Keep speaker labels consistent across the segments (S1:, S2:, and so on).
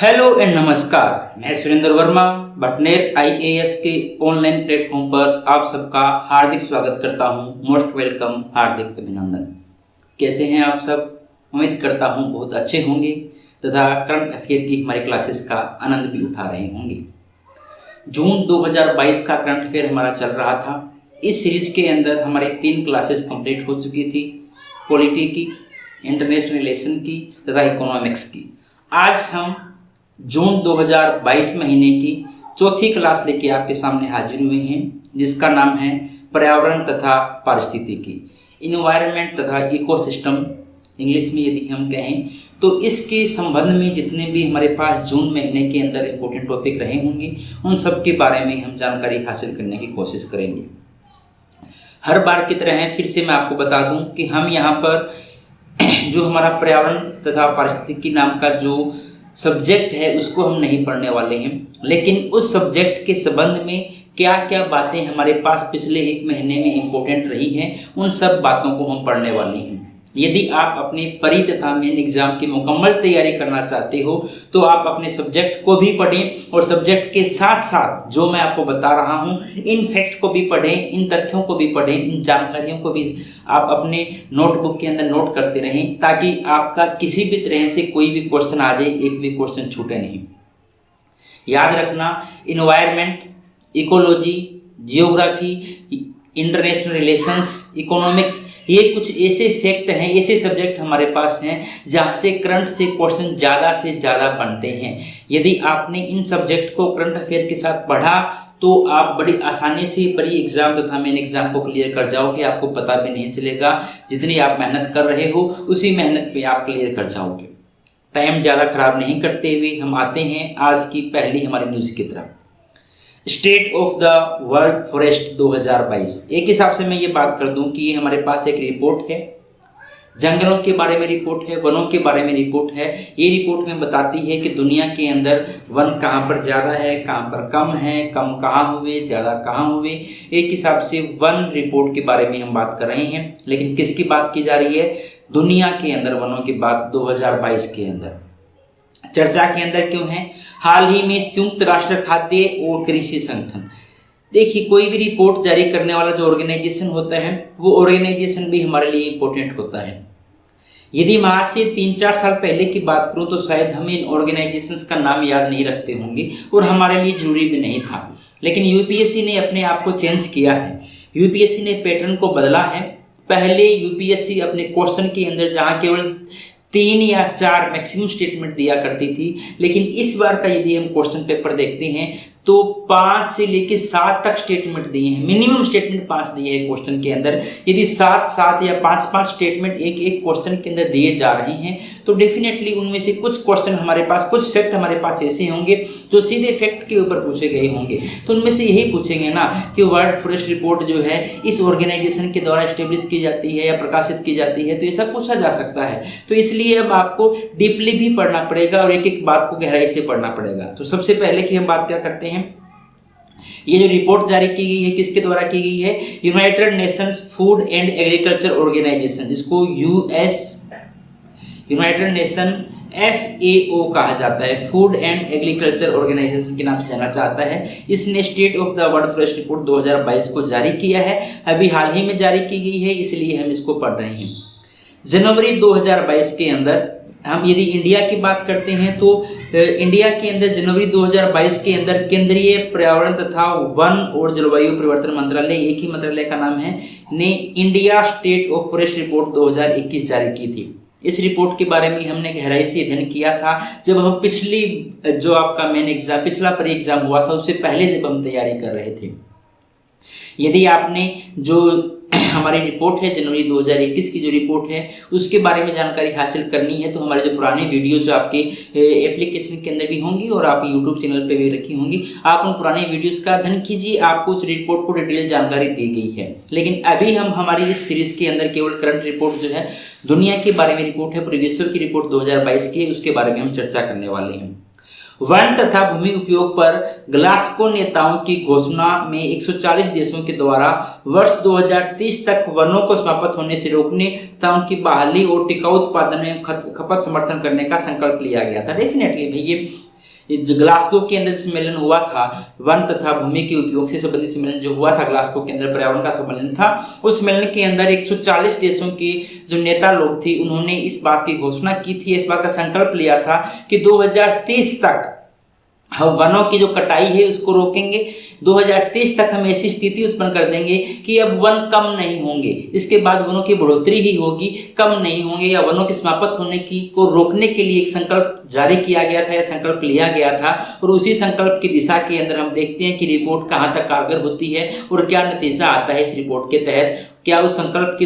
S1: Hello and नमस्कार। मैं Surendra Verma Bhatner IAS के ऑनलाइन प्लेटफॉर्म पर आप सबका हार्दिक स्वागत करता हूं। मोस्ट वेलकम, हार्दिक अभिनंदन। कैसे हैं आप सब? उम्मीद करता हूं बहुत अच्छे होंगे तथा करंट अफेयर की हमारी क्लासेस का आनंद भी उठा रहे होंगे। जून 2022 का करंट अफेयर हमारा चल रहा था। इस सीरीज के अंदर हमारी 3 क्लासेस कंप्लीट हो चुकी थी, पॉलिटी की, इंटरनेशनल रिलेशन की तथा इकोनॉमिक्स की। आज हम जून 2022 महीने की चौथी क्लास लेके आपके सामने हाजिर हुए हैं, जिसका नाम है पर्यावरण तथा पारिस्थितिकी, इन्वायरमेंट तथा इकोसिस्टम इंग्लिश में यदि हम कहें। तो इसके संबंध में जितने भी हमारे पास जून महीने के अंदर इम्पोर्टेंट टॉपिक रहे होंगे, उन सब के बारे में हम जानकारी हासिल करने की कोशिश करेंगे। हर बार की तरह फिर से मैं आपको बता दूं कि हम यहाँ पर जो हमारा पर्यावरण तथा पारिस्थितिकी नाम का जो सब्जेक्ट है उसको हम नहीं पढ़ने वाले हैं, लेकिन उस सब्जेक्ट के संबंध में क्या क्या बातें हमारे पास पिछले 1 महीने में इम्पोर्टेंट रही हैं, उन सब बातों को हम पढ़ने वाले हैं। यदि आप अपने परी तथा मेन एग्जाम की मुकम्मल तैयारी करना चाहते हो तो आप अपने सब्जेक्ट को भी पढ़ें और सब्जेक्ट के साथ साथ जो मैं आपको बता रहा हूं इन फैक्ट को भी पढ़ें, इन तथ्यों को भी पढ़ें, इन जानकारियों को भी आप अपने नोटबुक के अंदर नोट करते रहें, ताकि आपका किसी भी तरह से कोई भी क्वेश्चन आ जाए, एक भी क्वेश्चन छूटे नहीं। याद रखना, environment, ecology, geography, international relations, economics, ये कुछ ऐसे फैक्ट हैं, ऐसे सब्जेक्ट हमारे पास हैं जहाँ से करंट से क्वेश्चन ज़्यादा से ज़्यादा बनते हैं। यदि आपने इन सब्जेक्ट को करंट अफेयर के साथ पढ़ा तो आप बड़ी आसानी से प्री एग्जाम तथा मेन एग्जाम को क्लियर कर जाओगे। आपको पता भी नहीं चलेगा, जितनी आप मेहनत कर रहे हो उसी मेहनत पे आप क्लियर कर जाओगे। टाइम ज़्यादा खराब नहीं करते हुए हम आते हैं आज की पहली हमारी न्यूज़ की तरफ। State of the world forest 2022। एक हिसाब से मैं ये बात कर दूं कि ये हमारे पास एक रिपोर्ट है, जंगलों के बारे में रिपोर्ट है, वनों के बारे में रिपोर्ट है। ये रिपोर्ट में बताती है कि दुनिया के अंदर वन कहाँ पर ज़्यादा है, कहाँ पर कम है, कम कहाँ हुए, ज़्यादा कहाँ हुए। एक हिसाब से वन रिपोर्ट के बारे में हम बात कर रहे हैं, लेकिन किसकी बात की जा रही है? दुनिया के अंदर वनों की बात 2022 के अंदर चर्चा के अंदर क्यों है? हाल ही में संयुक्त राष्ट्र खाद्य और कृषि संगठन, देखिए कोई भी रिपोर्ट जारी करने वाला जो ऑर्गेनाइजेशन होता है वो ऑर्गेनाइजेशन भी हमारे लिए इम्पोर्टेंट होता है। यदि मैं आज से 3-4 साल पहले की बात करूं तो शायद हम इन ऑर्गेनाइजेशंस का नाम याद नहीं रखते होंगे और हमारे लिए जरूरी भी नहीं था, लेकिन यूपीएससी ने अपने आप को चेंज किया है। यूपीएससी ने पैटर्न को बदला है। पहले यूपीएससी अपने क्वेश्चन के अंदर जहाँ केवल 3 या 4 मैक्सिमम स्टेटमेंट दिया करती थी, लेकिन इस बार का यदि हम क्वेश्चन पेपर देखते हैं तो 5 से लेकर 7 तक स्टेटमेंट दिए हैं। मिनिमम स्टेटमेंट 5 दिए हैं क्वेश्चन के अंदर। यदि 7 या 5 स्टेटमेंट एक क्वेश्चन के अंदर दिए जा रहे हैं तो डेफिनेटली उनमें से कुछ क्वेश्चन हमारे पास, कुछ फैक्ट हमारे पास ऐसे होंगे जो सीधे फैक्ट के ऊपर पूछे गए होंगे। तो उनमें से यही पूछेंगे ना कि वर्ल्ड फॉरेस्ट रिपोर्ट जो है इस ऑर्गेनाइजेशन के द्वारा एस्टेब्लिश की जाती है या प्रकाशित की जाती है, तो ऐसा पूछा जा सकता है। तो इसलिए अब आपको डीपली भी पढ़ना पड़ेगा और एक एक बात को गहराई से पढ़ना पड़ेगा। तो सबसे पहले की हम बात क्या करते हैं, ये जो रिपोर्ट जारी की गई है किसके द्वारा की गई है? United Nations Food and Agriculture Organization, जिसको यूनाइटेड नेशन FAO कहा जाता है, फूड एंड एग्रीकल्चर ऑर्गेनाइजेशन के नाम से जाना चाहता है। इसने state of the world forest report 2022 को जारी किया है। अभी हाल ही में जारी की गई है, इसलिए हम इसको पढ़ रहे हैं। जनवरी 2022 के अंदर हम यदि इंडिया की बात करते हैं तो इंडिया के अंदर जनवरी 2022 के अंदर केंद्रीय पर्यावरण तथा वन और जलवायु परिवर्तन मंत्रालय, एक ही मंत्रालय का नाम है, ने India state of forest report 2021 जारी की थी। इस रिपोर्ट के बारे में हमने गहराई से अध्ययन किया था जब हम पिछली जो आपका मेन एग्जाम, पिछला प्री एग्जाम हुआ था उससे पहले जब हम तैयारी कर रहे थे। यदि आपने जो हमारी रिपोर्ट है जनवरी 2021 की जो रिपोर्ट है उसके बारे में जानकारी हासिल करनी है तो हमारे जो पुराने वीडियोस जो आपके एप्लीकेशन के अंदर भी होंगी और आप यूट्यूब चैनल पे भी रखी होंगी, आप उन पुराने वीडियोस का अध्ययन कीजिए। आपको उस रिपोर्ट को डिटेल जानकारी दी गई है। लेकिन अभी हम हमारी इस सीरीज के अंदर केवल करंट रिपोर्ट जो है दुनिया के बारे में रिपोर्ट है, पूरे विश्व की रिपोर्ट 2022 की, उसके बारे में हम चर्चा करने वाले हैं। वन तथा भूमि उपयोग पर ग्लासगो नेताओं की घोषणा में 140 देशों के द्वारा वर्ष 2030 तक वनों को समाप्त होने से रोकने तथा उनकी बहाली और टिकाऊ उत्पादन में खपत समर्थन करने का संकल्प लिया गया था। डेफिनेटली भाई ये जो ग्लासगो के अंदर सम्मेलन हुआ था, वन तथा भूमि के उपयोग से संबंधित सम्मेलन जो हुआ था ग्लासगो के अंदर, पर्यावरण का सम्मेलन था, उस सम्मेलन के अंदर 140 देशों के जो नेता लोग थे उन्होंने इस बात की घोषणा की थी, इस बात का संकल्प लिया था कि 2030 तक हम वनों की जो कटाई है उसको रोकेंगे। 2030 तक हम ऐसी स्थिति उत्पन्न कर देंगे कि अब वन कम नहीं होंगे, इसके बाद वनों की बढ़ोतरी ही होगी, कम नहीं होंगे, या वनों के समाप्त होने की को रोकने के लिए एक संकल्प जारी किया गया था या संकल्प लिया गया था। और उसी संकल्प की दिशा के अंदर हम देखते हैं कि रिपोर्ट कहाँ तक कारगर होती है और क्या नतीजा आता है इस रिपोर्ट के तहत। क्या उस संकल्प की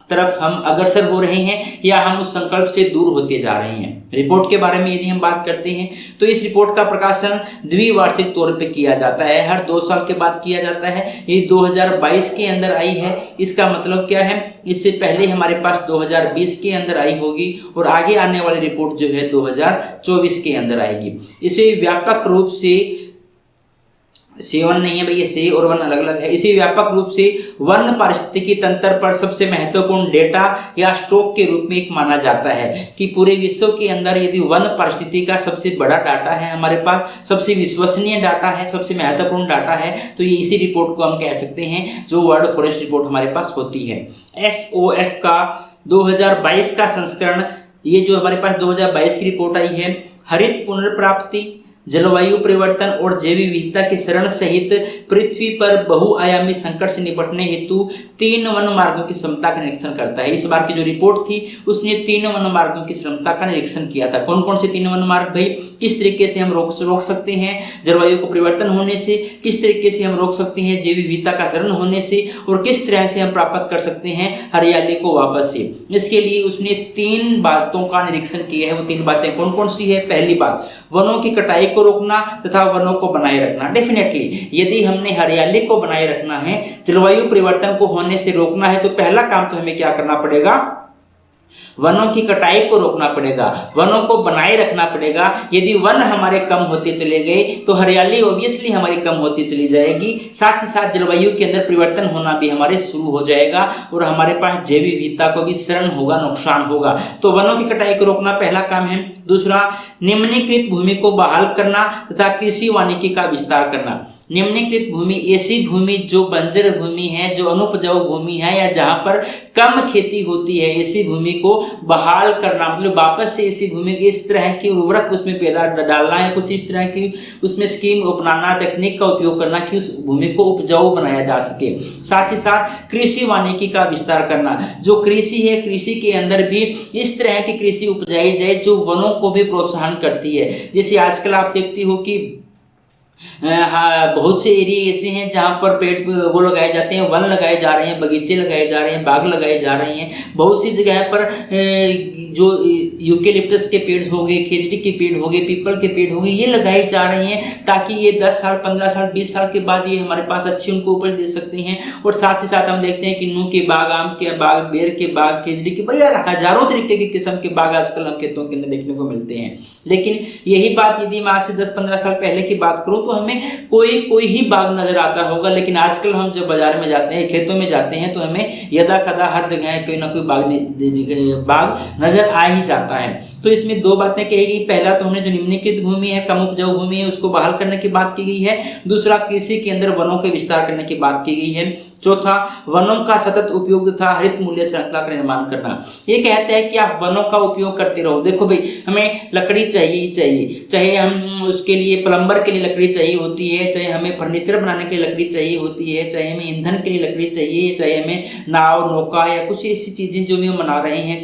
S1: तरफ हम अग्रसर हो रहे हैं या हम उस संकल्प से दूर होते जा रहे हैं। रिपोर्ट के बारे में यदि हम बात करते हैं तो इस रिपोर्ट का प्रकाशन द्विवार्षिक तौर पे किया जाता है, हर 2 साल के बाद किया जाता है। ये 2022 के अंदर आई है, इसका मतलब क्या है, इससे पहले हमारे पास 2020 के अंदर आई होगी और आगे आने वाली रिपोर्ट जो है 2024 के अंदर आएगी। इसे व्यापक रूप से सेवन नहीं है भैया, से और वन अलग अलग है। इसी व्यापक रूप से वन पारिस्थितिकी तंत्र पर सबसे महत्वपूर्ण डेटा या स्टॉक के रूप में एक माना जाता है कि पूरे विश्व के अंदर यदि वन पारिस्थितिकी का सबसे बड़ा डाटा है हमारे पास, सबसे विश्वसनीय डाटा है, सबसे महत्वपूर्ण डाटा है, तो ये इसी रिपोर्ट को हम कह सकते हैं जो वर्ल्ड फॉरेस्ट रिपोर्ट हमारे पास होती है। SOF का 2022 का संस्करण, ये जो हमारे पास 2022 की रिपोर्ट आई है, हरित पुनर्प्राप्ति, जलवायु परिवर्तन और जैव विविधता के शरण सहित पृथ्वी पर बहुआयामी संकट से निपटने हेतु 3 वन मार्गों की क्षमता का निरीक्षण करता है। इस बार की जो रिपोर्ट थी उसने 3 वन मार्गों की क्षमता का निरीक्षण किया था। कौन कौन से 3 वन मार्ग भाई, किस तरीके से हम रोक सकते हैं जलवायु को परिवर्तन होने से, किस तरीके से हम रोक सकते हैं जैव विविधता का शरण होने से, और किस तरह से हम प्राप्त कर सकते हैं हरियाली को वापस से। इसके लिए उसने 3 बातों का निरीक्षण किया है। वो 3 बातें कौन कौन सी है? पहली बात, वनों की कटाई को रोकना तथा वनों को बनाए रखना। डेफिनेटली यदि हमने हरियाली को बनाए रखना है, जलवायु परिवर्तन को होने से रोकना है, तो पहला काम तो हमें क्या करना पड़ेगा, वनों की कटाई को रोकना पड़ेगा, वनों को बनाए रखना पड़ेगा। यदि वन हमारे कम होते चले गए तो हरियाली ऑब्वियसली हमारी कम होती चली जाएगी, साथ ही साथ जलवायु के अंदर परिवर्तन होना भी हमारे शुरू हो जाएगा और हमारे पास जैव विविधता को भी शरण होगा, नुकसान होगा। तो वनों की कटाई को रोकना पहला काम है। दूसरा, निम्नीकृत भूमि को बहाल करना तथा कृषि वानिकी का विस्तार करना। निम्नीकृत भूमि ऐसी भूमि जो बंजर भूमि है, जो अनुपजाऊ भूमि है या जहां पर कम खेती होती है, ऐसी भूमि को बहाल करना, मतलब वापस से ऐसी भूमि की इस तरह की उर्वरक उसमें पैदा डालना है, कुछ इस तरह की उसमें स्कीम अपनाना, तकनीक का उपयोग करना कि उस भूमि को उपजाऊ बनाया जा सके। साथ ही साथ कृषि वानिकी का विस्तार करना। जो कृषि है, कृषि के अंदर भी इस तरह की कृषि उपजाई जाए जो वनों को भी प्रोत्साहन करती है। जैसे आजकल आप देखते हो कि बहुत से एरिया ऐसे हैं जहाँ पर पेड़ वो लगाए जाते हैं, वन लगाए जा रहे हैं, बगीचे लगाए जा रहे हैं, बाग लगाए जा रहे हैं। बहुत सी जगह पर जो यूकेलिप्टस के पेड़ हो गए, खेजड़ी के पेड़ हो गए, पीपल के पेड़ हो गए, ये लगाए जा रहे हैं ताकि ये 10 साल, 15 साल, 20 साल के बाद ये हमारे पास अच्छी उनको उपज दे सकते हैं। और साथ ही साथ हम देखते हैं कि नीम के बाग, आम के बाग, बेर के बाग, खेजड़ी के बाग, हजारों तरीके के किस्म के बाग आजकल हम खेतों के अंदर देखने को मिलते हैं। लेकिन यही बात यदि मैं आज से 10-15 साल पहले की बात करूँ तो हमें कोई ही बाग नजर आता होगा, लेकिन आजकल हम जब बाजार में जाते हैं, खेतों में जाते हैं, तो हमें यदा कदा हर जगह कोई ना कोई बाग नजर आ ही जाता है। तो इसमें 2 बातें कही गई। पहला तो हमने जो निम्नीकृत भूमि है, कम उपजाऊ भूमि है, उसको बहाल करने की बात की गई है। दूसरा, कृषि के अंदर वनों के विस्तार करने की बात की गई है। चौथा, वनों का सतत उपयोग तथा हरित मूल्य श्रृंखला का निर्माण करना। ये कहते हैं कि आप वनों का उपयोग करते रहो। देखो भाई, हमें लकड़ी चाहिए ही चाहिए, चाहे हम उसके लिए प्लम्बर के लिए लकड़ी चाहिए होती है, चाहे हमें फर्नीचर बनाने के लिए लकड़ी चाहिए होती है, चाहे हमें ईंधन के लिए लकड़ी चाहिए, चाहे हमें नाव, नौका या कुछ ऐसी चीजें जो भी हम बना रहे हैं,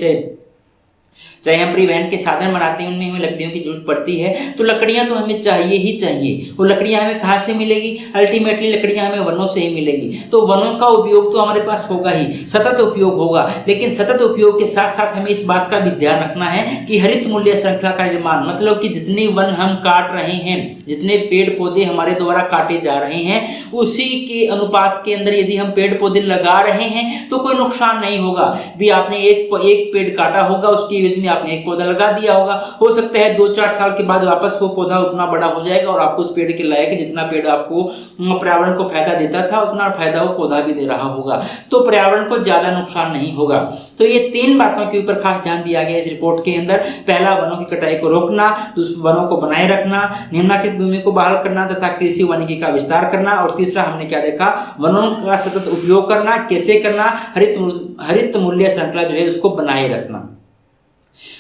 S1: चाहे हम परिवहन के साधन बनाते हैं, उनमें हमें लकड़ियों की जरूरत पड़ती है। तो लकड़ियां तो हमें चाहिए ही चाहिए। वो लकड़ियां हमें कहाँ से मिलेगी? अल्टीमेटली लकड़ियां हमें वनों से ही मिलेगी। तो वनों का उपयोग तो हमारे पास होगा ही, सतत उपयोग होगा। लेकिन सतत उपयोग के साथ साथ हमें इस बात का भी ध्यान रखना है कि हरित मूल्य श्रृंखला का निर्माण, मतलब कि जितने वन हम काट रहे हैं, जितने पेड़ पौधे हमारे द्वारा काटे जा रहे हैं, उसी के अनुपात के अंदर यदि हम पेड़ पौधे लगा रहे हैं तो कोई नुकसान नहीं होगा। भी आपने एक पेड़ काटा होगा, उसकी एवज में आपने एक पौधा लगा दिया होगा, हो सकता है 2-4 साल के बाद वापस वो पौधा उतना बड़ा हो जाएगा और आपको उस पेड़ के लायक जितना पेड़ आपको पर्यावरण को फायदा देता था उतना फायदा वो पौधा भी दे रहा होगा, तो पर्यावरण को ज्यादा नुकसान नहीं होगा। तो ये 3 बातों के ऊपर खास ध्यान दिया गया इस रिपोर्ट के अंदर। पहला, वनों की कटाई को रोकना, वनों को बनाए रखना, निम्नाकृत भूमि को बहाल करना तथा कृषि वानिकी का विस्तार करना, और तीसरा हमने क्या देखा, वनों का सतत उपयोग करना, कैसे करना, हरित मूल्य श्रृंखला जो है उसको बनाए रखना।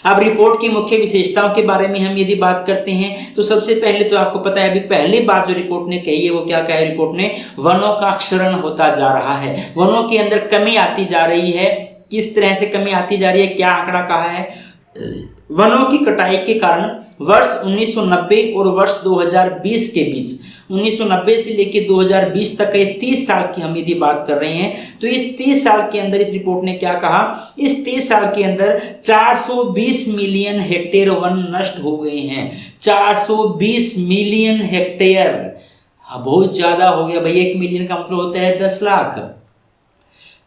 S1: अब रिपोर्ट की मुख्य विशेषताओं के बारे में हम यदि बात करते हैं तो सबसे पहले तो आपको पता है अभी पहली बात जो रिपोर्ट ने कही है वो क्या कहा है रिपोर्ट ने, वनों का क्षरण होता जा रहा है, वनों के अंदर कमी आती जा रही है। किस तरह से कमी आती जा रही है, क्या आंकड़ा कहा है, वनों की कटाई के कारण वर्ष 1990 और वर्ष 2020 के बीच, 1990 से लेकर 2020 तक के 30 साल की हम यदि बात कर रहे हैं तो इस 30 साल के अंदर इस रिपोर्ट ने क्या कहा, इस 30 साल के अंदर 420 मिलियन हेक्टेयर वन नष्ट हो गए हैं। 420 मिलियन हेक्टेयर, बहुत ज्यादा हो गया भाई, 1 मिलियन का मतलब होता है 10 लाख,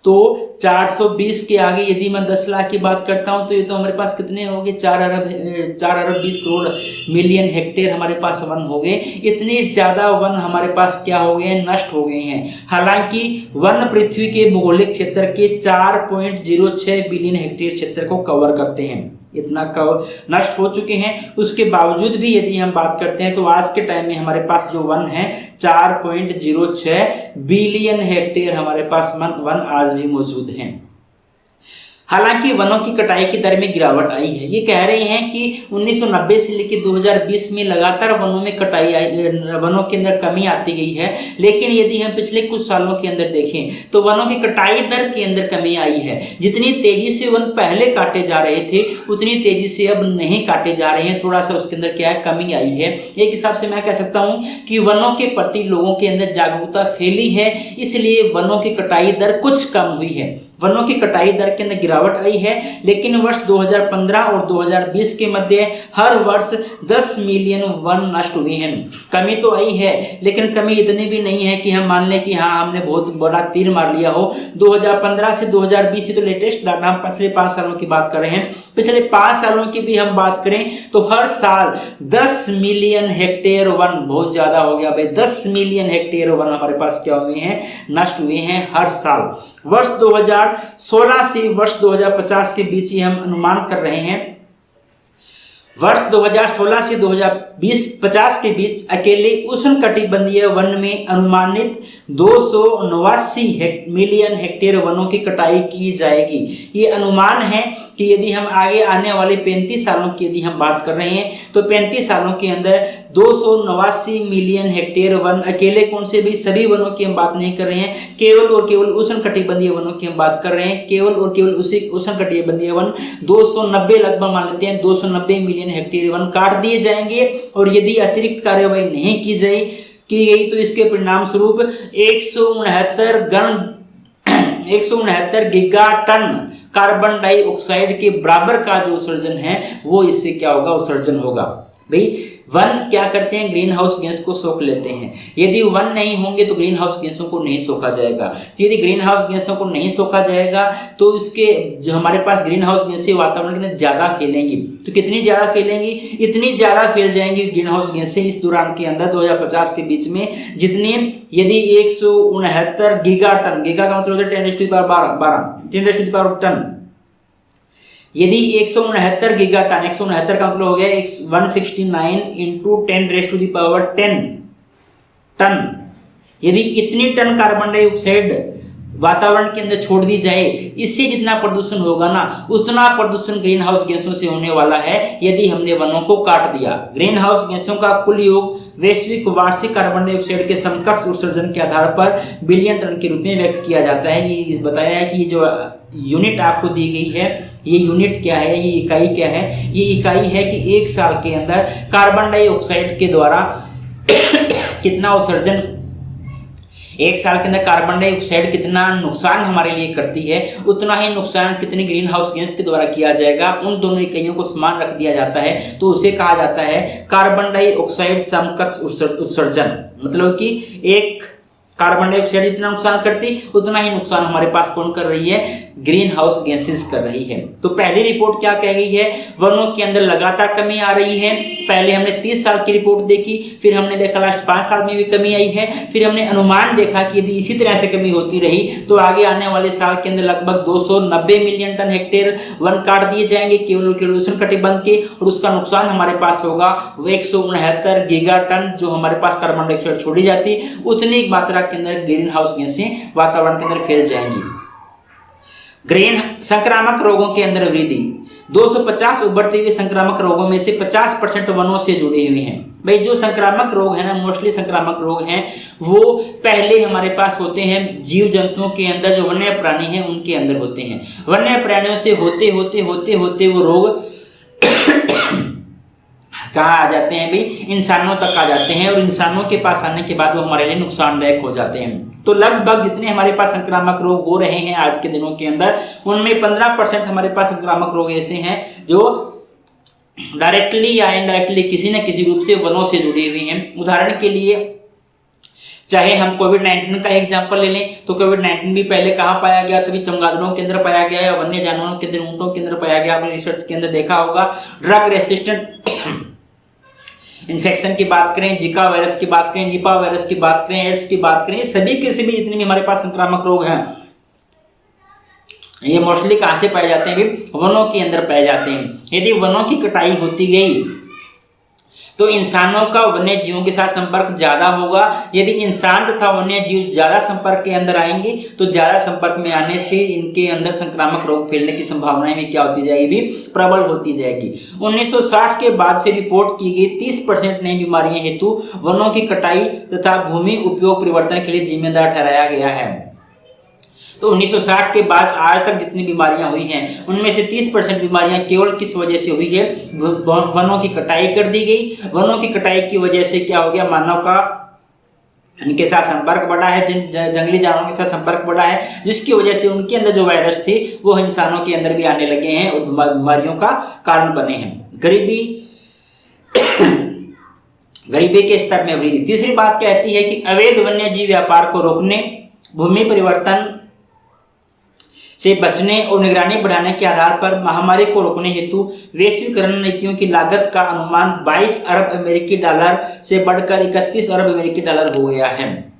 S1: तो 420 के आगे यदि मैं 10 लाख की बात करता हूं तो ये तो हमारे पास कितने हो गए, 4 अरब 20 करोड़ मिलियन हेक्टेयर हमारे पास वन हो गए। इतने ज्यादा वन हमारे पास क्या हो गए हैं, नष्ट हो गए हैं। हालांकि वन पृथ्वी के भौगोलिक क्षेत्र के 4.06 बिलियन हेक्टेयर क्षेत्र को कवर करते हैं, इतना नष्ट हो चुके हैं। उसके बावजूद भी यदि हम बात करते हैं तो आज के टाइम में हमारे पास जो वन है 4.06 बिलियन हेक्टेयर हमारे पास वन आज भी मौजूद हैं। हालांकि वनों की कटाई की दर में गिरावट आई है। ये कह रहे हैं कि 1990 से लेकर 2020 में लगातार वनों में कटाई आई, वनों के अंदर कमी आती गई है, लेकिन यदि हम पिछले कुछ सालों के अंदर देखें तो वनों की कटाई दर के अंदर कमी आई है। जितनी तेजी से वन पहले काटे जा रहे थे उतनी तेजी से अब नहीं काटे जा रहे हैं, थोड़ा सा उसके अंदर क्या है, कमी आई है। एक हिसाब से मैं कह सकता हूं कि वनों के प्रति लोगों के अंदर जागरूकता फैली है, इसलिए वनों की कटाई दर कुछ कम हुई है, वनों की कटाई दर के अंदर गिरावट आई है। लेकिन वर्ष 2015 और 2020 के मध्य हर वर्ष 10 मिलियन वन नष्ट हुए हैं। कमी तो आई है लेकिन कमी इतनी भी नहीं है कि हम मान लें कि हाँ हमने बहुत बड़ा तीर मार लिया हो। 2015 से 2020 से तो लेटेस्ट डाटा, हम पिछले 5 सालों की बात कर रहे हैं, पिछले 5 सालों की भी हम बात करें तो हर साल 10 मिलियन हेक्टेयर वन, बहुत ज्यादा हो गया भाई, 10 मिलियन हेक्टेयर वन हमारे पास क्या हुए हैं, नष्ट हुए हैं हर साल। वर्ष 2016 से वर्ष 2050 के बीच ही हम अनुमान कर रहे हैं। वर्ष 2016 से 2050 के बीच अकेले उष्णकटिबंधीय वन में अनुमानित 289 मिलियन हेक्टेयर वनों की कटाई की जाएगी। ये अनुमान है कि यदि हम आगे आने वाले 35 सालों की यदि हम बात कर रहे हैं तो 35 सालों के अंदर 289 मिलियन हेक्टेयर वन, अकेले कौन से भी, सभी वनों की हम बात नहीं कर रहे हैं, केवल और केवल उष्णकटिबंधीय वनों की हम बात कर रहे हैं, केवल और केवल उसी उष्णकटिबंधीय वन 290 लगभग मान लेते हैं, 290 मिलियन हेक्टेयर वन काट दिए जाएंगे। और यदि अतिरिक्त कार्यवाही नहीं की गई तो इसके परिणाम स्वरूप 169 गीगाटन कार्बन डाइऑक्साइड के बराबर का जो उत्सर्जन है वो इससे क्या होगा, उत्सर्जन होगा। भाई वन क्या करते हैं, ग्रीन हाउस गैस को सोख लेते हैं। यदि वन नहीं होंगे तो ग्रीन हाउस गैसों को नहीं सोखा जाएगा। तो यदि ग्रीन हाउस गैसों को नहीं सोखा जाएगा तो इसके जो हमारे पास ग्रीन हाउस गैसें वातावरण के अंदर ज़्यादा फैलेंगी। तो कितनी ज़्यादा फैलेंगी, इतनी ज़्यादा फैल जाएंगी ग्रीन हाउस गैसें इस दौरान के अंदर 2050 के बीच में, जितनी यदि 169 गीगाटन, गीगा का मतलब 10⁻12 टन, यदि 169 गीगाटन, 169 का मतलब हो गया 169 इंटू 10⁻10 टन, यदि इतनी टन कार्बन डाइऑक्साइड वातावरण के अंदर छोड़ दी जाए, इससे जितना प्रदूषण होगा ना उतना प्रदूषण ग्रीन हाउस गैसों से होने वाला है यदि हमने वनों को काट दिया। ग्रीन हाउस गैसों का कुल योग वैश्विक वार्षिक कार्बन डाइऑक्साइड के समकक्ष उत्सर्जन के आधार पर बिलियन टन के रूप में व्यक्त किया जाता है। ये बताया है कि ये जो यूनिट आपको दी गई है, ये यूनिट क्या है, ये इकाई क्या है, ये इकाई है कि एक साल के अंदर कार्बन डाइऑक्साइड के द्वारा कितना उत्सर्जन, एक साल के अंदर कार्बन डाइऑक्साइड कितना नुकसान हमारे लिए करती है, उतना ही नुकसान कितनी ग्रीन हाउस गैस के द्वारा किया जाएगा, उन दोनों इकाइयों को समान रख दिया जाता है तो उसे कहा जाता है कार्बन डाइऑक्साइड समकक्ष उत्सर्जन। मतलब कि एक कार्बन डाइऑक्साइड जितना नुकसान करती उतना ही नुकसान हमारे पास कौन कर रही है, ग्रीन हाउस गैसेस कर रही है। तो पहली रिपोर्ट क्या कह गई है, वनों के अंदर लगातार कमी आ रही है। पहले हमने 30 साल की रिपोर्ट देखी, फिर हमने देखा लास्ट 5 साल में भी कमी आई है, फिर हमने अनुमान देखा कि यदि इसी तरह से कमी होती रही तो आगे आने वाले साल के अंदर लगभग 290 मिलियन टन हेक्टेयर वन काट दिए जाएंगे केवल उष्ण कटिबंध के, और उसका नुकसान हमारे पास होगा वो 169 गीगा टन जो हमारे पास कार्बन डाइऑक्साइड छोड़ी जाती, उतनी मात्रा के अंदर ग्रीन हाउस गैसें वातावरण के अंदर फैल जाएंगी। ग्रीन संक्रामक रोगों के अंदर वृद्धि, 250 उभरते हुए संक्रामक रोगों में से 50% वनों से जुड़े हुए हैं। भाई जो संक्रामक रोग है ना, मोस्टली संक्रामक रोग हैं वो पहले हमारे पास होते हैं जीव जंतुओं के अंदर, जो वन्य प्राणी हैं उनके अंदर होते हैं। वन्य प्राणियों से होते होते होते होते वो रोग कहाँ आ जाते हैं भाई, इंसानों तक आ जाते हैं, और इंसानों के पास आने के बाद वो हमारे लिए नुकसानदायक हो जाते हैं। तो लगभग जितने हमारे पास संक्रामक रोग हो रहे हैं आज के दिनों के अंदर, उनमें 15% हमारे पास संक्रामक रोग ऐसे हैं जो डायरेक्टली या इनडायरेक्टली किसी न किसी रूप से वनों से जुड़ी हुई हैं। उदाहरण के लिए चाहे हम कोविड-19 का एग्जाम्पल ले लें तो कोविड-19 भी पहले कहाँ पाया गया, तभी चमगादड़ों के अंदर पाया गया या वन्य जानवरों के अंदर, ऊंटों के अंदर पाया गया। आपने रिसर्च के अंदर देखा होगा। ड्रग रेसिस्टेंट इन्फेक्शन की बात करें, जिका वायरस की बात करें, निपा वायरस की बात करें, एड्स की बात करें, सभी के सभी जितने भी हमारे पास संक्रामक रोग हैं ये मोस्टली कहाँ से पाए जाते हैं भी, वनों के अंदर पाए जाते हैं। यदि वनों की कटाई होती गई तो इंसानों का वन्य जीवों के साथ संपर्क ज्यादा होगा। यदि इंसान तथा वन्य जीव ज्यादा संपर्क के अंदर आएंगे तो ज्यादा संपर्क में आने से इनके अंदर संक्रामक रोग फैलने की संभावनाएं भी क्या होती जाएगी, प्रबल होती जाएगी। 1960 के बाद से रिपोर्ट की गई 30% नई बीमारियां हेतु वनों की कटाई तथा भूमि उपयोग परिवर्तन के लिए जिम्मेदार ठहराया गया है। तो 1960 के बाद आज तक जितनी बीमारियां हुई हैं उनमें से 30% बीमारियां केवल किस वजह से हुई है, वनों की कटाई कर दी गई। वनों की कटाई की वजह से क्या हो गया, मानव का इनके साथ संपर्क बढ़ा है, जंगली जानवरों के साथ संपर्क बढ़ा है, जिसकी वजह से उनके अंदर जो वायरस थे वो इंसानों के अंदर भी आने लगे हैं और बीमारियों का कारण बने हैं। गरीबी के स्तर में वृद्धि। तीसरी बात कहती है कि अवैध वन्य जीव व्यापार को रोकने, भूमि परिवर्तन से बचने और निगरानी बढ़ाने के आधार पर महामारी को रोकने हेतु वैश्वीकरण नीतियों की लागत का अनुमान 22 अरब अमेरिकी डॉलर से बढ़कर 31 अरब अमेरिकी डॉलर हो गया है।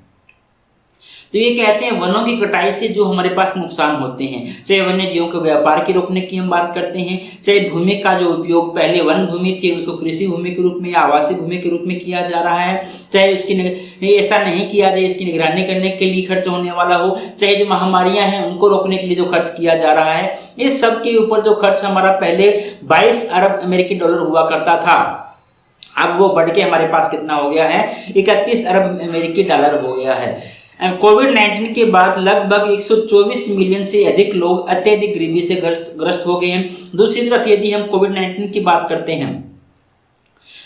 S1: तो ये कहते हैं वनों की कटाई से जो हमारे पास नुकसान होते हैं, चाहे वन्य जीवों के व्यापार की रोकने की हम बात करते हैं, चाहे भूमि का जो उपयोग पहले वन भूमि थी उसको कृषि भूमि के रूप में या आवासीय भूमि के रूप में किया जा रहा है, चाहे उसकी ऐसा नहीं किया जाए इसकी निगरानी करने के लिए खर्च होने वाला हो, चाहे जो महामारियां हैं उनको रोकने के लिए जो खर्च किया जा रहा है, इस सब के ऊपर जो खर्च हमारा पहले 22 अरब अमेरिकी डॉलर हुआ करता था, अब वो बढ़ के हमारे पास कितना हो गया है, 31 अरब अमेरिकी डॉलर हो गया है। कोविड-19 के बाद लगभग 124 मिलियन से अधिक लोग अत्यधिक गरीबी से ग्रस्त हो गए हैं। दूसरी तरफ यदि हम कोविड-19 की बात करते हैं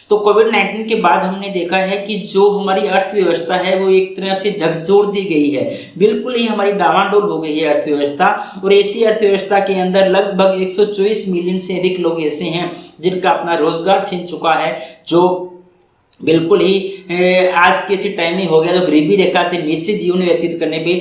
S1: तो कोविड-19 के बाद हमने देखा है कि जो हमारी अर्थव्यवस्था है वो एक तरह से झकझोर दी गई है, बिल्कुल ही हमारी डामाडोल हो गई है अर्थव्यवस्था। और ऐसी अर्थव्यवस्था के अंदर लगभग 124 मिलियन से अधिक लोग ऐसे हैं जिनका अपना रोजगार छिन चुका है, जो बिल्कुल ही आज के इसी टाइम में हो गया, जो गरीबी रेखा से नीचे जीवन व्यतीत करने पे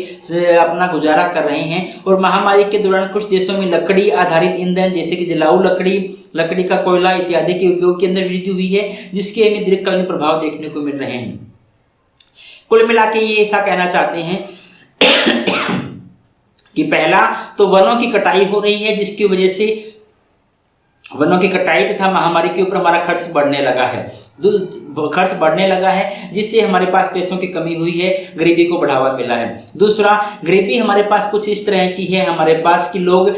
S1: अपना गुजारा कर रहे हैं। और महामारी के दौरान कुछ देशों में लकड़ी आधारित ईंधन जैसे कि जलाऊ लकड़ी का कोयला इत्यादि के उपयोग के अंदर वृद्धि हुई है, जिसके हमें दीर्घकालीन प्रभाव देखने को मिल रहे हैं। कुल मिला के ये ऐसा कहना चाहते हैं कि पहला तो वनों की कटाई हो रही है, जिसकी वजह से वनों की कटाई तथा महामारी के ऊपर हमारा खर्च बढ़ने लगा है, जिससे हमारे पास पैसों की कमी हुई है, गरीबी को बढ़ावा मिला है। दूसरा, गरीबी हमारे पास कुछ इस तरह की है हमारे पास कि लोग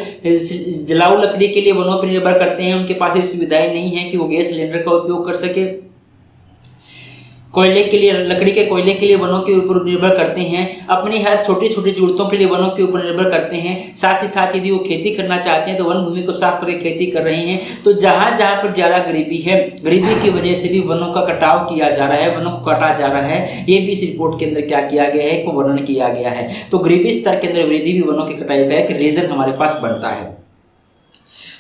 S1: जलाऊ लकड़ी के लिए वनों पर निर्भर करते हैं, उनके पास ये सुविधाएं नहीं है कि वो गैस सिलेंडर का उपयोग कर सके। कोयले के लिए, लकड़ी के कोयले के लिए वनों के ऊपर निर्भर करते हैं, अपनी हर छोटी छोटी जरूरतों के लिए वनों के ऊपर निर्भर करते हैं। साथ ही साथ यदि वो खेती करना चाहते हैं तो वन भूमि को साफ करके खेती कर रहे हैं। तो जहाँ जहाँ पर ज़्यादा गरीबी है, गरीबी की वजह से भी वनों का कटाव किया जा रहा है, वनों को काटा जा रहा है। ये भी इस रिपोर्ट के अंदर क्या किया गया है, को वर्णन किया गया है। तो गरीबी स्तर के अंदर वृद्धि भी वनों की कटाई का एक रीजन हमारे पास बनता है।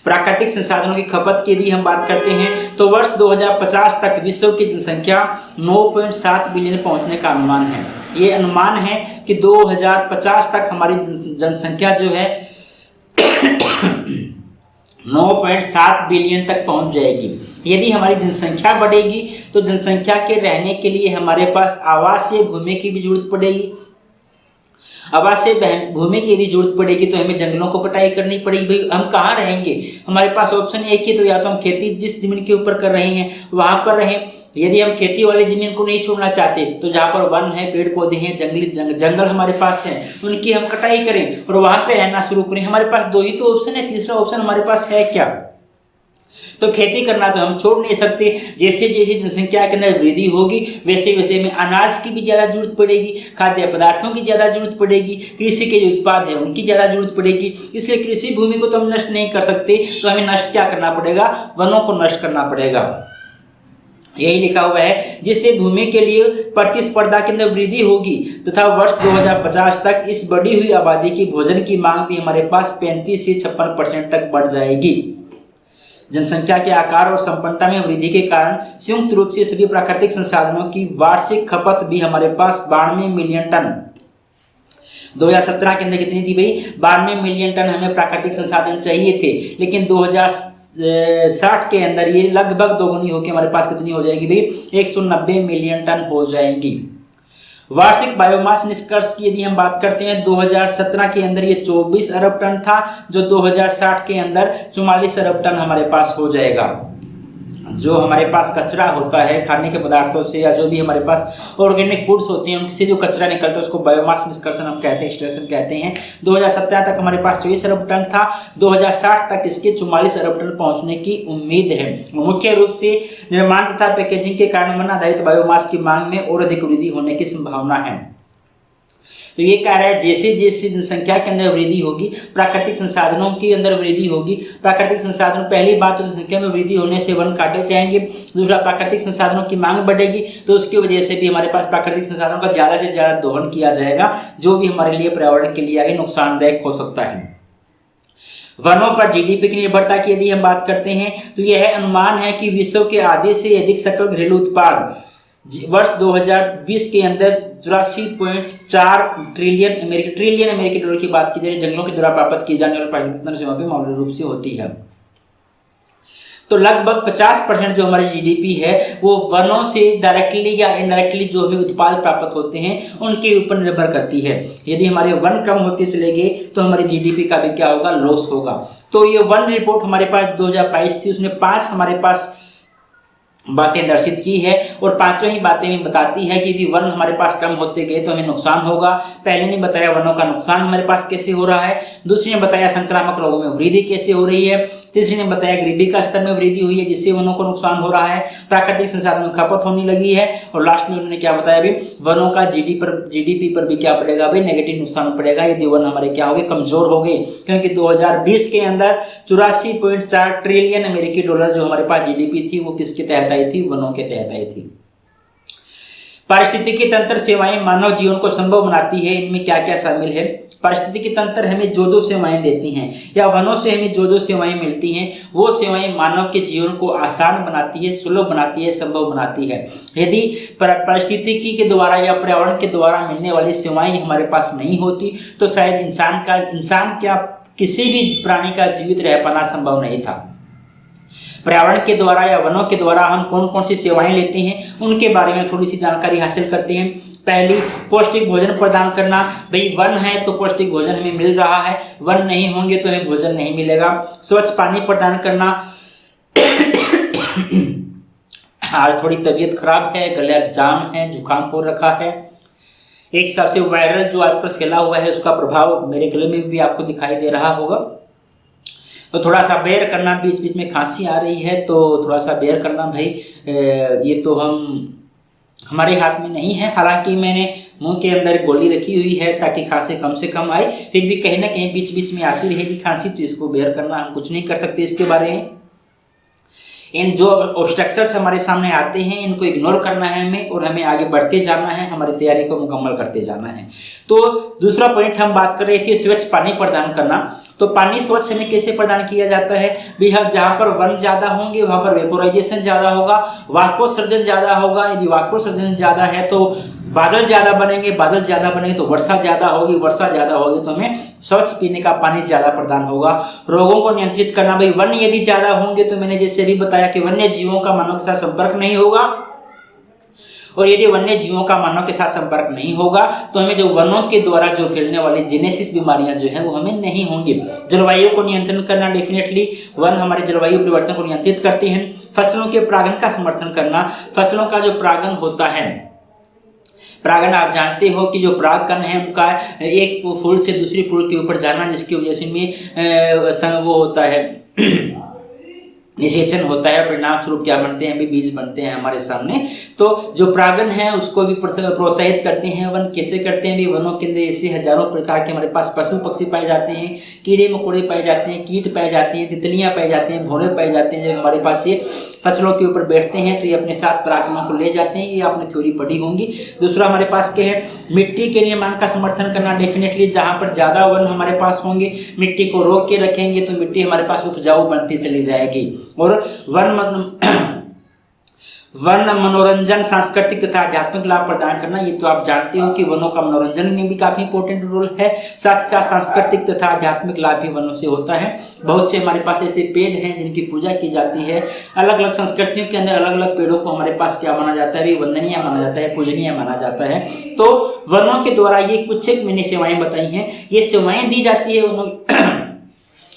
S1: प्राकृतिक संसाधनों की खपत की यदि हम बात करते हैं तो वर्ष 2050 तक विश्व की जनसंख्या 9.7 बिलियन पहुंचने का अनुमान है। ये अनुमान है कि 2050 तक हमारी जनसंख्या जो है 9.7 बिलियन तक पहुंच जाएगी। यदि हमारी जनसंख्या बढ़ेगी तो जनसंख्या के रहने के लिए हमारे पास आवासीय भूमि की भी जरूरत पड़ेगी। आवासीय भूमि की यदि जरूरत पड़ेगी तो हमें जंगलों को कटाई करनी पड़ेगी। भाई हम कहाँ रहेंगे? हमारे पास ऑप्शन एक ही, तो या तो हम खेती जिस जमीन के ऊपर कर रहे हैं वहां पर रहें। यदि हम खेती वाली जमीन को नहीं छोड़ना चाहते तो जहाँ पर वन है, पेड़ पौधे हैं, जंगल हमारे पास है, उनकी हम कटाई करें और वहां पे रहना शुरू करें। हमारे पास दो ही तो ऑप्शन है, तीसरा ऑप्शन हमारे पास है क्या? तो खेती करना तो हम छोड़ नहीं सकते। जैसे जैसे जनसंख्या के अंदर वृद्धि होगी वैसे वैसे हमें अनाज की भी ज़्यादा जरूरत पड़ेगी, खाद्य पदार्थों की ज़्यादा जरूरत पड़ेगी, कृषि के जो उत्पाद है उनकी ज़्यादा जरूरत पड़ेगी। इसलिए कृषि भूमि को तो हम नष्ट नहीं कर सकते, तो हमें नष्ट क्या करना पड़ेगा? वनों को नष्ट करना पड़ेगा। यही लिखा हुआ है, जिससे भूमि के लिए प्रतिस्पर्धा के अंदर वृद्धि होगी तथा वर्ष 2050 तक इस बढ़ी हुई आबादी की भोजन की मांग भी हमारे पास 35 से 56% तक बढ़ जाएगी। जनसंख्या के आकार और संपन्नता में वृद्धि के कारण संयुक्त रूप से सभी प्राकृतिक संसाधनों की वार्षिक खपत भी हमारे पास 92 मिलियन टन 2017 के अंदर कितनी थी भाई? 92 मिलियन टन हमें प्राकृतिक संसाधन चाहिए थे, लेकिन 2060 के अंदर ये लगभग दोगुनी होकर हमारे पास कितनी हो जाएगी भाई? 190 मिलियन टन हो जाएंगी। वार्षिक बायोमास निष्कर्ष की यदि हम बात करते हैं, 2017 के अंदर ये 24 अरब टन था, जो 2060 के अंदर 44 अरब टन हमारे पास हो जाएगा। जो हमारे पास कचरा होता है खाने के पदार्थों से या जो भी हमारे पास ऑर्गेनिक फूड्स होते हैं उनसे जो कचरा निकलता है उसको बायोमास निष्कर्षण हम कहते हैं, एक्सट्रैक्शन कहते हैं। 2017 तक हमारे पास 24 अरब टन था, 2060 तक इसके 44 अरब टन पहुंचने की उम्मीद है। मुख्य रूप से निर्माण तथा पैकेजिंग के कारण वन आधारित बायोमास की मांग में और अधिक वृद्धि होने की संभावना है। तो ये कह रहा है जैसे जैसे जनसंख्या के अंदर वृद्धि होगी प्राकृतिक संसाधनों के अंदर वृद्धि होगी। प्राकृतिक संसाधन, पहली बात तो जनसंख्या में वृद्धि होने से वन काटे जाएंगे, दूसरा प्राकृतिक संसाधनों की मांग बढ़ेगी तो उसकी वजह से भी हमारे पास प्राकृतिक संसाधनों का ज़्यादा से ज़्यादा दोहन किया जाएगा, जो भी हमारे लिए पर्यावरण के लिए आगे नुकसानदायक हो सकता है। वनों पर जीडीपी की निर्भरता की यदि हम बात करते हैं तो यह अनुमान है कि विश्व के आधे से अधिक सकल घरेलू उत्पाद वर्ष 2020 के अंदर 84.4 ट्रिलियन अमेरिकी डॉलर की बात की जाए जंगलों के द्वारा प्राप्त की जाने वाली प्राकृतिक सेवा भी मामूली रूप से होती है। तो लगभग 50% जो हमारी जीडीपी है वो वनों से डायरेक्टली या इनडायरेक्टली जो हमें उत्पाद प्राप्त होते हैं उनके ऊपर निर्भर करती है। यदि हमारे वन कम होते चले गए तो हमारी जीडीपी का भी क्या होगा? लॉस होगा। तो ये वन रिपोर्ट हमारे पास 2022 थी, उसने 5 हमारे पास बातें दर्शित की है और पांचों ही बातें में बताती है कि यदि वन हमारे पास कम होते गए तो हमें नुकसान होगा। पहले ने बताया वनों का नुकसान हमारे पास कैसे हो रहा है, दूसरी ने बताया संक्रामक रोगों में वृद्धि कैसे हो रही है, तीसरी ने बताया गरीबी का स्तर में वृद्धि हुई है जिससे वनों को नुकसान हो रहा है, प्राकृतिक संसाधनों में खपत होने लगी है और लास्ट में उन्होंने क्या बताया भाई? वनों का जीडीपी पर भी क्या पड़ेगा भाई? नेगेटिव नुकसान पड़ेगा यदि वन हमारे क्या हो गए? कमजोर हो गए, क्योंकि 2020 के अंदर 84.4 ट्रिलियन अमेरिकी डॉलर जो हमारे पास जीडीपी थी वो किसके तहत आई थी? वनों के तहत आई थी। पारिस्थितिकी तंत्र सेवाएं मानव जीवन को संभव बनाती है, इनमें क्या क्या शामिल है? पारिस्थितिकी तंत्र हमें जो जो सेवाएं देती हैं या वनों से हमें जो जो सेवाएं मिलती हैं वो सेवाएं मानव के जीवन को आसान बनाती है, सुलभ बनाती है, संभव बनाती है। यदि पारिस्थितिकी के द्वारा या पर्यावरण के द्वारा मिलने वाली सेवाएं हमारे पास नहीं होती तो शायद इंसान क्या किसी भी प्राणी का जीवित रह पाना संभव नहीं था। पर्यावरण के द्वारा या वनों के द्वारा हम कौन कौन सी सेवाएं लेते हैं उनके बारे में थोड़ी सी जानकारी हासिल करते हैं। पहली, पौष्टिक भोजन प्रदान करना। भाई वन है तो पौष्टिक भोजन हमें मिल रहा है, वन नहीं होंगे तो हमें भोजन नहीं मिलेगा। स्वच्छ पानी प्रदान करना। आज थोड़ी तबीयत खराब है, गला जाम है, जुकाम हो रखा है। एक हिसाब से वायरल जो आजकल फैला हुआ है उसका प्रभाव मेरे गले में भी आपको दिखाई दे रहा होगा, तो थोड़ा सा बेयर करना। बीच बीच में खांसी आ रही है तो थोड़ा सा बेयर करना भाई। ये तो हमारे हाथ में नहीं है, हालांकि मैंने मुंह के अंदर गोली रखी हुई है ताकि खांसी कम से कम आए, फिर भी कहीं ना कहीं बीच बीच में आती रहेगी खांसी, तो इसको बेयर करना, हम कुछ नहीं कर सकते इसके बारे में। इन जो ऑब्स्ट्रक्शंस हमारे सामने आते हैं इनको इग्नोर करना है हमें और हमें आगे बढ़ते जाना है, हमारी तैयारी को मुकम्मल करते जाना है। तो दूसरा पॉइंट हम बात कर रहे थे स्वच्छ पानी प्रदान करना। तो पानी स्वच्छ हमें कैसे प्रदान किया जाता है भी? हम जहाँ पर वन ज़्यादा होंगे वहाँ पर वेपोराइजेशन ज़्यादा होगा, वाष्पोत्सर्जन ज़्यादा होगा। यदि वाष्पोत्सर्जन ज़्यादा है तो बादल ज़्यादा बनेंगे, बादल ज़्यादा बनेंगे तो वर्षा ज़्यादा होगी, वर्षा ज़्यादा होगी तो हमें स्वच्छ पीने का पानी ज़्यादा प्रदान होगा। रोगों को नियंत्रित करना, भाई वन यदि ज़्यादा होंगे तो मैंने जैसे भी बताया कि वन्य जीवों का मानव के साथ संपर्क नहीं होगा, और यदि वन्य जीवों का मानव के साथ संपर्क नहीं होगा तो हमें जो वनों के द्वारा जो फैलने वाली जेनेसिस बीमारियां जो है वो हमें नहीं होंगी। जलवायु को नियंत्रण करना, डेफिनेटली वन हमारे जलवायु परिवर्तन को नियंत्रित करते हैं। फसलों के परागण का समर्थन करना, फसलों का जो परागण होता है, परागण आप जानते हो कि जो परागकण है उनका एक फूल से दूसरी फूल के ऊपर जाना, जिसकी वजह से इनमें वो होता है निषेचन होता है, परिणाम स्वरूप क्या बनते हैं, भी बीज बनते हैं हमारे सामने। तो जो परागण है उसको भी प्रोत्साहित करते हैं वन। कैसे करते हैं भी, वनों के अंदर ऐसे हजारों प्रकार के हमारे पास पशु पक्षी पाए जाते हैं, कीड़े मकोड़े पाए जाते हैं, कीट पाए जाते हैं, तितलियां पाए जाते हैं, भौरे पाए जाते हैं। जब हमारे पास ये फसलों के ऊपर बैठते हैं तो ये अपने साथ परागणों को ले जाते हैं, ये आपने थ्योरी पढ़ी होंगी। दूसरा हमारे पास क्या है, मिट्टी के निर्माण का समर्थन करना। डेफिनेटली जहाँ पर ज़्यादा वन हमारे पास होंगे, मिट्टी को रोक के रखेंगे तो मिट्टी हमारे पास उपजाऊ बनती चली जाएगी। और वन मनोरंजन, सांस्कृतिक तथा आध्यात्मिक लाभ प्रदान करना, ये तो आप जानते हो कि वनों का मनोरंजन में भी काफी इंपॉर्टेंट रोल है। साथ ही साथ सांस्कृतिक तथा आध्यात्मिक लाभ भी वनों से होता है। बहुत से हमारे पास ऐसे पेड़ हैं जिनकी पूजा की जाती है। अलग अलग संस्कृतियों के अंदर अलग अलग पेड़ों को हमारे पास क्या माना जाता है, वंदनीय माना जाता है, पूजनीय माना जाता है। तो वनों के द्वारा ये कुछ एक मैंने सेवाएं बताई हैं, ये सेवाएं दी जाती है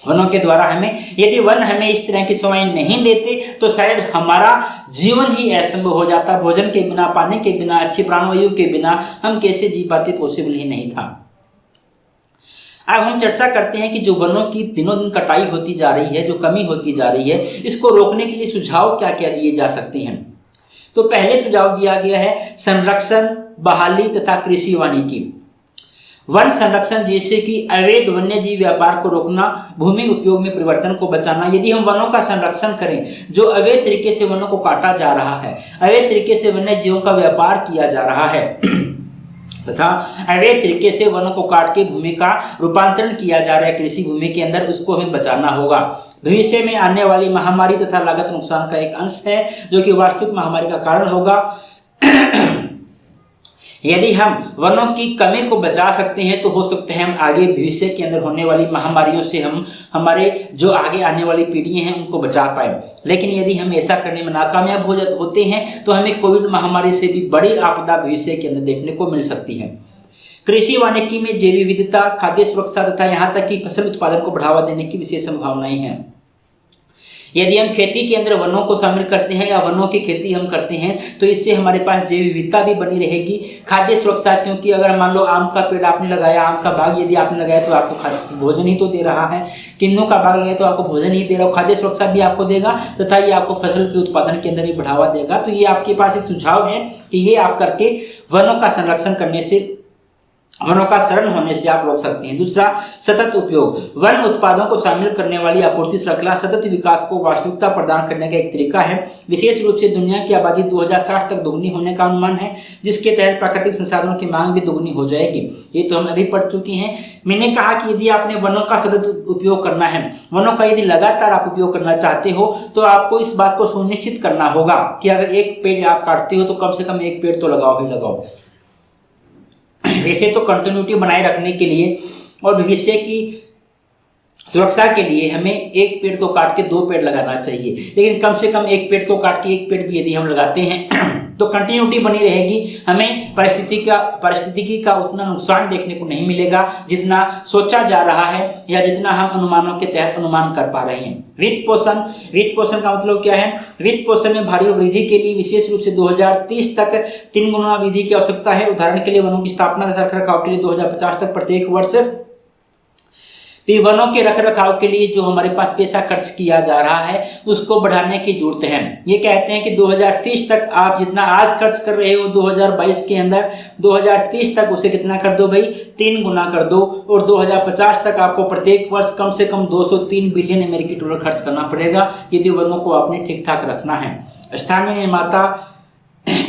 S1: वनों के द्वारा हमें। यदि वन हमें इस तरह की सेवाएं नहीं देते तो शायद हमारा जीवन ही असंभव हो जाता। भोजन के बिना, पानी के बिना, अच्छी प्राणवायु के बिना हम कैसे जी पाते, पॉसिबल ही नहीं था। अब हम चर्चा करते हैं कि जो वनों की दिनों दिन कटाई होती जा रही है, जो कमी होती जा रही है, इसको रोकने के लिए सुझाव क्या क्या दिए जा सकते हैं। तो पहले सुझाव दिया गया है संरक्षण, बहाली तथा कृषि वानिकी। वन संरक्षण जैसे कि अवैध वन्यजीव व्यापार को रोकना, भूमि उपयोग में परिवर्तन को बचाना। यदि हम वनों का संरक्षण करें, जो अवैध तरीके से वनों को काटा जा रहा है, अवैध तरीके से वन्यजीवों का व्यापार किया जा रहा है तथा अवैध तरीके से वनों को काट के भूमि का रूपांतरण किया जा रहा है कृषि भूमि के अंदर, उसको हमें बचाना होगा। भविष्य में आने वाली महामारी तथा लागत नुकसान का एक अंश है जो कि वास्तविक महामारी का कारण होगा। यदि हम वनों की कमी को बचा सकते हैं तो हो सकता है हम आगे भविष्य के अंदर होने वाली महामारियों से हम हमारे जो आगे आने वाली पीढ़ियां हैं उनको बचा पाए। लेकिन यदि हम ऐसा करने में नाकामयाब होते हैं तो हमें कोविड महामारी से भी बड़ी आपदा भविष्य के अंदर देखने को मिल सकती है। कृषि वानिकी में जैव विविधता, खाद्य सुरक्षा तथा यहाँ तक कि फसल उत्पादन को बढ़ावा देने की विशेष संभावनाएं हैं। यदि हम खेती के अंदर वनों को शामिल करते हैं या वनों की खेती हम करते हैं तो इससे हमारे पास जैव विविधता भी बनी रहेगी। खाद्य सुरक्षा, क्योंकि अगर मान लो आम का पेड़ आपने लगाया, आम का बाग यदि आपने लगाया तो आपको भोजन ही तो दे रहा है, किन्नों का बाग लगाया तो आपको भोजन ही दे रहा है, खाद्य सुरक्षा भी आपको देगा तथा ये आपको फसल के उत्पादन के अंदर भी बढ़ावा देगा। तो ये आपके पास एक सुझाव है कि ये आप करके वनों का संरक्षण करने से, वनों का शरण होने से आप रोक सकते हैं। दूसरा, सतत उपयोग। वन उत्पादों को शामिल करने वाली आपूर्ति श्रृंखला सतत विकास को वास्तविकता प्रदान करने का एक तरीका है। विशेष रूप से दुनिया की आबादी 2060 तक दोगुनी होने का अनुमान है, जिसके तहत प्राकृतिक संसाधनों की मांग भी दोगुनी हो जाएगी। ये तो हम अभी पढ़ चुके हैं। मैंने कहा कि यदि आपने वनों का सतत उपयोग करना है, वनों का यदि लगातार आप उपयोग करना चाहते हो तो आपको इस बात को सुनिश्चित करना होगा कि अगर एक पेड़ आप काटते हो तो कम से कम एक पेड़ तो लगाओ ही लगाओ। वैसे तो कंटिन्यूटी बनाए रखने के लिए और भविष्य की सुरक्षा के लिए हमें एक पेड़ को काट के 2 पेड़ लगाना चाहिए, लेकिन कम से कम एक पेड़ को काट के 1 पेड़ भी यदि हम लगाते हैं तो कंटिन्यूटी बनी रहेगी। हमें पारिस्थितिकी का उतना नुकसान देखने को नहीं मिलेगा जितना सोचा जा रहा है या जितना हम अनुमानों के तहत अनुमान कर पा रहे हैं। वित्त पोषण का मतलब क्या है? वित्त पोषण में भारी वृद्धि के लिए विशेष रूप से 2030 तक 3 गुना वृद्धि की आवश्यकता है। उदाहरण के लिए वनों की स्थापना तथा रखरखाव के लिए 2050 तक प्रत्येक वर्ष वनों के रखरखाव के लिए जो हमारे पास पैसा खर्च किया जा रहा है उसको बढ़ाने की जरूरत है। ये कहते हैं कि 2030 तक आप जितना आज खर्च कर रहे हो 2022 के अंदर, 2030 तक उसे कितना कर दो भाई, 3 गुना कर दो। और 2050 तक आपको प्रत्येक वर्ष कम से कम 203 बिलियन अमेरिकी डॉलर खर्च करना पड़ेगा यदि वनों को आपने ठीक ठाक रखना है। स्थानीय निर्माता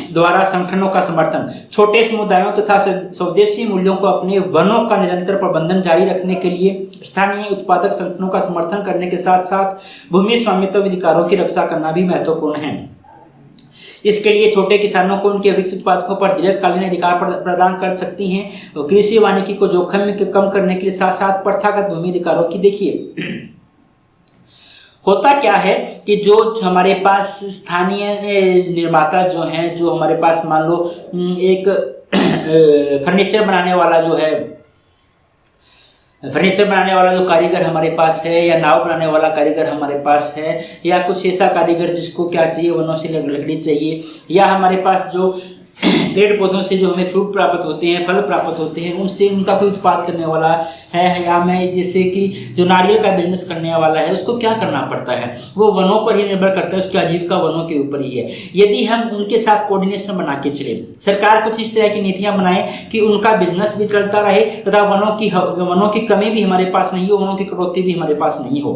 S1: द्वारा संगठनों का समर्थन। छोटे समुदायों तथा स्वदेशी मूल्यों को अपने वनों का निरंतर प्रबंधन जारी रखने के लिए स्थानीय उत्पादक संगठनों का समर्थन करने के साथ साथ भूमि स्वामित्व अधिकारों की रक्षा करना भी महत्वपूर्ण है। इसके लिए छोटे किसानों को उनके विकसित उत्पादकों पर दीर्घकालीन अधिकार प्रदान कर सकती हैं। और कृषि वानिकी को जोखिम में कम करने के लिए साथ साथ प्रथागत भूमि अधिकारों की देखिए होता क्या है कि जो हमारे पास स्थानीय निर्माता जो हैं, जो हमारे पास मान लो एक फर्नीचर बनाने वाला जो है, फर्नीचर बनाने वाला जो कारीगर हमारे पास है, या नाव बनाने वाला कारीगर हमारे पास है, या कुछ ऐसा कारीगर जिसको क्या चाहिए, वनों से लकड़ी चाहिए, या हमारे पास जो पेड़ पौधों से जो हमें फ्रूट प्राप्त होते हैं, फल प्राप्त होते हैं, उनसे उनका कोई उत्पाद करने वाला है, या मैं जैसे कि जो नारियल का बिजनेस करने वाला है, उसको क्या करना पड़ता है, वो वनों पर ही निर्भर करता है, उसकी आजीविका वनों के ऊपर ही है। यदि हम उनके साथ कोऑर्डिनेशन बना के चले, सरकार कुछ इस तरह की नीतियां बनाए कि उनका बिजनेस भी चलता रहे तथा वनों की कमी भी हमारे पास नहीं हो, वनों की कटौती भी हमारे पास नहीं हो,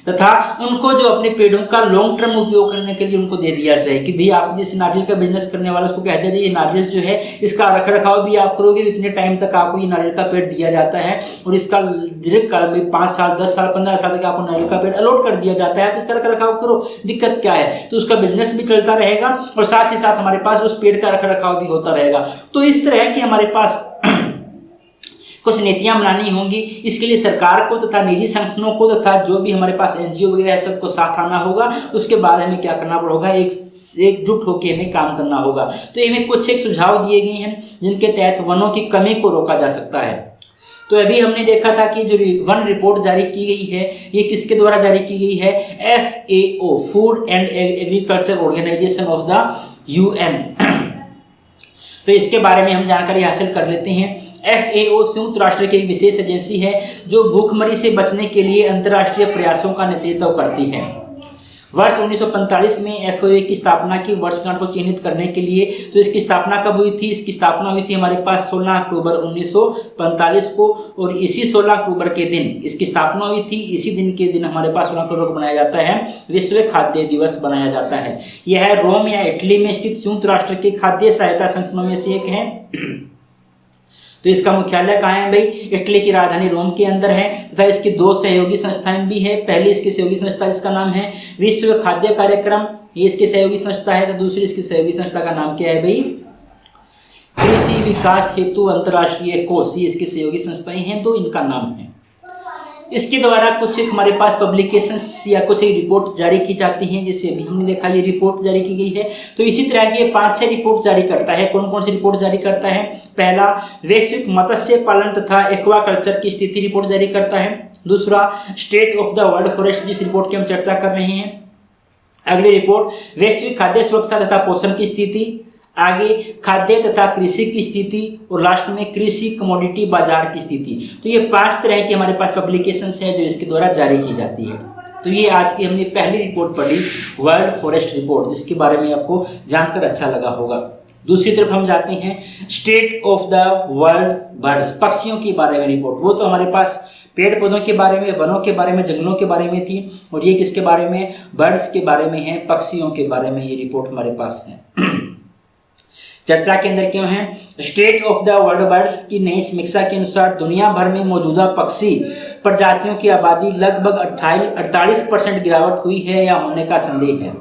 S1: तथा उनको जो अपने पेड़ों का लॉन्ग टर्म उपयोग करने के लिए उनको दे दिया जाए कि भाई आप जैसे नारियल का बिजनेस करने वाला उसको कह दीजिए, ये नारियल जो है इसका रख रखाव भी आप करोगे तो इतने टाइम तक आपको ये नारियल का पेड़ दिया जाता है, और इसका दीर्घकाल में 5 साल 10 साल 15 साल तक आपको नारियल का पेड़ अलॉट कर दिया जाता है, आप इसका रख रखाव करो, दिक्कत क्या है। तो उसका बिजनेस भी चलता रहेगा और साथ ही साथ हमारे पास उस पेड़ का रख रखाव भी होता रहेगा। तो इस तरह की हमारे पास कुछ नीतियां बनानी होंगी। इसके लिए सरकार को तथा निजी संगठनों को तथा जो भी हमारे पास एनजीओ वगैरह है सबको साथ आना होगा। उसके बाद हमें क्या करना होगा, एकजुट होकर हमें काम करना होगा। तो इनमें कुछ एक सुझाव दिए गए हैं जिनके तहत वनों की कमी को रोका जा सकता है। तो अभी हमने देखा था कि जो वन रिपोर्ट जारी की गई है ये किसके द्वारा जारी की गई है, FAO Food and Agriculture Organization of the UN। तो इसके बारे में हम जानकारी हासिल कर लेते हैं। FAO संयुक्त राष्ट्र की एक विशेष एजेंसी है जो भूखमरी से बचने के लिए अंतर्राष्ट्रीय प्रयासों का नेतृत्व करती है। वर्ष 1945 में FAO की स्थापना की वर्षगांठ को चिन्हित करने के लिए। तो इसकी स्थापना कब हुई थी, इसकी स्थापना हुई थी हमारे पास 16 अक्टूबर 1945 को, और इसी 16 अक्टूबर के दिन इसकी स्थापना हुई थी। इसी दिन के दिन हमारे पास 16 अक्टूबर को बनाया जाता है विश्व खाद्य दिवस बनाया जाता है। यह रोम या इटली में स्थित संयुक्त राष्ट्र के खाद्य सहायता संगठनों में से एक है। तो इसका मुख्यालय कहाँ है भाई, इटली की राजधानी रोम के अंदर है तथा इसकी 2 सहयोगी संस्थाएं भी है। पहली इसकी सहयोगी संस्था जिसका नाम है विश्व खाद्य कार्यक्रम, ये इसकी सहयोगी संस्था है। तो दूसरी इसकी सहयोगी संस्था का नाम क्या है भाई, कृषि विकास हेतु अंतर्राष्ट्रीय कोष, ये इसकी सहयोगी संस्थाएं हैं, 2 इनका नाम है। इसके द्वारा कुछ एक हमारे पास पब्लिकेशंस या कुछ एक रिपोर्ट जारी की जाती हैं, जैसे अभी हमने देखा ये रिपोर्ट जारी की गई है। तो इसी तरह की 5-6 रिपोर्ट जारी करता है। कौन कौन सी रिपोर्ट जारी करता है, पहला वैश्विक मत्स्य पालन तथा एक्वाकल्चर की स्थिति रिपोर्ट जारी करता है। दूसरा state of the world forest, जिस रिपोर्ट की हम चर्चा कर रहे हैं। अगली रिपोर्ट वैश्विक खाद्य सुरक्षा तथा पोषण की स्थिति, आगे खाद्य तथा कृषि की स्थिति, और लास्ट में कृषि कमोडिटी बाजार की स्थिति। तो ये 5 तरह की हमारे पास पब्लिकेशंस है जो इसके द्वारा जारी की जाती है। तो ये आज की हमने पहली रिपोर्ट पढ़ी, वर्ल्ड फॉरेस्ट रिपोर्ट, जिसके बारे में आपको जानकर अच्छा लगा होगा। दूसरी तरफ हम जाते हैं state of the world birds, पक्षियों के बारे में रिपोर्ट। वो तो हमारे पास पेड़ पौधों के बारे में, वनों के बारे में, जंगलों के बारे में थी, और ये किसके बारे में, बर्ड्स के बारे में है, पक्षियों के बारे में ये रिपोर्ट हमारे पास है। चर्चा के अंदर क्यों है, state of the world birds की नई समीक्षा के अनुसार दुनिया भर में मौजूदा पक्षी प्रजातियों की आबादी लगभग 48% गिरावट हुई है या होने का संदेह है।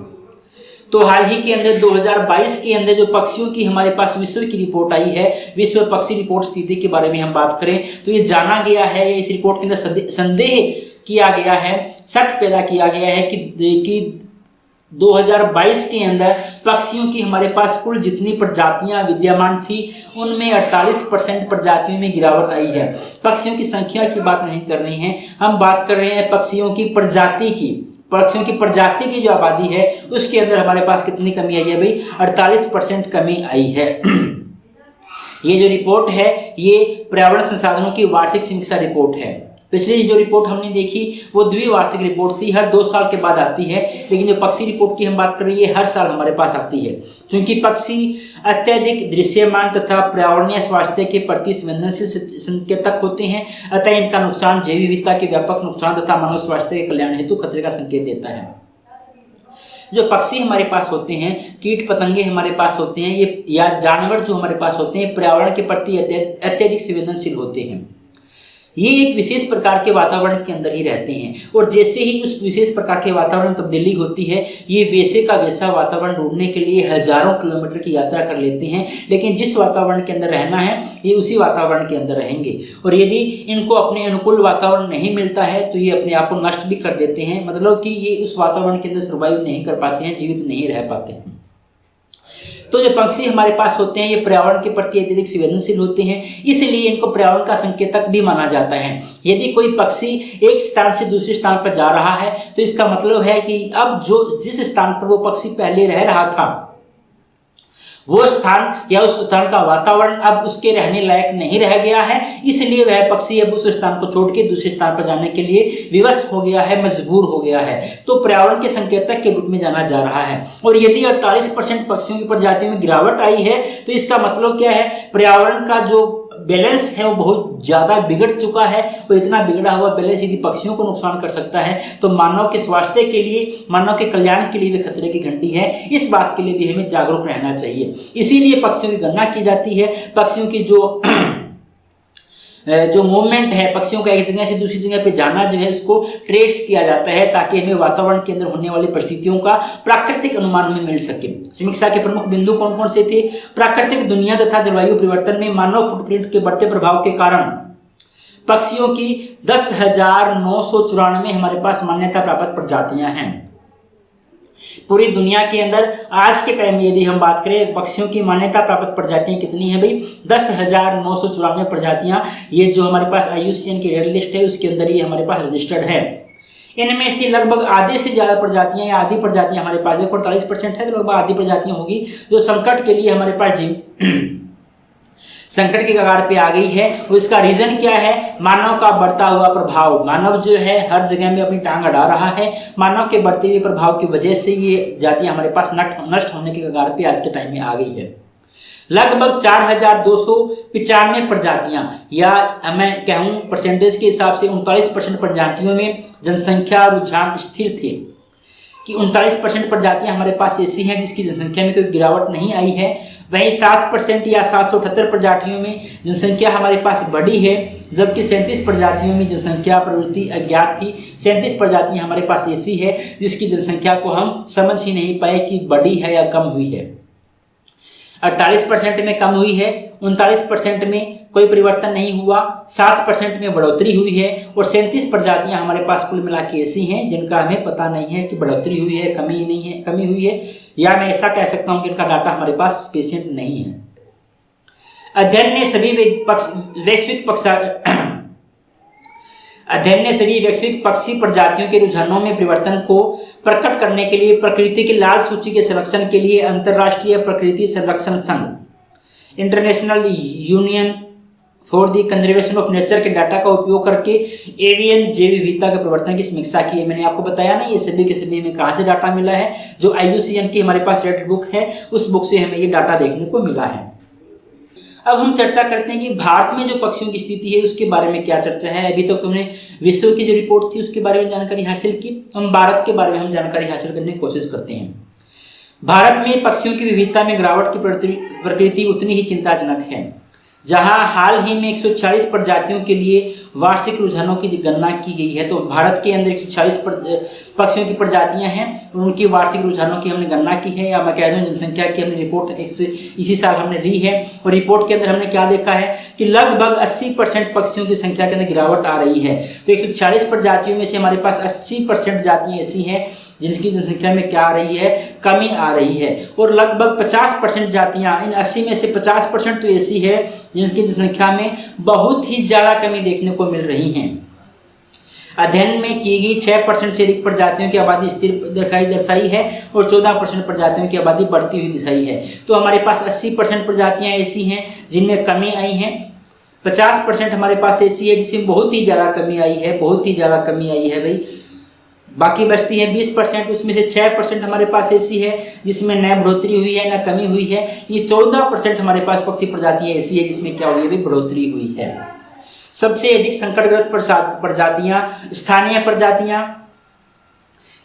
S1: तो हाल ही के अंदर 2022 के अंदर जो पक्षियों की हमारे पास विश्व की रिपोर्ट आई है, विश्व पक्षी रिपोर्ट स्थिति के बारे में हम बात करें तो ये जाना गया है, इस रिपोर्ट के अंदर संदेह किया गया है, शक पैदा किया गया है कि 2022 के अंदर पक्षियों की हमारे पास कुल जितनी प्रजातियां विद्यमान थी उनमें 48% प्रजातियों में गिरावट आई है। पक्षियों की संख्या की बात नहीं कर रहे हैं, हम बात कर रहे हैं पक्षियों की प्रजाति की। पक्षियों की प्रजाति की जो आबादी है उसके अंदर हमारे पास कितनी कमी आई है भाई, 48% कमी आई है। ये जो रिपोर्ट है ये पर्यावरण संसाधनों की वार्षिक समीक्षा रिपोर्ट है। पिछली जो रिपोर्ट हमने देखी वो द्विवार्षिक रिपोर्ट थी, हर 2 साल के बाद आती है, लेकिन जो पक्षी रिपोर्ट की हम बात कर रहे हैं ये हर साल हमारे पास आती है। क्योंकि पक्षी अत्यधिक दृश्यमान तथा पर्यावरणीय स्वास्थ्य के प्रति संवेदनशील संकेतक होते हैं, अतः इनका नुकसान जैव विविधता के व्यापक नुकसान तथा मानव स्वास्थ्य के कल्याण हेतु खतरे का संकेत देता है। जो पक्षी हमारे पास होते हैं, कीट पतंगे हमारे पास होते हैं, ये या जानवर जो हमारे पास होते हैं पर्यावरण के प्रति अत्यधिक संवेदनशील होते हैं। ये एक विशेष प्रकार के वातावरण के अंदर ही रहते हैं और जैसे ही उस विशेष प्रकार के वातावरण में तब्दीली होती है, ये वैसे का वैसा वातावरण ढूंढने के लिए हजारों किलोमीटर की यात्रा कर लेते हैं, लेकिन जिस वातावरण के अंदर रहना है ये उसी वातावरण के अंदर रहेंगे। और यदि इनको अपने अनुकूल वातावरण नहीं मिलता है तो ये अपने आप को नष्ट भी कर देते हैं, मतलब कि ये उस वातावरण के अंदर सर्वाइव नहीं कर पाते हैं, जीवित नहीं रह पाते हैं। तो जो पक्षी हमारे पास होते हैं ये पर्यावरण के प्रति अत्यधिक संवेदनशील होते हैं, इसलिए इनको पर्यावरण का संकेतक भी माना जाता है। यदि कोई पक्षी एक स्थान से दूसरे स्थान पर जा रहा है तो इसका मतलब है कि अब जिस स्थान पर वो पक्षी पहले रह रहा था वो स्थान या उस स्थान का वातावरण अब उसके रहने लायक नहीं रह गया है, इसलिए वह पक्षी अब उस स्थान को छोड़ के दूसरे स्थान पर जाने के लिए विवश हो गया है, मजबूर हो गया है। तो पर्यावरण के संकेतक के रूप में जाना जा रहा है। और यदि 48% पक्षियों की प्रजातियों में गिरावट आई है तो इसका मतलब क्या है, पर्यावरण का जो बैलेंस है वो बहुत ज़्यादा बिगड़ चुका है। वो इतना बिगड़ा हुआ बैलेंस यदि पक्षियों को नुकसान कर सकता है तो मानव के स्वास्थ्य के लिए, मानव के कल्याण के लिए भी खतरे की घंटी है। इस बात के लिए भी हमें जागरूक रहना चाहिए। इसीलिए पक्षियों की गणना की जाती है। पक्षियों की जो मूवमेंट है, पक्षियों का एक जगह से दूसरी जगह पे जाना जो है उसको ट्रेस किया जाता है ताकि हमें वातावरण के अंदर होने वाली परिस्थितियों का प्राकृतिक अनुमान हमें मिल सके। समीक्षा के प्रमुख बिंदु कौन कौन से थे? प्राकृतिक दुनिया तथा जलवायु परिवर्तन में मानव फुटप्रिंट के बढ़ते प्रभाव के कारण पक्षियों की 10,994 हमारे पास मान्यता प्राप्त प्रजातियां हैं। पूरी दुनिया के अंदर आज के टाइम में यदि हम बात करें पक्षियों की मान्यता प्राप्त प्रजातियां कितनी है भाई? 10,994 प्रजातियां। ये जो हमारे पास IUCN की रेड लिस्ट है उसके अंदर ये हमारे पास रजिस्टर्ड है। इनमें से लगभग आधे से ज्यादा प्रजातियां या आधी प्रजातियां हमारे पास 48% है, तो लगभग आधी प्रजातियां होगी जो संकट के लिए हमारे पास संकट के कगार पे आ गई है। और इसका रीजन क्या है? मानव का बढ़ता हुआ प्रभाव। मानव जो है हर जगह में अपनी टांग अड़ा रहा है। मानव के बढ़ते हुए प्रभाव की वजह से ये जातियां हमारे पास नष्ट होने के कगार पे आज के टाइम में आ गई है। लगभग 4,295 प्रजातियां, या मैं कहूँ परसेंटेज के हिसाब से 39% प्रजातियों में जनसंख्या रुझान स्थिर थे कि 39% प्रजातियां हमारे पास ऐसी हैं जिसकी जनसंख्या में कोई गिरावट नहीं आई है। वहीं 7% या 778 प्रजातियों में जनसंख्या हमारे पास बढ़ी है, जबकि 37 प्रजातियों में जनसंख्या प्रवृत्ति अज्ञात थी। 37 प्रजातियां हमारे पास ऐसी है जिसकी जनसंख्या को हम समझ ही नहीं पाए कि बढ़ी है या कम हुई है। 48% में कम हुई है, 39% में कोई परिवर्तन नहीं हुआ, 7% में बढ़ोतरी हुई है और 37 प्रजातियां हमारे पास कुल मिला के ऐसी हैं जिनका हमें पता नहीं है कि बढ़ोतरी हुई है, कमी हुई है, या मैं ऐसा कह सकता हूं कि इनका डाटा हमारे पास सफिशिएंट नहीं है। अध्ययन ने सभी वैश्विक पक्षी प्रजातियों के रुझानों में परिवर्तन को प्रकट करने के लिए प्रकृति की लाल सूची के संरक्षण के लिए अंतर्राष्ट्रीय प्रकृति संरक्षण संघ international union for the conservation of nature के डाटा का उपयोग करके एवियन जैव विविधता के प्रवर्तन की समीक्षा की है। मैंने आपको बताया ना ये सभी के सभी में कहाँ से डाटा मिला है? जो IUCN की हमारे पास रेड बुक है उस बुक से हमें ये डाटा देखने को मिला है। अब हम चर्चा करते हैं कि भारत में जो पक्षियों की स्थिति है उसके बारे में क्या चर्चा है। अभी तक तो हमने विश्व की जो रिपोर्ट थी उसके बारे में जानकारी हासिल की, हम भारत के बारे में हम जानकारी हासिल करने की कोशिश करते हैं। भारत में पक्षियों की विविधता में गिरावट की प्रकृति उतनी ही चिंताजनक है। जहां हाल ही में 146 प्रजातियों के लिए वार्षिक रुझानों की गणना की गई है, तो भारत के अंदर 146 पक्षियों की प्रजातियां हैं, उनकी वार्षिक रुझानों की हमने गणना की है, या मैं कह दूं जनसंख्या की हमने रिपोर्ट इसी साल हमने ली है। और रिपोर्ट के अंदर हमने क्या देखा है कि लगभग 80% पक्षियों की संख्या के अंदर गिरावट आ रही है। तो 146 प्रजातियों में से हमारे पास 80% जातियाँ ऐसी हैं जिनकी जनसंख्या में क्या आ रही है? कमी आ रही है। और लगभग 50% जातियां, इन 80 में से 50% तो ऐसी है जिनकी जनसंख्या में बहुत ही ज़्यादा कमी देखने को मिल रही हैं। अध्ययन में की गई 6% से अधिक प्रजातियों की आबादी स्थिर दर्शाई है और 14% प्रजातियों की आबादी बढ़ती हुई दिखाई है। तो हमारे पास 80% प्रजातियां ऐसी हैं जिनमें कमी आई है, 50% हमारे पास ऐसी है जिसमें बहुत ही ज़्यादा कमी आई है, बहुत ही ज़्यादा कमी आई है भाई। बाकी बचती है 20%, उसमें से 6% हमारे पास ऐसी है जिसमें न बढ़ोतरी हुई है न कमी हुई है। ये 14% हमारे पास पक्षी प्रजातियां ऐसी है जिसमें क्या हुई है? भी बढ़ोतरी हुई है। सबसे अधिक संकटग्रस्त प्रजातियां स्थानीय प्रजातियां,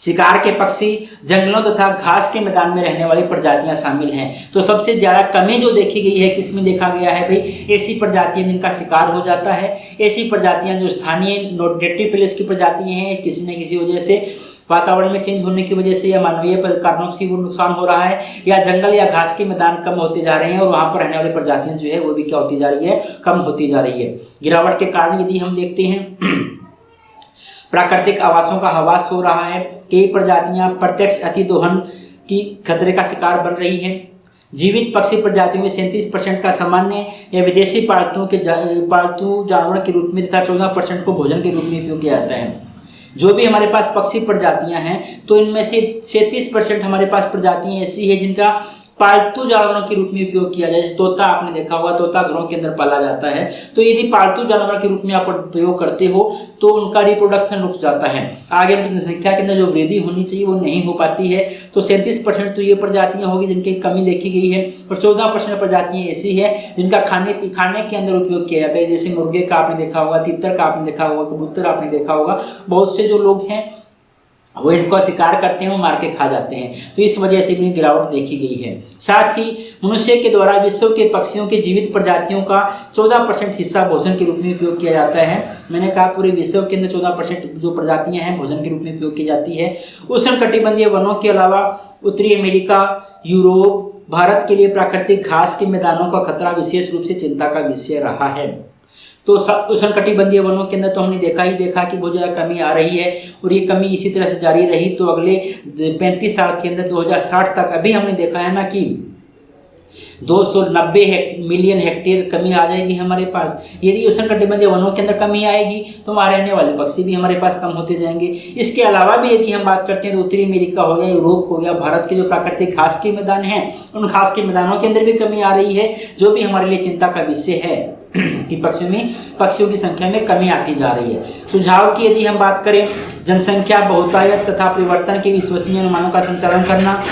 S1: शिकार के पक्षी, जंगलों तथा घास के मैदान में रहने वाली प्रजातियां शामिल हैं। तो सबसे ज्यादा कमी जो देखी गई है किसमें देखा गया है भाई, ऐसी प्रजातियां जिनका शिकार हो जाता है, ऐसी प्रजातियां जो स्थानीय नेटिव प्लेस की प्रजातियां हैं, किसी न किसी वजह से वातावरण में चेंज होने की वजह से या मानवीय कारणों से वो नुकसान हो रहा है, या जंगल या घास के मैदान कम होते जा रहे हैं और वहां पर रहने वाली प्रजातियां जो है वो भी क्या होती जा रही है, कम होती जा रही है। गिरावट के कारण यदि हम देखते हैं प्राकृतिक आवासों का ह्रास हो रहा है, कई प्रजातियां प्रत्यक्ष अतिदोहन की खतरे का शिकार बन रही हैं। जीवित पक्षी प्रजातियों में 37% का सामान्य या विदेशी पालतू जानवर के रूप में तथा 14% को भोजन के रूप में उपयोग किया जाता है। जो भी हमारे पास पक्षी प्रजातियां हैं तो इनमें से 37% हमारे पास प्रजातियां ऐसी है जिनका पालतू जानवरों के रूप में उपयोग किया जाए। जैसे तोता आपने देखा होगा, तोता घरों के अंदर पाला जाता है, तो यदि पालतू जानवर के रूप में आप प्रयोग करते हो तो उनका रिप्रोडक्शन रुक जाता है, आगे उनकी जनसंख्या के अंदर जो वृद्धि होनी चाहिए वो नहीं हो पाती है। तो 37% तो ये प्रजातियां होगी जिनकी कमी देखी गई है, और 14% प्रजातियां ऐसी है जिनका खाने के अंदर उपयोग किया जाता है। जैसे मुर्गे का आपने देखा होगा, तीतर का आपने देखा होगा, कबूतर आपने देखा होगा, बहुत से जो लोग हैं वो इनको शिकार करते हैं, वो मार के खा जाते हैं, तो इस वजह से भी गिरावट देखी गई है। साथ ही मनुष्य के द्वारा विश्व के पक्षियों की जीवित प्रजातियों का 14% हिस्सा भोजन के रूप में उपयोग किया जाता है। मैंने कहा पूरे विश्व के अंदर 14% जो प्रजातियां हैं भोजन के रूप में उपयोग की जाती है। उष्णकटिबंधीय वनों के अलावा उत्तरी अमेरिका, यूरोप, भारत के लिए प्राकृतिक घास के मैदानों का खतरा विशेष रूप से चिंता का विषय रहा है। तो उष्णकटिबंधीय वनों के अंदर तो हमने देखा कि बहुत ज़्यादा कमी आ रही है, और ये कमी इसी तरह से जारी रही तो अगले 35 साल के अंदर 2060 तक अभी हमने देखा है ना कि 290 मिलियन हेक्टेयर कमी आ जाएगी हमारे पास। यदि उष्णकटिबंधीय वनों के अंदर कमी आएगी तो हमारे रहने वाले पक्षी भी हमारे पास कम होते जाएंगे। इसके अलावा भी यदि हम बात करते हैं तो उत्तरी अमेरिका हो गया, यूरोप हो गया, भारत के जो प्राकृतिक घास के मैदान हैं उन घास के मैदानों के अंदर भी कमी आ रही है, जो भी हमारे लिए चिंता का विषय है कि पक्षियों की संख्या में कमी आती जा रही है। सुझाव की यदि हम बात करें, जनसंख्या बहुतायत तथा परिवर्तन के विश्वसनीय अनुमानों का संचालन करना।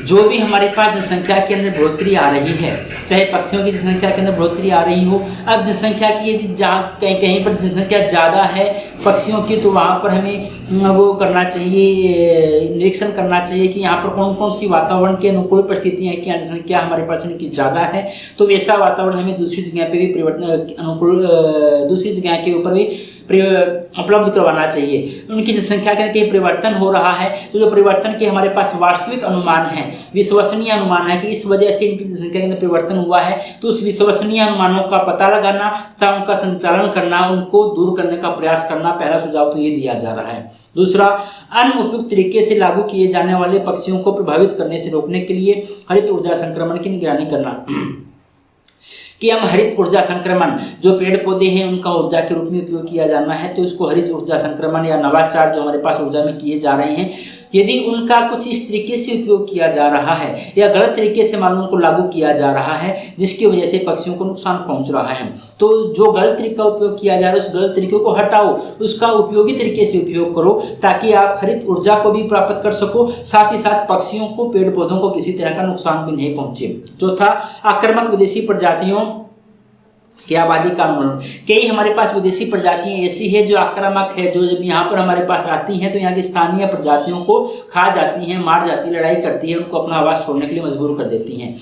S1: जो भी हमारे पास जनसंख्या के अंदर बढ़ोतरी आ रही है, चाहे पक्षियों की जनसंख्या के अंदर बढ़ोतरी आ रही हो, अब जनसंख्या की यदि जहाँ कहीं पर जनसंख्या ज़्यादा है पक्षियों की तो वहाँ पर हमें वो करना चाहिए, निरीक्षण करना चाहिए कि यहाँ पर कौन कौन सी वातावरण के अनुकूल परिस्थितियाँ हैं कि यहाँ जनसंख्या हमारे पास इनकी ज़्यादा है, तो वैसा वातावरण हमें दूसरी जगह पे भी दूसरी जगह के ऊपर भी उपलब्ध करवाना चाहिए। उनकी जनसंख्या के कहीं परिवर्तन हो रहा है तो जो परिवर्तन के हमारे पास वास्तविक अनुमान है, विश्वसनीय अनुमान है कि इस वजह से इनकी जनसंख्या के अंदर परिवर्तन हुआ है, तो उस विश्वसनीय अनुमानों का पता लगाना तथा उनका संचालन करना, उनको दूर करने का प्रयास करना, पहला सुझाव तो ये दिया जा रहा है। दूसरा, अनुपयुक्त तरीके से लागू किए जाने वाले पक्षियों को प्रभावित करने से रोकने के लिए हरित ऊर्जा संक्रमण की निगरानी करना कि हम हरित ऊर्जा संक्रमण, जो पेड़ पौधे हैं उनका ऊर्जा के रूप में उपयोग किया जाना है, तो इसको हरित ऊर्जा संक्रमण या नवाचार जो हमारे पास ऊर्जा में किए जा रहे हैं, यदि उनका कुछ इस तरीके से उपयोग किया जा रहा है या गलत तरीके से मान लो उनको लागू किया जा रहा है जिसकी वजह से पक्षियों को नुकसान पहुंच रहा है, तो जो गलत तरीका उपयोग किया जा रहा है उस गलत तरीके को हटाओ, उसका उपयोगी तरीके से उपयोग करो ताकि आप हरित ऊर्जा को भी प्राप्त कर सको, साथ ही साथ पक्षियों को, पेड़ पौधों को किसी तरह का नुकसान भी नहीं पहुंचे। चौथा, आक्रामक विदेशी प्रजातियों की आबादी का अनुमान। कई हमारे पास विदेशी प्रजातियां ऐसी है जो आक्रामक है, जो जब यहाँ पर हमारे पास आती हैं तो यहाँ की स्थानीय प्रजातियों को खा जाती हैं, मार जाती है, लड़ाई करती है, उनको अपना आवास छोड़ने के लिए मजबूर कर देती हैं।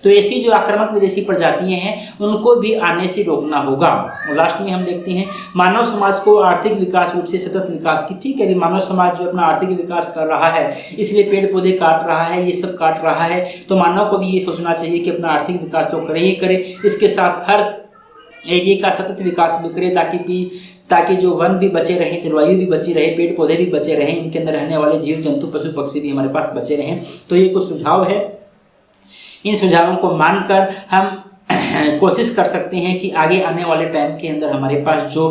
S1: तो ऐसी जो आक्रामक विदेशी प्रजातियां हैं उनको भी आने से रोकना होगा। और लास्ट में हम देखते हैं मानव समाज को आर्थिक विकास रूप से सतत विकास की। ठीक है, अभी मानव समाज जो अपना आर्थिक विकास कर रहा है इसलिए पेड़ पौधे काट रहा है, ये सब काट रहा है, तो मानव को भी ये सोचना चाहिए कि अपना आर्थिक विकास तो करे ही करे, इसके साथ हर एरिया का सतत विकास भी करे ताकि जो वन भी बचे रहें, जलवायु भी बची रहे, पेड़ पौधे भी बचे रहें, इनके अंदर रहने वाले जीव जंतु पशु पक्षी भी हमारे पास बचे रहें। तो ये कुछ सुझाव है, इन सुझावों को मानकर हम कोशिश कर सकते हैं कि आगे आने वाले टाइम के अंदर हमारे पास जो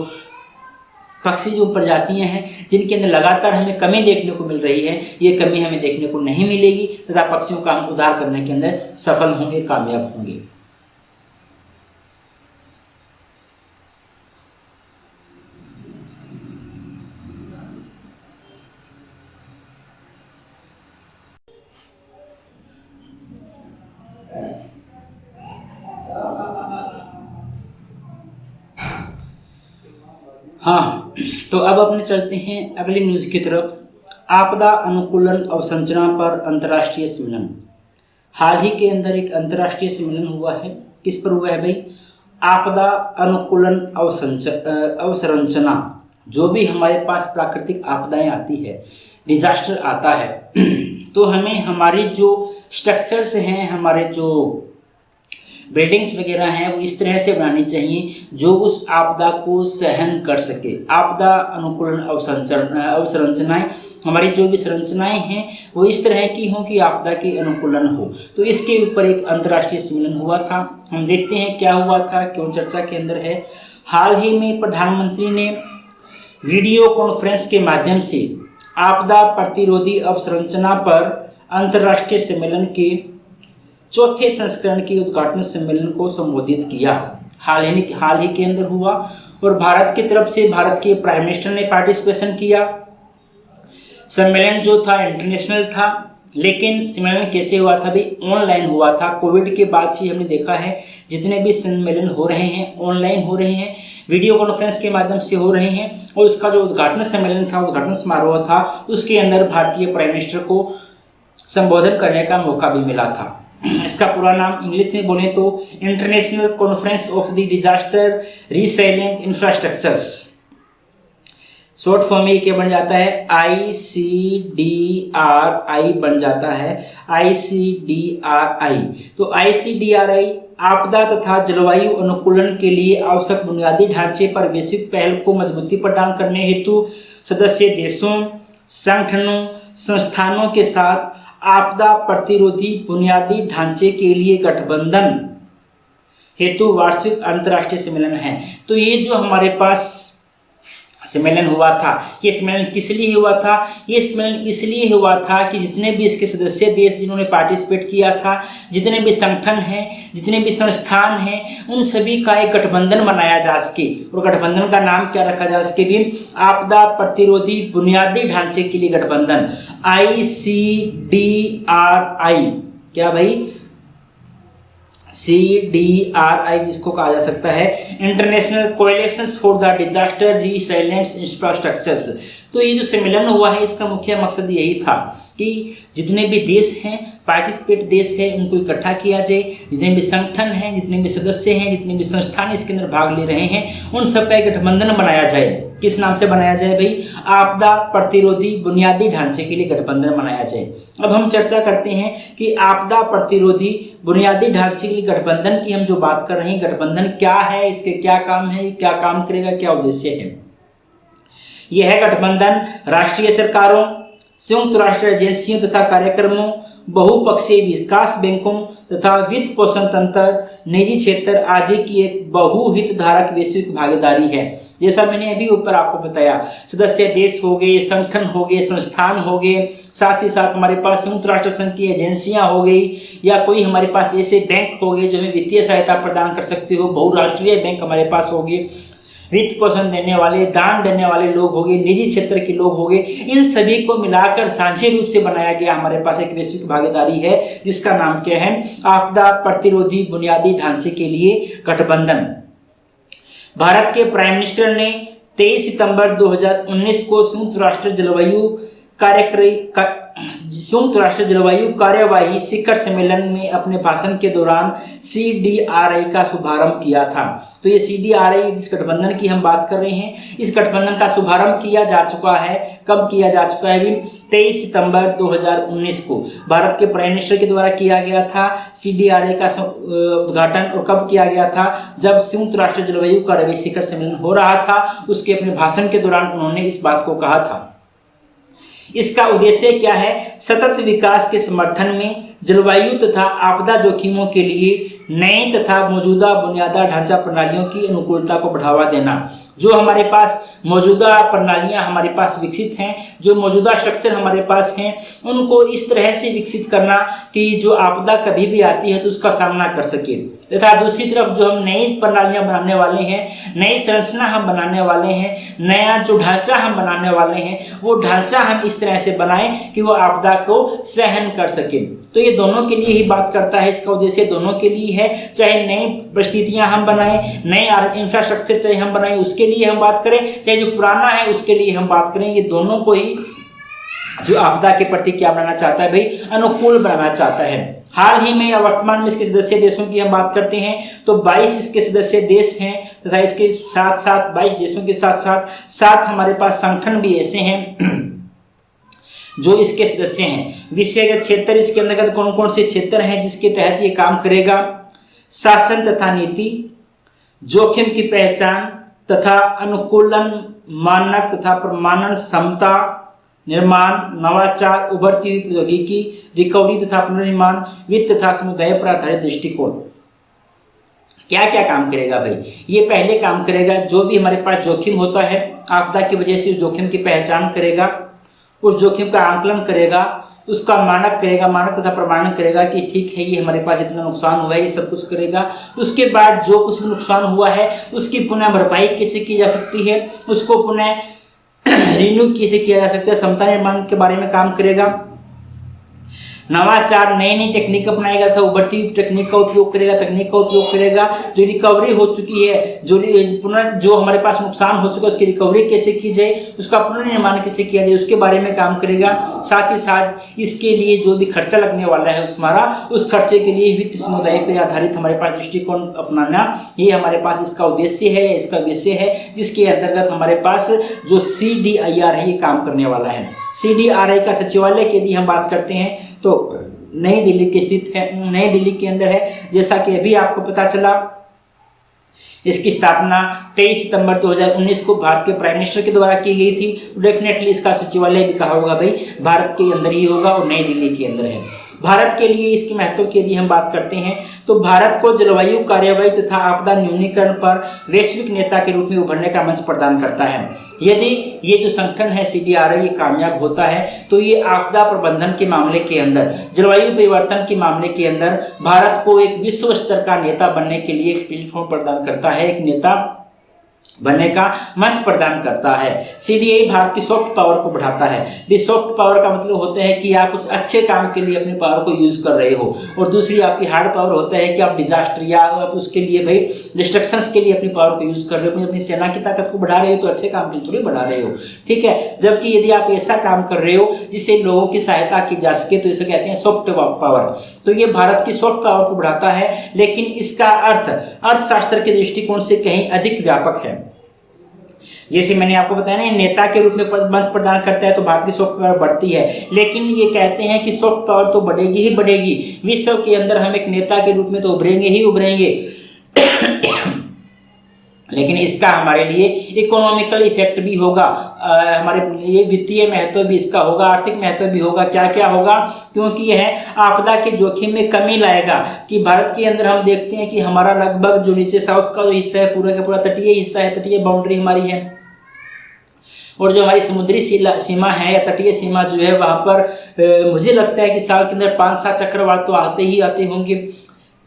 S1: पक्षी जो प्रजातियां हैं जिनके अंदर लगातार हमें कमी देखने को मिल रही है, ये कमी हमें देखने को नहीं मिलेगी तथा पक्षियों का हम उद्धार करने के अंदर सफल होंगे, कामयाब होंगे। हाँ, तो अब अपने चलते हैं अगली न्यूज़ की तरफ। आपदा अनुकूलन अवसंरचना पर अंतर्राष्ट्रीय सम्मेलन। हाल ही के अंदर एक अंतर्राष्ट्रीय सम्मेलन हुआ है। किस पर हुआ है भाई? आपदा अनुकूलन अवसंरचना। जो भी हमारे पास प्राकृतिक आपदाएं आती है, डिजास्टर आता है, तो हमें हमारी जो स्ट्रक्चर्स हैं, हमारे जो बिल्डिंग्स वगैरह हैं, वो इस तरह से बनानी चाहिए जो उस आपदा को सहन कर सके। आपदा अनुकूलन अवसंरचनाएं, हमारी जो भी संरचनाएं हैं वो इस तरह की हों कि आपदा के अनुकूलन हो। तो इसके ऊपर एक अंतर्राष्ट्रीय सम्मेलन हुआ था। हम देखते हैं क्या हुआ था, क्यों चर्चा के अंदर है। हाल ही में प्रधानमंत्री ने वीडियो कॉन्फ्रेंस के माध्यम से आपदा प्रतिरोधी अवसंरचना पर अंतर्राष्ट्रीय सम्मेलन के चौथे संस्करण के उद्घाटन सम्मेलन को संबोधित किया। हाल ही के अंदर हुआ और भारत की तरफ से भारत के प्राइम मिनिस्टर ने पार्टिसिपेशन किया। सम्मेलन जो था इंटरनेशनल था, लेकिन सम्मेलन कैसे हुआ था भाई? ऑनलाइन हुआ था। कोविड के बाद से हमने देखा है जितने भी सम्मेलन हो रहे हैं ऑनलाइन हो रहे हैं, वीडियो कॉन्फ्रेंस के माध्यम से हो रहे हैं। और उसका जो उद्घाटन सम्मेलन था, उद्घाटन समारोह था, उसके अंदर भारतीय प्राइम मिनिस्टर को संबोधन करने का मौका भी मिला था। इसका पूरा नाम इंग्लिश में बोले तो international conference of the disaster resilient infrastructures. Short form में क्या बन जाता है? ICDRI बन जाता है, ICDRI। तो ICDRI आपदा तथा जलवायु अनुकूलन के लिए आवश्यक बुनियादी ढांचे पर वैश्विक पहल को मजबूती प्रदान करने हेतु सदस्य देशों, संगठनों, संस्थानों के साथ आपदा प्रतिरोधी बुनियादी ढांचे के लिए गठबंधन हेतु वार्षिक अंतर्राष्ट्रीय सम्मेलन है। तो ये जो हमारे पास सम्मेलन हुआ था, ये सम्मेलन किस लिए हुआ था? ये सम्मेलन इसलिए हुआ था कि जितने भी इसके सदस्य देश जिन्होंने पार्टिसिपेट किया था, जितने भी संगठन हैं, जितने भी संस्थान हैं, उन सभी का एक गठबंधन बनाया जा सके। और गठबंधन का नाम क्या रखा जा सके भी? आपदा प्रतिरोधी बुनियादी ढांचे के लिए गठबंधन, ICDRI। क्या भाई? CDRI जिसको कहा जा सकता है international coalitions for the disaster resilient infrastructures. तो ये जो सम्मेलन हुआ है, इसका मुख्य मकसद यही था कि जितने भी देश हैं, पार्टिसिपेट देश है, उनको इकट्ठा किया जाए। जितने भी संगठन हैं, जितने भी सदस्य हैं, जितने भी संस्थान इसके अंदर भाग ले रहे हैं, उन सब का एक गठबंधन बनाया जाए। किस नाम से बनाया जाए भाई? आपदा प्रतिरोधी बुनियादी ढांचे के लिए गठबंधन बनाया जाए। अब हम चर्चा करते हैं कि आपदा प्रतिरोधी बुनियादी ढांचे के लिए गठबंधन की हम जो बात कर रहे हैं, गठबंधन क्या है, इसके क्या काम है, क्या काम करेगा, क्या उद्देश्य है। यह है गठबंधन राष्ट्रीय सरकारों, संयुक्त राष्ट्र एजेंसियों तथा कार्यक्रमों, बहुपक्षीय विकास बैंकों तथा वित्त पोषण तंत्र, निजी क्षेत्र आदि की एक बहुहितधारक वैश्विक भागीदारी है। जैसा मैंने अभी ऊपर आपको बताया, सदस्य देश हो गए, संगठन हो गए, संस्थान हो गए, साथ ही साथ हमारे पास संयुक्त राष्ट्र संघ की एजेंसियां हो गई, या कोई हमारे पास ऐसे बैंक हो गए जो हमें वित्तीय सहायता प्रदान कर सकते हो, बहुराष्ट्रीय बैंक हमारे पास हो गए, वित्त पोषण देने वाले, दान देने वाले लोग हो गए, निजी क्षेत्र के लोग हो गए। इन सभी को मिलाकर साझे रूप से बनाया गया हमारे पास एक वैश्विक भागीदारी है, जिसका नाम क्या है? आपदा प्रतिरोधी बुनियादी ढांचे के लिए गठबंधन। भारत के प्राइम मिनिस्टर ने 23 सितंबर 2019 को संयुक्त राष्ट्र जलवायु कार्यवाही शिखर सम्मेलन में अपने भाषण के दौरान CDRI का शुभारंभ किया था। तो ये CDRI जिस गठबंधन की हम बात कर रहे हैं, इस गठबंधन का शुभारंभ किया जा चुका है। कब किया जा चुका है भी? 23 सितंबर 2019 को भारत के प्राइम मिनिस्टर के द्वारा किया गया था CDRI का उद्घाटन। और कब किया गया था? जब संयुक्त राष्ट्र जलवायु कार्यवाही शिखर सम्मेलन हो रहा था, उसके अपने भाषण के दौरान उन्होंने इस बात को कहा था। इसका उद्देश्य क्या है? सतत विकास के समर्थन में जलवायु तथा आपदा जोखिमों के लिए नई तथा मौजूदा बुनियादी ढांचा प्रणालियों की अनुकूलता को बढ़ावा देना। जो हमारे पास मौजूदा प्रणालियां हमारे पास विकसित हैं, जो मौजूदा स्ट्रक्चर हमारे पास हैं, उनको इस तरह से विकसित करना कि जो आपदा कभी भी आती है तो उसका सामना कर सके। तथा दूसरी तरफ जो हम नई प्रणालियां बनाने वाले हैं, नई संरचना हम बनाने वाले हैं, नया जो ढांचा हम बनाने वाले हैं, वो ढांचा हम इस तरह से बनाएं कि वो आपदा को सहन कर सके। तो ये दोनों के लिए ही बात करता है, इसका उद्देश्य दोनों के लिए है। चाहे नई परिस्थितियां हम बनाएं, नए इंफ्रास्ट्रक्चर चाहे हम बनाएं, उसके इसके लिए हम बात करें, चाहे जो पुराना है उसके लिए हम बात करें, ये दोनों को ही जो आपदा के प्रति क्या बनाना चाहता है भाई, अनुकूल बनाना चाहता है। हाल ही में या वर्तमान में इसके सदस्य देशों की हम बात करते हैं तो 22 इसके सदस्य देश हैं तथा इसके साथ साथ 22 देशों के साथ साथ 7 हमारे पास संगठन भी ऐसे हैं जो इसके सदस्य हैं। विषयगत क्षेत्र इसके अंतर्गत कौन कौन से क्षेत्र हैं जिसके तहत ये काम करेगा? शासन तथा नीति, जोखिम की पहचान तथा अनुकूलन, मानक तथा प्रमाणन क्षमता, निर्माण, नवाचार, उभरती हुई प्रौद्योगिकी, रिकवरी तथा पुनर्निर्माण, वित्त तथा समुदाय पर आधारित दृष्टिकोण। क्या क्या काम करेगा भाई? ये पहले काम करेगा जो भी हमारे पास जोखिम होता है आपदा की वजह से, जोखिम की पहचान करेगा, उस जोखिम का आंकलन करेगा, उसका मानक करेगा, मानक तथा प्रमाणन करेगा कि ठीक है ये हमारे पास इतना नुकसान हुआ है, ये सब कुछ करेगा। उसके बाद जो कुछ भी नुकसान हुआ है उसकी पुनः भरपाई कैसे की जा सकती है, उसको पुनः रिन्यू कैसे किया जा सकता है, क्षमता निर्माण के बारे में काम करेगा। नवाचार, नई नई टेक्निक अपनाएगा तथा उभरती हुई टेक्निक का उपयोग करेगा, तकनीक का उपयोग करेगा। जो रिकवरी हो चुकी है, जो हमारे पास नुकसान हो चुका है उसकी रिकवरी कैसे की जाए, उसका पुनर्निर्माण कैसे किया जाए उसके बारे में काम करेगा। साथ ही साथ इसके लिए जो भी खर्चा लगने वाला है हमारा, उस खर्चे के लिए वित्त समुदाय पर आधारित हमारे पास दृष्टिकोण अपनाना, ये हमारे पास इसका उद्देश्य है, इसका विषय है, जिसके अंतर्गत हमारे पास जो CDIR है ये काम करने वाला है। CDRI का सचिवालय के लिए हम बात करते हैं तो नई दिल्ली के स्थित है, नई दिल्ली के अंदर है। जैसा कि अभी आपको पता चला, इसकी स्थापना 23 सितंबर 2019 को भारत के प्राइम मिनिस्टर के द्वारा की गई थी। तो डेफिनेटली इसका सचिवालय भी कहा होगा भाई भारत के अंदर ही होगा और नई दिल्ली के अंदर है। भारत के लिए इसके महत्व के लिए हम बात करते हैं तो भारत को जलवायु कार्यवाही तथा आपदा न्यूनीकरण पर वैश्विक नेता के रूप में उभरने का मंच प्रदान करता है। यदि ये जो संगठन है CDRI ये कामयाब होता है तो ये आपदा प्रबंधन के मामले के अंदर, जलवायु परिवर्तन के मामले के अंदर भारत को एक विश्व स्तर का नेता बनने के लिए एक प्लेटफॉर्म प्रदान करता है, एक नेता बनने का मंच प्रदान करता है। CDI भारत की सॉफ्ट पावर को बढ़ाता है। भी सॉफ्ट पावर का मतलब होता है कि आप कुछ अच्छे काम के लिए अपने पावर को यूज कर रहे हो, और दूसरी आपकी हार्ड पावर होता है कि आप डिजास्टर या आप उसके लिए भाई डिस्ट्रक्शंस के लिए अपनी पावर को यूज कर रहे हो, अपनी सेना की ताकत को बढ़ा रहे हो, तो अच्छे काम के लिए थोड़ी बढ़ा रहे हो, ठीक है। जबकि यदि आप ऐसा काम कर रहे हो जिससे लोगों की सहायता की जा सके तो इसे कहते हैं सॉफ्ट पावर। तो ये भारत की सॉफ्ट पावर को बढ़ाता है, लेकिन इसका अर्थशास्त्र के दृष्टिकोण से कहीं अधिक व्यापक है। जैसे मैंने आपको बताया ना, नेता के रूप में मंच प्रदान करता है तो भारत की सॉफ्ट पावर बढ़ती है, लेकिन ये कहते हैं कि सॉफ्ट पावर तो बढ़ेगी ही बढ़ेगी, विश्व के अंदर हम एक नेता के रूप में तो उभरेंगे ही उभरेंगे लेकिन इसका हमारे लिए इकोनॉमिकल इफेक्ट भी होगा, हमारे लिए वित्तीय महत्व भी इसका होगा, आर्थिक महत्व भी होगा। क्या क्या होगा? क्योंकि यह आपदा के जोखिम में कमी लाएगा। कि भारत के अंदर हम देखते हैं कि हमारा लगभग जो नीचे साउथ का जो हिस्सा है पूरा का पूरा तटीय हिस्सा है, तटीय बाउंड्री हमारी है, और जो हमारी समुद्री सीमा है या तटीय सीमा जो है वहाँ पर मुझे लगता है कि साल के अंदर 5-7 चक्रवात तो आते ही आते होंगे।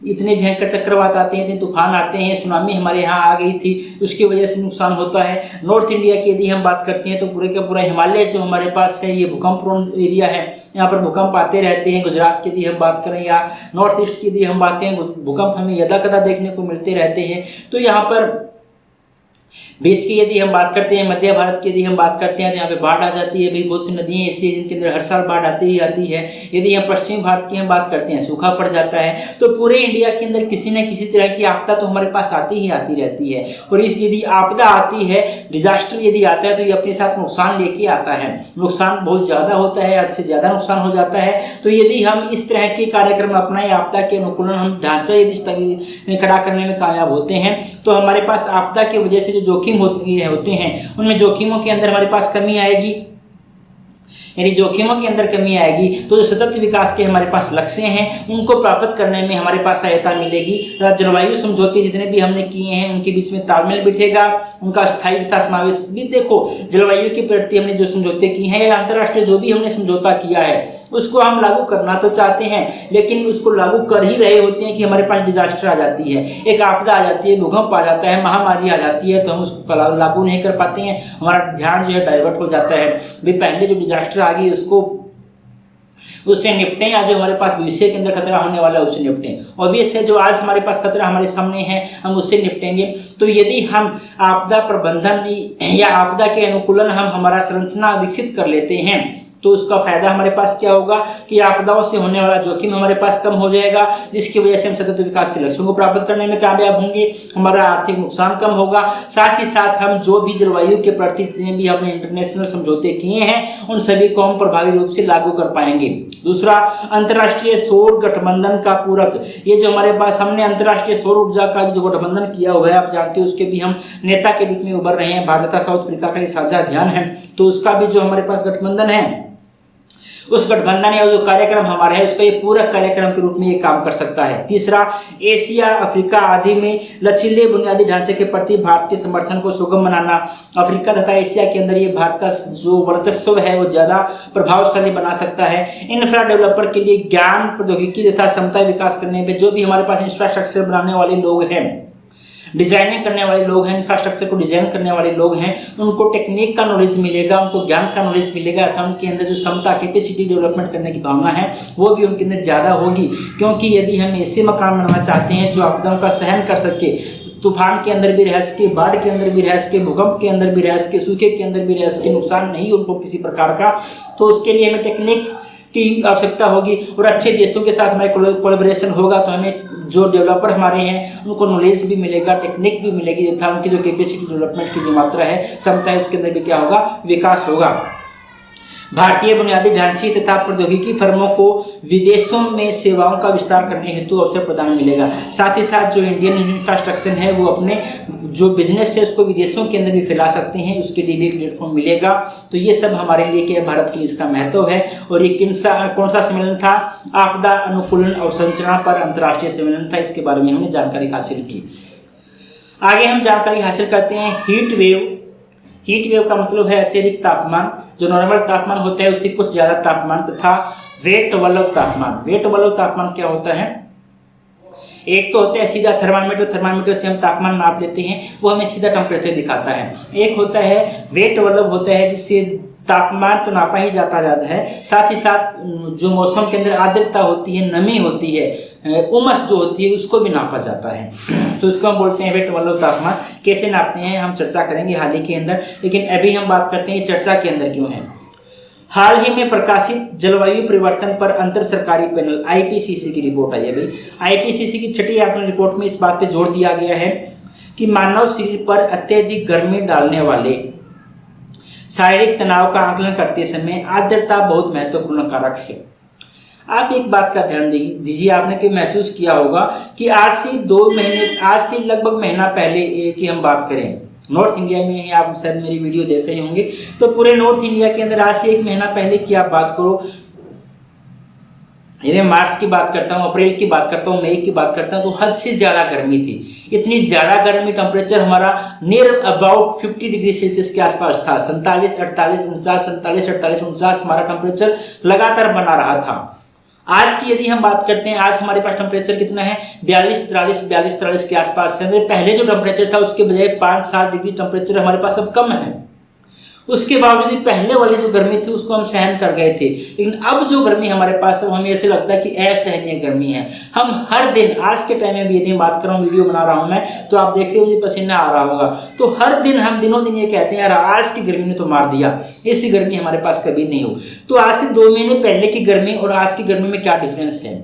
S1: इतने भयंकर चक्रवात आते हैं, इतने तूफान आते हैं, सुनामी हमारे यहाँ आ गई थी, उसकी वजह से नुकसान होता है। नॉर्थ इंडिया की यदि हम बात करते हैं तो पूरे का पूरा हिमालय जो हमारे पास है ये भूकंप प्रोन एरिया है, यहाँ पर भूकंप आते रहते हैं। गुजरात की यदि हम बात करें या नॉर्थ ईस्ट की यदि हम बात करें, भूकंप हमें यदा कदा देखने को मिलते रहते हैं। तो यहाँ पर बीच की यदि हम बात करते हैं, मध्य भारत की यदि हम बात करते हैं तो यहाँ पे बाढ़ आ जाती है। भाई बहुत सी नदियाँ ऐसी हैं जिनके अंदर हर साल बाढ़ आती ही आती है। यदि हम पश्चिम भारत की हम बात करते हैं, सूखा पड़ जाता है। तो पूरे इंडिया के अंदर किसी न किसी तरह की आपदा तो हमारे पास आती ही आती रहती है। और इस यदि आपदा आती है, डिजास्टर यदि आता है तो ये अपने साथ नुकसान लेके आता है। नुकसान बहुत ज़्यादा होता है, हद से ज़्यादा नुकसान हो जाता है। तो यदि हम इस तरह के कार्यक्रम अपनाएं, आपदा के अनुकूलन हम ढांचा यदि खड़ा करने में कामयाब होते हैं तो हमारे पास आपदा की वजह से जो जोखिम होते हैं उनमें जोखिमों के अंदर हमारे पास कमी आएगी। यदि जोखिमों के अंदर कमी आएगी तो जो सतत विकास के हमारे पास लक्ष्य हैं उनको प्राप्त करने में हमारे पास सहायता मिलेगी। जलवायु समझौते जितने भी हमने किए हैं उनके बीच में तालमेल बिठेगा, उनका स्थायी तथा समावेश भी। देखो, जलवायु के प्रति हमने जो समझौते किए हैं या अंतर्राष्ट्रीय जो भी हमने समझौता किया है उसको हम लागू करना तो चाहते हैं, लेकिन उसको लागू कर ही रहे होते हैं कि हमारे पास डिजास्टर आ जाती है, एक आपदा आ जाती है, भूकंप आ जाता है, महामारी आ जाती है, तो हम उसको लागू नहीं कर पाते हैं। हमारा ध्यान जो है डाइवर्ट हो जाता है। भी पहले जो डिजास्टर आ गई उसको उससे निपटें, या जो हमारे पास भविष्य के अंदर खतरा होने वाला है उससे निपटें। ऑब्वियस है जो आज हमारे पास खतरा हमारे सामने है हम उससे निपटेंगे। तो यदि हम आपदा प्रबंधन या आपदा के अनुकूलन हम हमारा संरचना विकसित कर लेते हैं तो उसका फायदा हमारे पास क्या होगा कि आपदाओं से होने वाला जोखिम हमारे पास कम हो जाएगा, जिसकी वजह से हम सतत विकास के लक्ष्यों को प्राप्त करने में कामयाब होंगे, हमारा आर्थिक नुकसान कम होगा। साथ ही साथ हम जो भी जलवायु के प्रति जितने भी हमने इंटरनेशनल समझौते किए हैं उन सभी को हम प्रभावी रूप से लागू कर पाएंगे। दूसरा, अंतर्राष्ट्रीय सौर गठबंधन का पूरक, ये जो हमारे पास हमने अंतर्राष्ट्रीय सौर ऊर्जा का जो गठबंधन किया हुआ है आप जानते हो, उसके भी हम नेता के रूप में उभर रहे हैं। भारत तथा साउथ अफ्रीका का ये साझा अभियान है, तो उसका भी जो हमारे पास गठबंधन है उस गठबंधन या जो कार्यक्रम हमारा है उसका ये पूरक कार्यक्रम के रूप में ये काम कर सकता है। तीसरा, एशिया अफ्रीका आदि में लचीले बुनियादी ढांचे के प्रति भारत के समर्थन को सुगम बनाना, अफ्रीका तथा एशिया के अंदर ये भारत का जो वर्चस्व है वो ज़्यादा प्रभावशाली बना सकता है। इंफ्रा डेवलपर के लिए ज्ञान प्रौद्योगिकी तथा क्षमता विकास करने में जो भी हमारे पास इंफ्रास्ट्रक्चर बनाने वाले लोग हैं, डिजाइनिंग करने वाले लोग हैं, इंफ्रास्ट्रक्चर को डिजाइन करने वाले लोग हैं, उनको टेक्निक का नॉलेज मिलेगा, उनको ज्ञान का नॉलेज मिलेगा तथा उनके अंदर जो क्षमता कैपेसिटी डेवलपमेंट करने की भावना है वो भी उनके अंदर ज़्यादा होगी। क्योंकि यदि हम ऐसे मकान बनाना चाहते हैं जो आपदाओं का सहन कर सके, तूफान के अंदर भी रह सके, बाढ़ के अंदर भी रह सके, भूकंप के अंदर भी रह सके, सूखे के अंदर भी रह सके, नुकसान नहीं उनको किसी प्रकार का, तो उसके लिए हमें टेक्निक की आवश्यकता होगी और अच्छे देशों के साथ हमारे कोलैबोरेशन होगा तो हमें जो डेवलपर हमारे हैं उनको नॉलेज भी मिलेगा, टेक्निक भी मिलेगी तथा उनकी जो कैपेसिटी डेवलपमेंट की जो मात्रा है, क्षमता है, उसके अंदर भी क्या होगा, विकास होगा। भारतीय बुनियादी ढांचे तथा प्रौद्योगिकी फर्मों को विदेशों में सेवाओं का विस्तार करने हेतु अवसर प्रदान मिलेगा। साथ ही साथ जो इंडियन इंफ्रास्ट्रक्चर है वो अपने जो बिजनेस है उसको विदेशों के अंदर भी फैला सकते हैं, उसके लिए भी एक प्लेटफॉर्म मिलेगा। तो ये सब हमारे लिए क्या, भारत के लिए इसका महत्व है। और ये कौन सा सम्मेलन था? आपदा अनुकूलन अवसंरचना पर अंतर्राष्ट्रीय सम्मेलन था। इसके बारे में हमने जानकारी हासिल की। आगे हम जानकारी हासिल करते हैं हीट वेव। हीट वेव का मतलब है अत्यधिक तापमान, जो नॉर्मल तापमान होता है उससे कुछ ज़्यादा तापमान, तथा वेट वल्लभ तापमान। वेट वल्लभ तापमान क्या होता है? एक तो होता है सीधा थर्मामीटर से हम तापमान नाप लेते हैं, वो हमें सीधा टेम्परेचर दिखाता है। एक होता है वेट वल्लभ होता है जिससे तापमान तो नापा ही जाता है, साथ ही साथ जो मौसम के अंदर आर्द्रता होती है, नमी होती है, उमस जो होती है उसको भी नापा जाता है। तो इसको हम बोलते हैं वेट वल्लभ तापमान। कैसे नापते हैं हम चर्चा करेंगे हाल ही के अंदर, लेकिन अभी हम बात करते हैं चर्चा के अंदर क्यों है। हाल ही में प्रकाशित जलवायु परिवर्तन पर अंतर सरकारी पैनल IPCC की रिपोर्ट आई है। भाई IPCC की छठी आकलन रिपोर्ट में इस बात पे जोर दिया गया है कि मानव शरीर पर अत्यधिक गर्मी डालने वाले शारीरिक तनाव का आकलन करते समय आर्द्रता बहुत महत्वपूर्ण कारक है। आप एक बात का ध्यान दीजिए, आपने कि महसूस किया होगा कि आज से लगभग महीना पहले की हम बात करें, नॉर्थ इंडिया में ही आप शायद मेरी वीडियो देख रहे होंगे, तो पूरे नॉर्थ इंडिया के अंदर आज से एक महीना पहले की आप बात करो, यदि मार्च की बात करता हूँ, अप्रैल की बात करता हूँ, मई की बात करता हूँ, तो हद से ज़्यादा गर्मी थी। इतनी ज़्यादा गर्मी, टेम्परेचर हमारा नियर अबाउट 50 डिग्री सेल्सियस के आसपास था। 47, 48, 49 हमारा टेम्परेचर लगातार बना रहा था। आज की यदि हम बात करते हैं, आज हमारे पास टेम्परेचर कितना है? 42-43 के आसपास है। पहले जो टेम्परेचर था उसके बजाय 5-7 डिग्री टेम्परेचर हमारे पास अब कम है। उसके बावजूद पहले वाली जो गर्मी थी उसको हम सहन कर गए थे, लेकिन अब जो गर्मी हमारे पास है हमें ऐसे लगता है कि असहनीय गर्मी है। हम हर दिन, आज के टाइम में भी यदि बात कर रहा हूँ, वीडियो बना रहा हूँ मैं, तो आप देख रहे हो मुझे पसीना आ रहा होगा। तो हर दिन हम दिनों दिन ये कहते हैं यार आज की गर्मी ने तो मार दिया, ऐसी गर्मी हमारे पास कभी नहीं हो। तो आज से 2 महीने पहले की गर्मी और आज की गर्मी में क्या डिफरेंस है?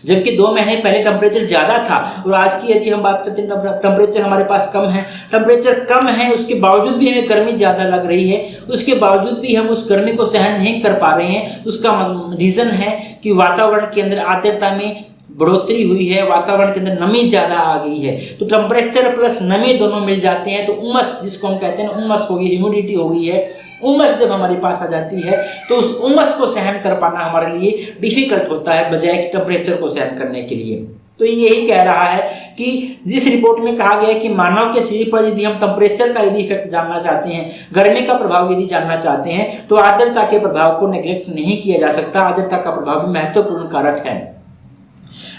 S1: जबकि 2 महीने पहले टेम्परेचर ज़्यादा था और आज की यदि हम बात करते हैं टेम्परेचर हमारे पास कम है। टेम्परेचर कम है उसके बावजूद भी हमें गर्मी ज़्यादा लग रही है, उसके बावजूद भी हम उस गर्मी को सहन नहीं कर पा रहे हैं। उसका रीज़न है कि वातावरण के अंदर आर्द्रता में बढ़ोतरी हुई है, वातावरण के अंदर नमी ज़्यादा आ गई है। तो टेम्परेचर प्लस नमी दोनों मिल जाते हैं तो उमस, जिसको हम कहते हैं ना, उमस हो गई, ह्यूमिडिटी हो गई है। उमस जब हमारे पास आ जाती है तो उस उमस को सहन कर पाना हमारे लिए डिफिकल्ट होता है बजाय कि टेम्परेचर को सहन करने के लिए। तो यही कह रहा है कि जिस रिपोर्ट में कहा गया है कि मानव के शरीर पर यदि हम टेम्परेचर का यदि इफेक्ट जानना चाहते हैं, गर्मी का प्रभाव यदि जानना चाहते हैं, तो आर्द्रता के प्रभाव को नेग्लेक्ट नहीं किया जा सकता। आर्द्रता का प्रभाव भी महत्वपूर्ण कारक है।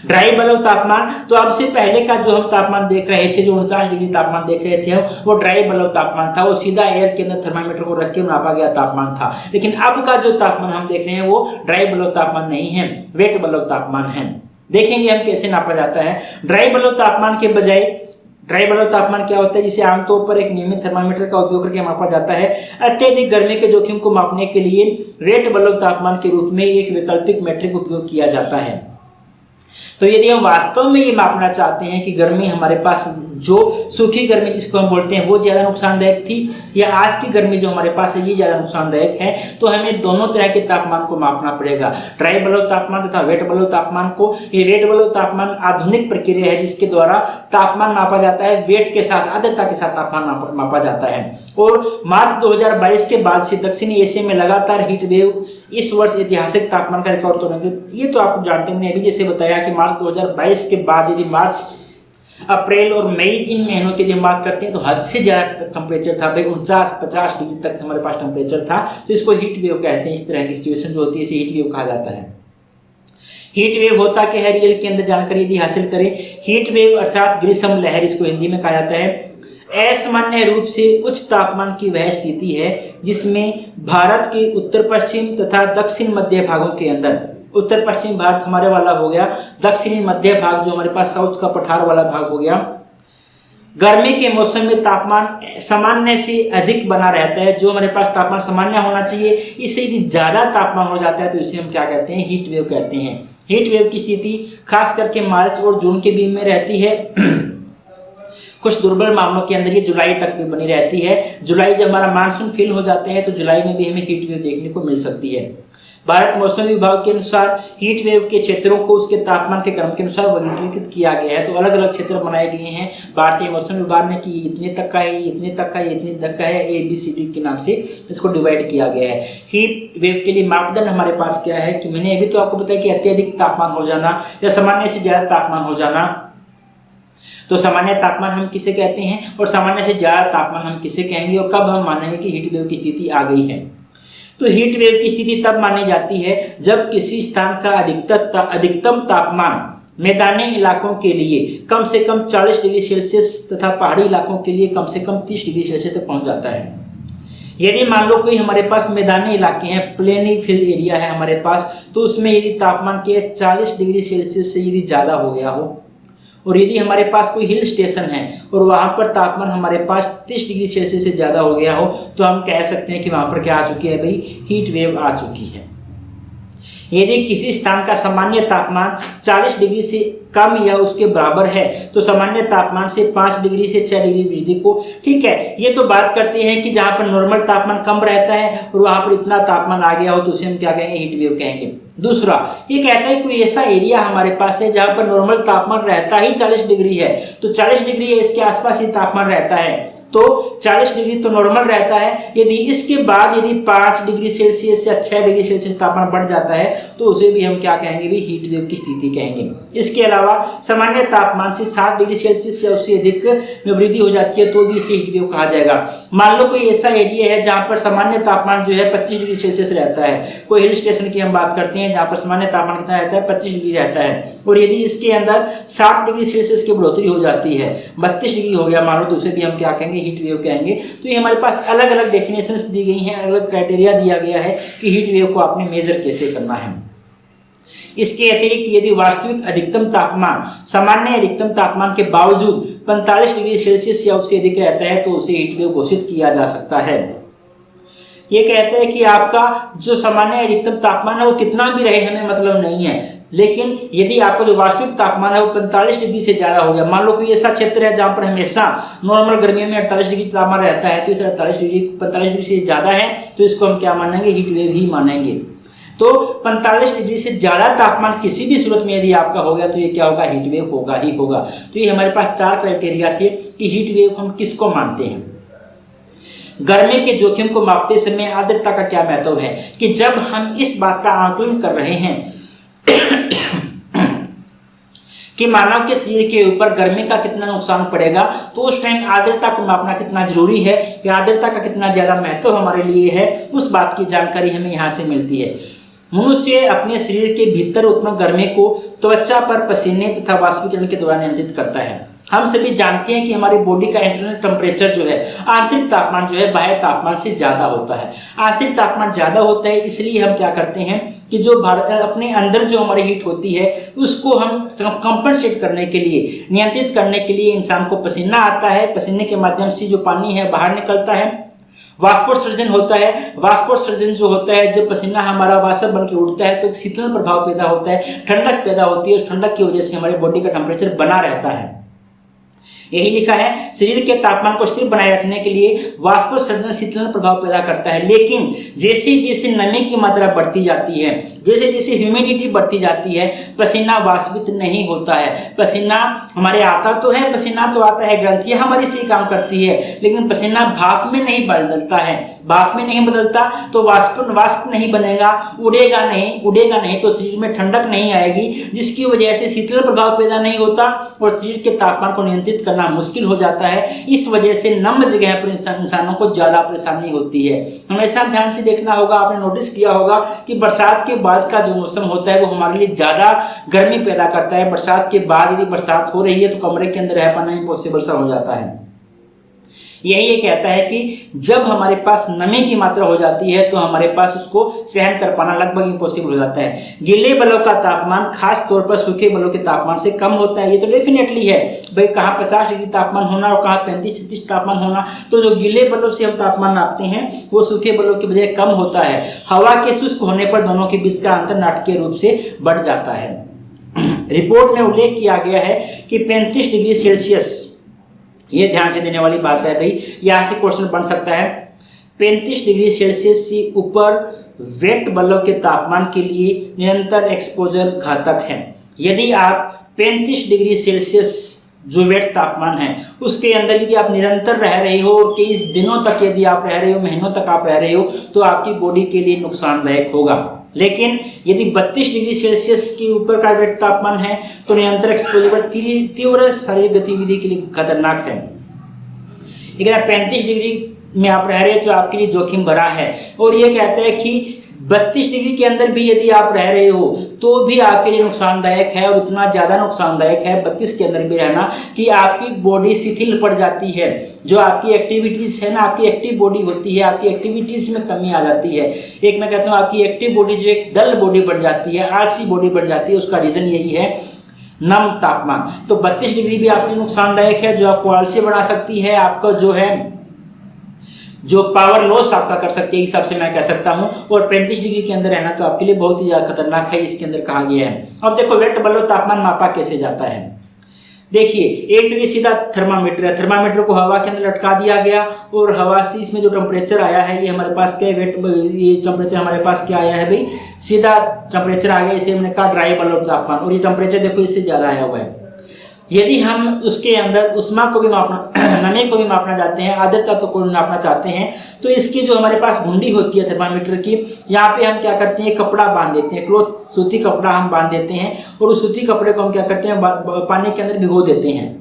S1: ड्राई बल्ब तापमान, तो अब से पहले का जो हम तापमान देख रहे थे, जो 49 डिग्री तापमान देख रहे थे हम, वो ड्राई बल्ब तापमान था। वो सीधा एयर के अंदर थर्मामीटर को रख के नापा गया तापमान था। लेकिन अब का जो तापमान हम देख रहे हैं वो ड्राई बल्ब तापमान नहीं है, वेट बल्ब तापमान है। देखेंगे हम कैसे नापा जाता है। ड्राई बल्ब तापमान के बजाय ड्राई बल्ब तापमान क्या होता है, जिसे आमतौर पर एक नियमित थर्मामीटर का उपयोग करके मापा जाता है। अत्यधिक गर्मी के जोखिम को मापने के लिए वेट बल्ब तापमान के रूप में एक वैकल्पिक मीट्रिक उपयोग किया जाता है। तो यदि हम वास्तव में ये मापना चाहते हैं कि गर्मी हमारे पास, जो सूखी गर्मी जिसको हम बोलते हैं, वो ज़्यादा नुकसानदायक थी या आज की गर्मी जो हमारे पास है ये ज़्यादा नुकसानदायक है, तो हमें दोनों तरह के तापमान को मापना पड़ेगा, ड्राई बल्ब तापमान तथा वेट बल्ब तापमान को। ये वेट बल्ब तापमान आधुनिक प्रक्रिया है जिसके द्वारा तापमान मापा जाता है, वेट के साथ, आर्द्रता के साथ तापमान मापा जाता है। और मार्च 2022 के बाद से दक्षिणी एशिया में लगातार हीट वेव इस वर्ष ऐतिहासिक तापमान का रिकॉर्ड तोड़ेंगे। ये तो आप जानते हैं, अभी जैसे बताया कि मार्च 2022 के बाद यदि मार्च, अप्रैल और मई इन महीनों की यदि हम बात करते हैं तो हद से ज़्यादा टेम्परेचर था भाई, 49-50 डिग्री तक हमारे पास टेम्परेचर था। तो इसको हीट वेव कहते हैं। इस तरह की सिचुएशन जो होती है इसे हीट वेव कहा जाता है। हीट वेव होता क्या है, रियल के अंदर जानकारी यदि हासिल करें, हीट वेव अर्थात ग्रीष्म लहर, इसको हिंदी में कहा जाता है, असामान्य रूप से उच्च तापमान की वह स्थिति है जिसमें भारत के उत्तर पश्चिम तथा दक्षिण मध्य भागों के अंदर, उत्तर पश्चिम भारत हमारे वाला हो गया, दक्षिणी मध्य भाग जो हमारे पास साउथ का पठार वाला भाग हो गया, गर्मी के मौसम में तापमान सामान्य से अधिक बना रहता है। जो हमारे पास तापमान सामान्य होना चाहिए, इससे यदि ज़्यादा तापमान हो जाता है तो इसे हम क्या कहते हैं, हीट वेव कहते हैं। हीट वेव की स्थिति खास करके मार्च और जून के बीच में रहती है। कुछ दुर्बल मामलों के अंदर ये जुलाई तक भी बनी रहती है। जुलाई जब हमारा मानसून फिल हो जाते हैं तो जुलाई में भी हमें हीट वेव देखने को मिल सकती है। भारत मौसम विभाग के अनुसार हीट वेव के क्षेत्रों को उसके तापमान के क्रम के अनुसार वर्गीकृत किया गया है। तो अलग अलग क्षेत्र बनाए गए हैं भारतीय मौसम विभाग ने कि इतने तक का है, इतने तक का है, इतने तक का है, ABCD के नाम से इसको डिवाइड किया गया है। हीट वेव के लिए मापदंड हमारे पास क्या है कि मैंने अभी तो आपको बताया कि अत्यधिक तापमान हो जाना या सामान्य से ज़्यादा तापमान हो जाना। तो सामान्य तापमान हम किसे कहते हैं और सामान्य से ज़्यादा तापमान हम किसे कहेंगे, और कब हम मानेंगे कि हीट वेव की स्थिति आ गई है। तो हीट वेव की स्थिति तब मानी जाती है जब किसी स्थान का अधिकतम तापमान मैदानी इलाकों के लिए कम से कम 40 डिग्री सेल्सियस तथा पहाड़ी इलाकों के लिए कम से कम 30 डिग्री सेल्सियस तक पहुंच जाता है। यदि मान लो कोई हमारे पास मैदानी इलाके हैं, प्लेनी फील्ड एरिया है हमारे पास, तो उसमें यदि तापमान के 40 डिग्री सेल्सियस से यदि ज़्यादा हो गया हो, और यदि हमारे पास कोई हिल स्टेशन है और वहाँ पर तापमान हमारे पास 30 डिग्री सेल्सियस से ज़्यादा हो गया हो, तो हम कह सकते हैं कि वहाँ पर क्या आ चुकी है भाई, हीट वेव आ चुकी है। यदि किसी स्थान का सामान्य तापमान 40 डिग्री से कम या उसके बराबर है तो सामान्य तापमान से 5 डिग्री से 6 डिग्री वृद्धि को, ठीक है, ये तो बात करते हैं कि जहाँ पर नॉर्मल तापमान कम रहता है और वहाँ पर इतना तापमान आ गया हो तो उसे हम क्या कहेंगे, हीट वेव कहेंगे। दूसरा ये कहता है कोई ऐसा एरिया हमारे पास है जहाँ पर नॉर्मल तापमान रहता ही 40 डिग्री है, तो 40 डिग्री है इसके आसपास ही तापमान रहता है, तो 40 डिग्री तो नॉर्मल रहता है। यदि इसके बाद यदि 5 डिग्री सेल्सियस या 6 डिग्री सेल्सियस तापमान बढ़ जाता है तो उसे भी हम क्या कहेंगे भी, हीट वेव की स्थिति कहेंगे। इसके अलावा सामान्य तापमान से 7 डिग्री सेल्सियस या उससे अधिक में वृद्धि हो जाती है तो भी इसे हीट वेव कहा जाएगा। मान लो कोई ऐसा एरिया है जहाँ पर सामान्य तापमान जो है 25 डिग्री सेल्सियस रहता है, कोई हिल स्टेशन की हम बात करते हैं जहाँ पर सामान्य तापमान कितना रहता है, 25 डिग्री रहता है, और यदि इसके अंदर 7 डिग्री सेल्सियस की बढ़ोतरी हो जाती है, 32 डिग्री हो गया मान लो, तो उसे भी हम क्या कहेंगे, हीट वेव कहेंगे। तो ये हमारे पास अलग अलग डेफिनेशंस दी गई हैं, अलग क्राइटेरिया दिया गया है कि हीट वेव को आपने मेजर कैसे करना है। इसके अतिरिक्त यदि वास्तविक अधिकतम तापमान सामान्य अधिकतम तापमान के बावजूद 45 डिग्री सेल्सियस या उससे अधिक रहता है तो उसे हीट वेव घोषित किया जा सकता है। ये कहते हैं कि आपका जो सामान्य अधिकतम तापमान है वो कितना भी रहे हमें मतलब नहीं है, लेकिन यदि आपका जो वास्तविक तापमान है वो 45 डिग्री से ज़्यादा हो गया, मान लो कोई ऐसा क्षेत्र है जहाँ पर हमेशा नॉर्मल गर्मियों में 48 डिग्री तापमान रहता है, तो इसे 48 डिग्री 45 डिग्री से ज़्यादा है तो इसको हम क्या मानेंगे, हीट वेव ही मानेंगे। तो 45 डिग्री से ज़्यादा तापमान किसी भी सूरत में यदि आपका हो गया तो ये क्या होगा, हीट वेव होगा ही होगा। तो ये हमारे पास 4 क्राइटेरिया थे कि हीट वेव हम किसको मानते हैं। गर्मी के जोखिम को मापते समय आर्द्रता का क्या महत्व है कि जब हम इस बात का आकलन कर रहे हैं कि मानव के शरीर के ऊपर गर्मी का कितना नुकसान पड़ेगा, तो उस टाइम आर्द्रता को मापना कितना जरूरी है या आर्द्रता का कितना ज़्यादा महत्व हमारे लिए है, उस बात की जानकारी हमें यहाँ से मिलती है।
S2: मनुष्य अपने शरीर के भीतर उत्पन्न गर्मी को त्वचा पर पसीने तथा वाष्पीकरण के द्वारा नियंत्रित करता है। हम सभी जानते हैं कि हमारी बॉडी का इंटरनल टेम्परेचर जो है, आंतरिक तापमान जो है बाह्य तापमान से ज़्यादा होता है। आंतरिक तापमान ज़्यादा होता है, इसलिए हम क्या करते हैं कि जो अपने अंदर जो हमारी हीट होती है उसको हम कंपनसेट करने के लिए, नियंत्रित करने के लिए इंसान को पसीना आता है। पसीने के माध्यम से जो पानी है बाहर निकलता है, वाष्पोत्सर्जन होता है। वाष्पोत्सर्जन जो होता है, जब पसीना हमारा वाष्प बन के उड़ता है तो शीतलन प्रभाव पैदा होता है, ठंडक पैदा होती है। उस ठंडक की वजह से हमारे बॉडी का टेम्परेचर बना रहता है। यही लिखा है, शरीर के तापमान को स्थिर बनाए रखने के लिए वाष्पोत्सर्जन शीतलन प्रभाव पैदा करता है। लेकिन जैसे जैसे नमी की मात्रा बढ़ती जाती है, जैसे जैसे ह्यूमिडिटी बढ़ती जाती है, पसीना वाष्पित नहीं होता है। पसीना हमारे आता तो है, पसीना तो आता है, ग्रंथियां हमारी से काम करती है, लेकिन पसीना भाप में नहीं बदलता है। भाप में नहीं बदलता तो वाष्प नहीं बनेगा, उड़ेगा नहीं तो शरीर में ठंडक नहीं आएगी, जिसकी वजह से शीतलन प्रभाव पैदा नहीं होता और शरीर के तापमान को नियंत्रित करना मुश्किल हो जाता है। इस वजह से नम जगह पर इंसानों को ज्यादा परेशानी होती है। हमेशा ध्यान से देखना होगा, आपने नोटिस किया होगा कि बरसात के बाद का जो मौसम होता है वो हमारे लिए ज्यादा गर्मी पैदा करता है। बरसात के बाद यदि बरसात हो रही है तो कमरे के अंदर रह पाना इम्पॉसिबल सा हो जाता है। यही ये कहता है कि जब हमारे पास नमी की मात्रा हो जाती है तो हमारे पास उसको सहन कर पाना लगभग इम्पॉसिबल हो जाता है। गीले बलों का तापमान खास तौर पर सूखे बलों के तापमान से कम होता है। ये तो डेफिनेटली है भाई, कहाँ 50 डिग्री तापमान होना और कहाँ 35-36 तापमान होना। तो जो गीले बलों से हम तापमान नापते हैं वो सूखे बलों की बजाय कम होता है। हवा के शुष्क होने पर दोनों के बीच का अंतर नाटकीय रूप से बढ़ जाता है। रिपोर्ट में उल्लेख किया गया है कि 35 डिग्री सेल्सियस, ये ध्यान से देने वाली बात है भाई, यहाँ से क्वेश्चन बन सकता है। 35 डिग्री सेल्सियस से ऊपर वेट बल्ब के तापमान के लिए निरंतर एक्सपोजर घातक है। यदि आप 35 डिग्री सेल्सियस जो वेट तापमान है उसके अंदर यदि आप निरंतर रह रहे हो और कई दिनों तक यदि आप रह रहे हो, महीनों तक आप रह रहे हो, तो आपकी बॉडी के लिए नुकसानदायक होगा। लेकिन यदि 32 डिग्री सेल्सियस के ऊपर का वेट तापमान है तो निरंतर एक्सपोजर तीव्र शारीरिक गतिविधि के लिए खतरनाक है। अगर आप 35 डिग्री में आप रह रहे हो तो आपके लिए जोखिम भरा है। और ये कहता है कि 32 डिग्री के अंदर भी यदि आप रह रहे हो तो भी आपके लिए नुकसानदायक है, और इतना ज़्यादा नुकसानदायक है 32 के अंदर भी रहना कि आपकी बॉडी शिथिल पड़ जाती है। जो आपकी एक्टिविटीज़ है ना, आपकी एक्टिव बॉडी होती है, आपकी एक्टिविटीज़ में कमी आ जाती है। एक मैं कहता हूँ आपकी एक्टिव बॉडी जो एक डल बॉडी बन जाती है, आलसी बॉडी बन जाती है। उसका रीज़न यही है नम तापमान। तो 32 डिग्री भी आपके लिए नुकसानदायक है, जो आपको आलसी बना सकती है, आपका जो है जो पावर लॉस आपका कर सकती है, इस हिसाब से मैं कह सकता हूं। और 35 डिग्री के अंदर रहना तो आपके लिए बहुत ही ज़्यादा खतरनाक है, इसके अंदर कहा गया है। अब देखो वेट बल्ब तापमान मापा कैसे जाता है। देखिए, एक तो ये सीधा थर्मामीटर है, थर्मामीटर को हवा के अंदर लटका दिया गया और हवा से इसमें जो टेम्परेचर आया है, ये हमारे पास क्या है, ये टेम्परेचर हमारे पास क्या आया है भाई, सीधा टेम्परेचर आ गया। इसे हमने कहा ड्राई बल्ब तापमान, और ये टेम्परेचर देखो इससे ज़्यादा आया हुआ है। यदि हम उसके अंदर उष्मा को भी मापना, नमी को भी मापना चाहते हैं, आर्द्रता तो को नापना चाहते हैं, तो इसकी जो हमारे पास घुंडी होती है थर्मामीटर की, यहाँ पे हम क्या करते हैं, कपड़ा बांध देते हैं, क्लॉथ, सूती कपड़ा हम बांध देते हैं, और उस सूती कपड़े को हम क्या करते हैं, पानी के अंदर भिगो देते हैं।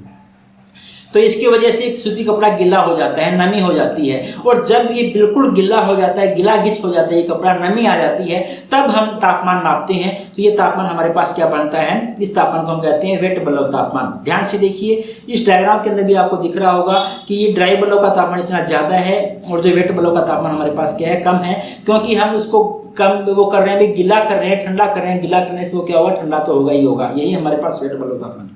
S2: तो इसकी वजह से सूती कपड़ा गीला हो जाता है, नमी हो जाती है। और जब ये बिल्कुल गीला हो जाता है, गीला गिच हो जाता है ये कपड़ा, नमी आ जाती है, तब हम तापमान नापते हैं। तो ये तापमान हमारे पास क्या बनता है, इस तापमान को हम कहते हैं वेट बल्ब तापमान। ध्यान से देखिए, इस डायग्राम के अंदर भी आपको दिख रहा होगा कि ये ड्राई बल्ब का तापमान इतना ज़्यादा है और जो वेट बल्ब का तापमान हमारे पास क्या है, कम है, क्योंकि हम उसको कम वो कर रहे हैं, गीला कर रहे हैं, ठंडा कर रहे हैं। गीला करने से वो क्या होगा, ठंडा तो होगा ही होगा। यही हमारे पास वेट बल्ब तापमान।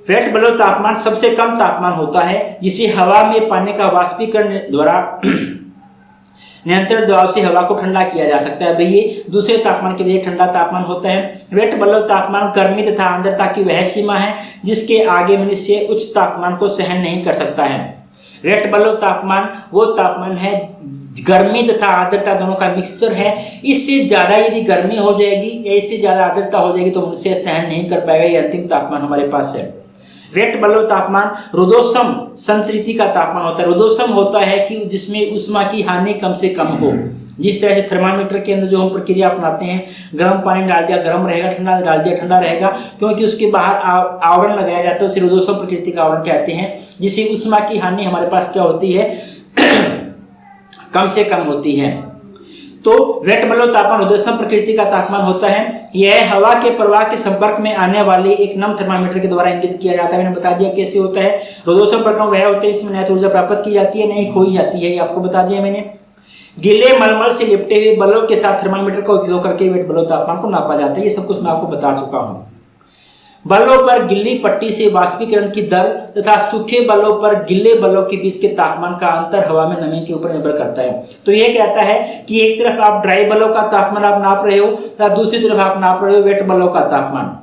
S2: वेट बल्ब तापमान सबसे कम तापमान होता है जिसे हवा में पानी का वाष्पीकरण द्वारा निरंतर दबाव से हवा को ठंडा किया जा सकता है। भाई ये दूसरे तापमान के लिए ठंडा तापमान होता है। वेट बल्ब तापमान गर्मी तथा आर्द्रता की वह सीमा है जिसके आगे मनुष्य उच्च तापमान को सहन नहीं कर सकता है। वेट बल्ब तापमान वो तापमान है, गर्मी तथा आर्द्रता दोनों का मिक्सचर है। इससे ज़्यादा यदि गर्मी हो जाएगी या इससे ज़्यादा आर्द्रता हो जाएगी तो मनुष्य सहन नहीं कर पाएगा। ये अंतिम तापमान हमारे पास है। वेट बल्ब तापमान रुद्धोष्म संतृप्ति का तापमान होता है। रुद्धोष्म होता है कि जिसमें उष्मा की हानि कम से कम हो। जिस तरह से थर्मामीटर के अंदर जो हम प्रक्रिया अपनाते हैं, गर्म पानी डाल दिया गर्म रहेगा, ठंडा डाल दिया ठंडा रहेगा, क्योंकि उसके बाहर आवरण लगाया जाता है, उसे रुद्धोष्म प्रकृति का आवरण कहते हैं, जिससे उष्मा की हानि हमारे पास क्या होती है, कम से कम होती है। तो वेट बल्ब तापमान ऊर्ध्वतम प्रकृति का तापमान होता है। यह हवा के प्रवाह के संपर्क में आने वाले एक नम थर्मामीटर के द्वारा इंगित किया जाता है। मैंने बता दिया कैसे होता है। ऊर्ध्वतम प्रकरण वह होते हैं इसमें न तो ऊर्जा प्राप्त की जाती है, नहीं खोई जाती है, ये आपको बता दिया मैंने। गीले मलमल से लिपटे हुए बल्ब के साथ थर्मामीटर का उपयोग करके वेट बल्ब तापमान को नापा जाता है। ये सब कुछ मैं आपको बता चुका हूँ। बल्बों पर गिल्ली पट्टी से वाष्पीकरण की दर तथा सूखे बल्बों पर गिल्ले बल्बों के बीच के तापमान का अंतर हवा में नमी के ऊपर निर्भर करता है। तो ये कहता है कि एक तरफ आप ड्राई बल्बों का तापमान आप नाप रहे हो तथा दूसरी तरफ आप नाप रहे हो वेट बल्बों का तापमान।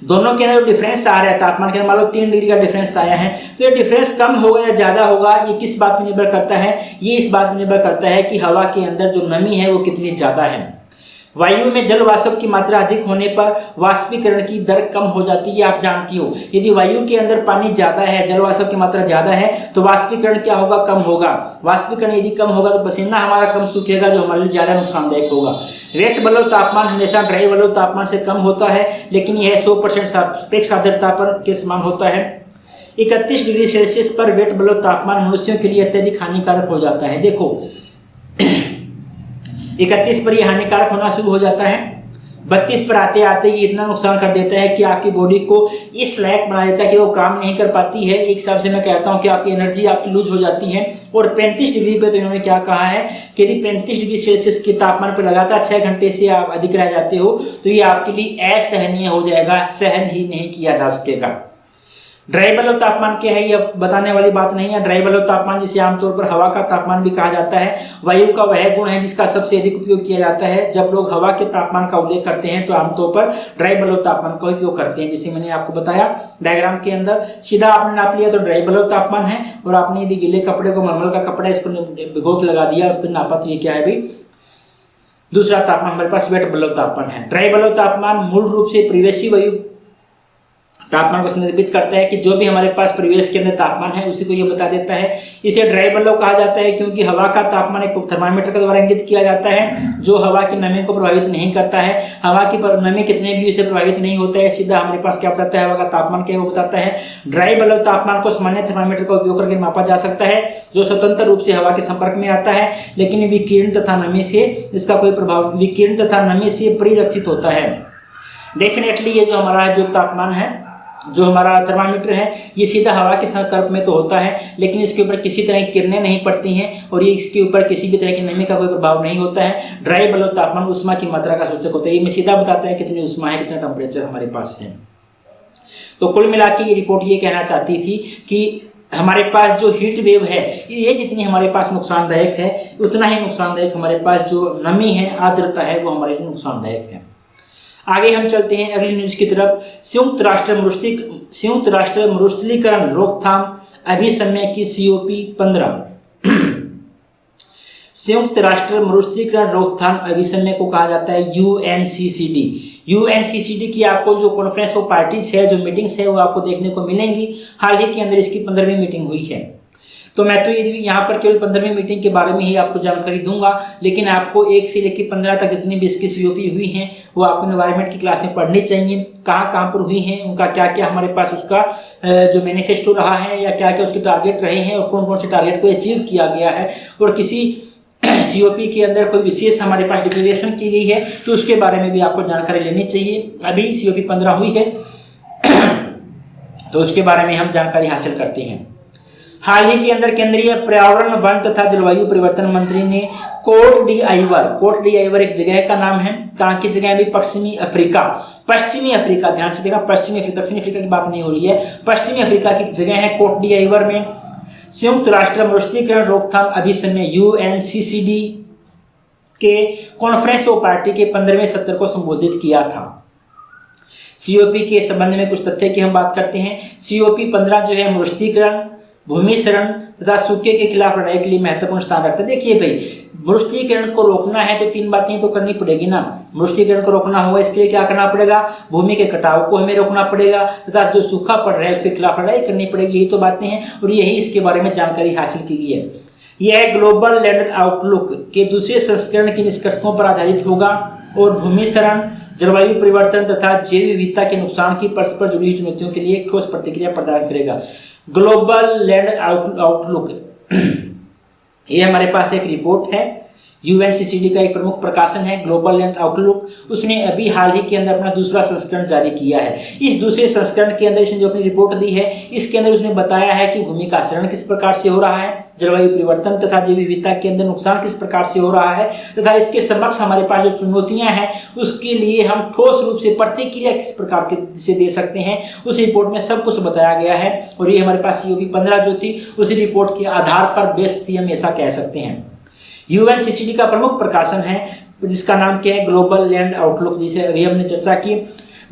S2: दोनों के अंदर डिफरेंस आ रहा है तापमान के अंदर, मान लो 3 डिग्री का डिफरेंस आया है, तो ये डिफरेंस कम होगा या ज्यादा होगा, ये किस बात पर निर्भर करता है? ये इस बात पर निर्भर करता है कि हवा के अंदर जो नमी है वो कितनी ज्यादा है। वायु में जल वाष्प की मात्रा अधिक होने पर वाष्पीकरण की दर कम हो जाती है, आप जानती हो। यदि वायु के अंदर पानी ज्यादा है, जल वाष्प की मात्रा ज्यादा है, तो वाष्पीकरण क्या होगा? कम होगा। वाष्पीकरण यदि कम होगा तो पसीना हमारा कम सूखेगा, जो हमारे लिए ज्यादा नुकसानदायक होगा। वेट बल्ब तापमान हमेशा ड्राई बल्ब तापमान से कम होता है, लेकिन यह 100% सापेक्ष आर्द्रता पर के समान होता है। 31 डिग्री सेल्सियस पर वेट बल्ब तापमान मनुष्यों के लिए अत्यधिक हानिकारक हो जाता है। देखो 31 पर ये हानिकारक होना शुरू हो जाता है, 32 पर आते आते ये इतना नुकसान कर देता है कि आपकी बॉडी को इस लायक बना देता है कि वो काम नहीं कर पाती है। एक हिसाब से मैं कहता हूँ कि आपकी एनर्जी आपकी लूज हो जाती है। और 35 डिग्री पे तो इन्होंने क्या कहा है कि यदि 35 डिग्री सेल्सियस के तापमान पर लगातार 6 घंटे से आप अधिक रह जाते हो तो ये आपके लिए असहनीय हो जाएगा, सहन ही नहीं किया जा सकेगा। ड्राई बल्ब तापमान क्या है ये बताने वाली बात नहीं है। ड्राई बल्ब तापमान जिसे आमतौर पर हवा का तापमान भी कहा जाता है, वायु का वह गुण है जिसका सबसे अधिक उपयोग किया जाता है। जब लोग हवा के तापमान का उल्लेख करते हैं तो आमतौर पर ड्राई बल्ब तापमान का उपयोग करते हैं। जैसे मैंने आपको बताया डायग्राम के अंदर, सीधा आपने नाप लिया तो ड्राई बल्ब तापमान है, और आपने यदि गीले कपड़े को, मलमल का कपड़ा इसको भिगो के लगा दिया और फिर नापा तो ये क्या है भाई? दूसरा तापमान हमारे पास वेट बल्ब तापमान है। ड्राई बल्ब तापमान मूल रूप से परिवेशी वायु तापमान को संदर्भित करता है कि जो भी हमारे पास परिवेश के अंदर तापमान है उसी को ये बता देता है। इसे ड्राई बल्ब कहा जाता है क्योंकि हवा का तापमान एक थर्मामीटर के द्वारा इंगित किया जाता है जो हवा की नमी को प्रभावित नहीं करता है। हवा की नमी कितने भी उसे प्रभावित नहीं होता है, सीधा हमारे पास क्या बताता है? हवा का तापमान क्या है वो बताता है। ड्राई बल्ब तापमान को सामान्य थर्मामीटर का उपयोग करके मापा जा सकता है जो स्वतंत्र रूप से हवा के संपर्क में आता है, लेकिन विकिरण तथा नमी से इसका कोई प्रभाव, विकिरण तथा नमी से परिरक्षित होता है। डेफिनेटली ये जो हमारा जो तापमान है, जो हमारा थर्मामीटर है, ये सीधा हवा के संपर्क में तो होता है, लेकिन इसके ऊपर किसी तरह की किरणें नहीं पड़ती हैं और ये इसके ऊपर किसी भी तरह की नमी का कोई प्रभाव नहीं होता है। ड्राई बल्ब तापमान उष्मा की मात्रा का सूचक होता है। ये मैं सीधा बताता है कितनी उष्मा है, कितना टेम्परेचर हमारे पास है। तो कुल मिला के ये रिपोर्ट ये कहना चाहती थी कि हमारे पास जो हीट वेव है ये जितनी हमारे पास नुकसानदायक है, उतना ही नुकसानदायक हमारे पास जो नमी है, आर्द्रता है, वो हमारे लिए नुकसानदायक है। आगे हम चलते हैं अगली न्यूज की तरफ। संयुक्त राष्ट्र मरुस्थलीकरण रोकथाम अभिसमय की COP15। संयुक्त राष्ट्र मरुस्थलीकरण रोकथाम अभिसमय को कहा जाता है UNCCD। UNCCD की आपको जो कॉन्फ्रेंस ऑफ पार्टीज है, जो मीटिंग्स है, वो आपको देखने को मिलेंगी। हाल ही के अंदर इसकी 15वीं मीटिंग हुई है। तो मैं तो ये यहाँ पर केवल 15वीं मीटिंग के बारे में ही आपको जानकारी दूंगा, लेकिन आपको 1 से लेकर 15 तक जितनी भी इसकी COP हुई हैं वो आपको एनवायरनमेंट की क्लास में पढ़नी चाहिए। कहाँ कहाँ पर हुई हैं, उनका क्या क्या हमारे पास उसका जो मैनिफेस्टो रहा है या क्या क्या उसके टारगेट रहे हैं और कौन कौन से टारगेट को अचीव किया गया है, और किसी COP के अंदर कोई विशेष हमारे पास डिक्लेरेशन की गई है तो उसके बारे में भी आपको जानकारी लेनी चाहिए। अभी COP 15 हुई है तो उसके बारे में हम जानकारी हासिल करते हैं। हाल ही के अंदर केंद्रीय पर्यावरण, वन तथा जलवायु परिवर्तन मंत्री ने कोट डी आइवर एक जगह का नाम है, कहाँ की जगह है? पश्चिमी अफ्रीका, ध्यान से देखना, पश्चिमी अफ्रीका, दक्षिणी अफ्रीका की बात नहीं हो रही है, पश्चिमी अफ्रीका की जगह है कोट डी आइवर में संयुक्त राष्ट्र मरुस्थलीकरण रोकथाम अभिसमय UNCCD के कॉन्फ्रेंस ऑफ पार्टी के 15वें सत्र को संबोधित किया था। COP के संबंध में कुछ तथ्य की हम बात करते हैं। COP 15 जो है मरुस्थलीकरण, भूमि क्षरण तथा सूखे के खिलाफ लड़ाई के लिए महत्वपूर्ण स्थान रखता है। देखिए भाई, मरुस्थलीकरण को रोकना है तो 3 बातें तो करनी पड़ेगी ना। मरुस्थलीकरण को रोकना होगा, इसके लिए क्या करना पड़ेगा? भूमि के कटाव को हमें रोकना पड़ेगा तथा जो सूखा पड़ रहा है उसके खिलाफ लड़ाई करनी पड़ेगी। यही तो बातें हैं और यही इसके बारे में जानकारी हासिल की गई है। यह ग्लोबल लैंड आउटलुक के दूसरे संस्करण के निष्कर्षों पर आधारित होगा और भूमि क्षरण, जलवायु परिवर्तन तथा जैव विविधता के नुकसान की परस्पर जुड़ी चुनौतियों के लिए ठोस प्रतिक्रिया प्रदान करेगा। ग्लोबल लैंड आउटलुक ये हमारे पास एक रिपोर्ट है यूएनसीसीडी का एक प्रमुख प्रकाशन है ग्लोबल लैंड आउटलुक। उसने अभी हाल ही के अंदर अपना दूसरा संस्करण जारी किया है। इस दूसरे संस्करण के अंदर इसने जो अपनी रिपोर्ट दी है, इसके अंदर उसने बताया है कि भूमि का क्षरण किस प्रकार से हो रहा है, जलवायु परिवर्तन तथा जैव विविधता के अंदर नुकसान किस प्रकार से हो रहा है, तथा इसके समक्ष हमारे पास जो चुनौतियां हैं उसके लिए हम ठोस रूप से प्रतिक्रिया किस प्रकार से दे सकते हैं, उस रिपोर्ट में सब कुछ बताया गया है। और ये हमारे पास COP 15 जो थी उसी रिपोर्ट के आधार पर बेस्ड थी, हम ऐसा कह सकते हैं। यूएनसीसीडी का प्रमुख प्रकाशन है जिसका नाम क्या है, ग्लोबल लैंड आउटलुक, जिसे अभी हमने चर्चा की।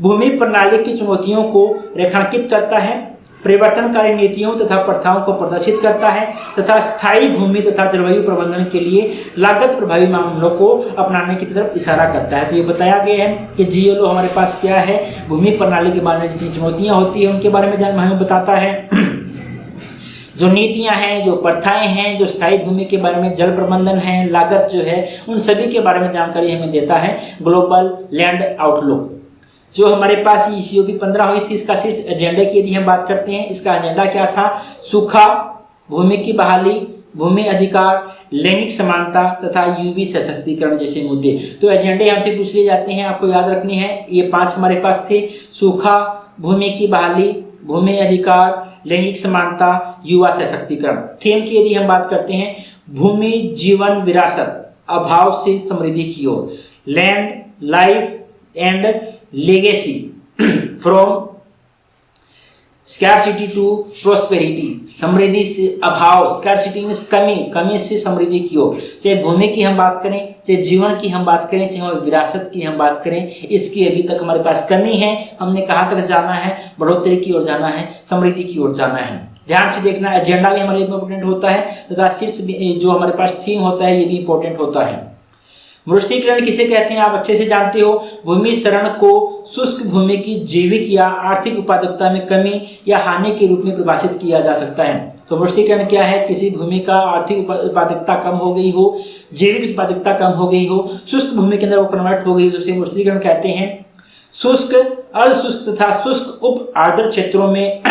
S2: भूमि प्रणाली की चुनौतियों को रेखांकित करता है, परिवर्तनकारी नीतियों तथा प्रथाओं को प्रदर्शित करता है तथा स्थायी भूमि तथा जलवायु प्रबंधन के लिए लागत प्रभावी मामलों को अपनाने की तरफ इशारा करता है। तो ये बताया गया है कि GLO हमारे पास क्या है, भूमि प्रणाली के बारे में जितनी चुनौतियां होती है उनके बारे में हमें बताता है। जो नीतियां हैं, जो प्रथाएं हैं, जो स्थायी भूमि के बारे में, जल प्रबंधन है, लागत जो है, उन सभी के बारे में जानकारी हमें देता है ग्लोबल लैंड आउटलुक। जो हमारे पास COP 15 हुई थी, इसका शीर्ष एजेंडे की यदि हम बात करते हैं, इसका एजेंडा क्या था, सूखा, भूमि की बहाली, भूमि अधिकार, लैंगिक समानता तथा UV सशक्तिकरण जैसे मुद्दे। तो एजेंडे हमसे पूछ लिए जाते हैं, आपको याद रखनी है। ये 5 हमारे पास थे, सूखा, भूमि की बहाली, भूमि अधिकार, लैंगिक समानता, युवा सशक्तिकरण। थीम की यदि हम बात करते हैं, भूमि जीवन विरासत, अभाव से समृद्धि की ओर, land life and legacy from scarcity to prosperity, समृद्धि से अभाव, स्कैरसिटी मींस कमी, कमी से समृद्धि की ओर। चाहे भूमि की हम बात करें, चाहे जीवन की हम बात करें, चाहे विरासत की हम बात करें, इसकी अभी तक हमारे पास कमी है। हमने कहाँ तक जाना है, बढ़ोतरी की ओर जाना है, समृद्धि की ओर जाना है। ध्यान से देखना, एजेंडा भी हमारे लिए इंपॉर्टेंट होता है तथा शीर्ष जो हमारे पास थीम होता है ये भी इंपॉर्टेंट होता है। मरुस्थलीकरण किसे कहते हैं आप अच्छे से जानते हो, भूमि क्षरण को शुष्क भूमि की जैविक या आर्थिक उत्पादकता में कमी या हानि के रूप में परिभाषित किया जा सकता है। तो मरुस्थलीकरण क्या है, किसी भूमि का आर्थिक उत्पादकता कम हो गई हो, जैविक उत्पादकता कम हो गई हो, शुष्क भूमि के अंदर वो कन्वर्ट हो गई, तो उसे मरुस्थलीकरण कहते हैं। शुष्क, अर्धशुष्क तथा शुष्क उप आर्द्र क्षेत्रों में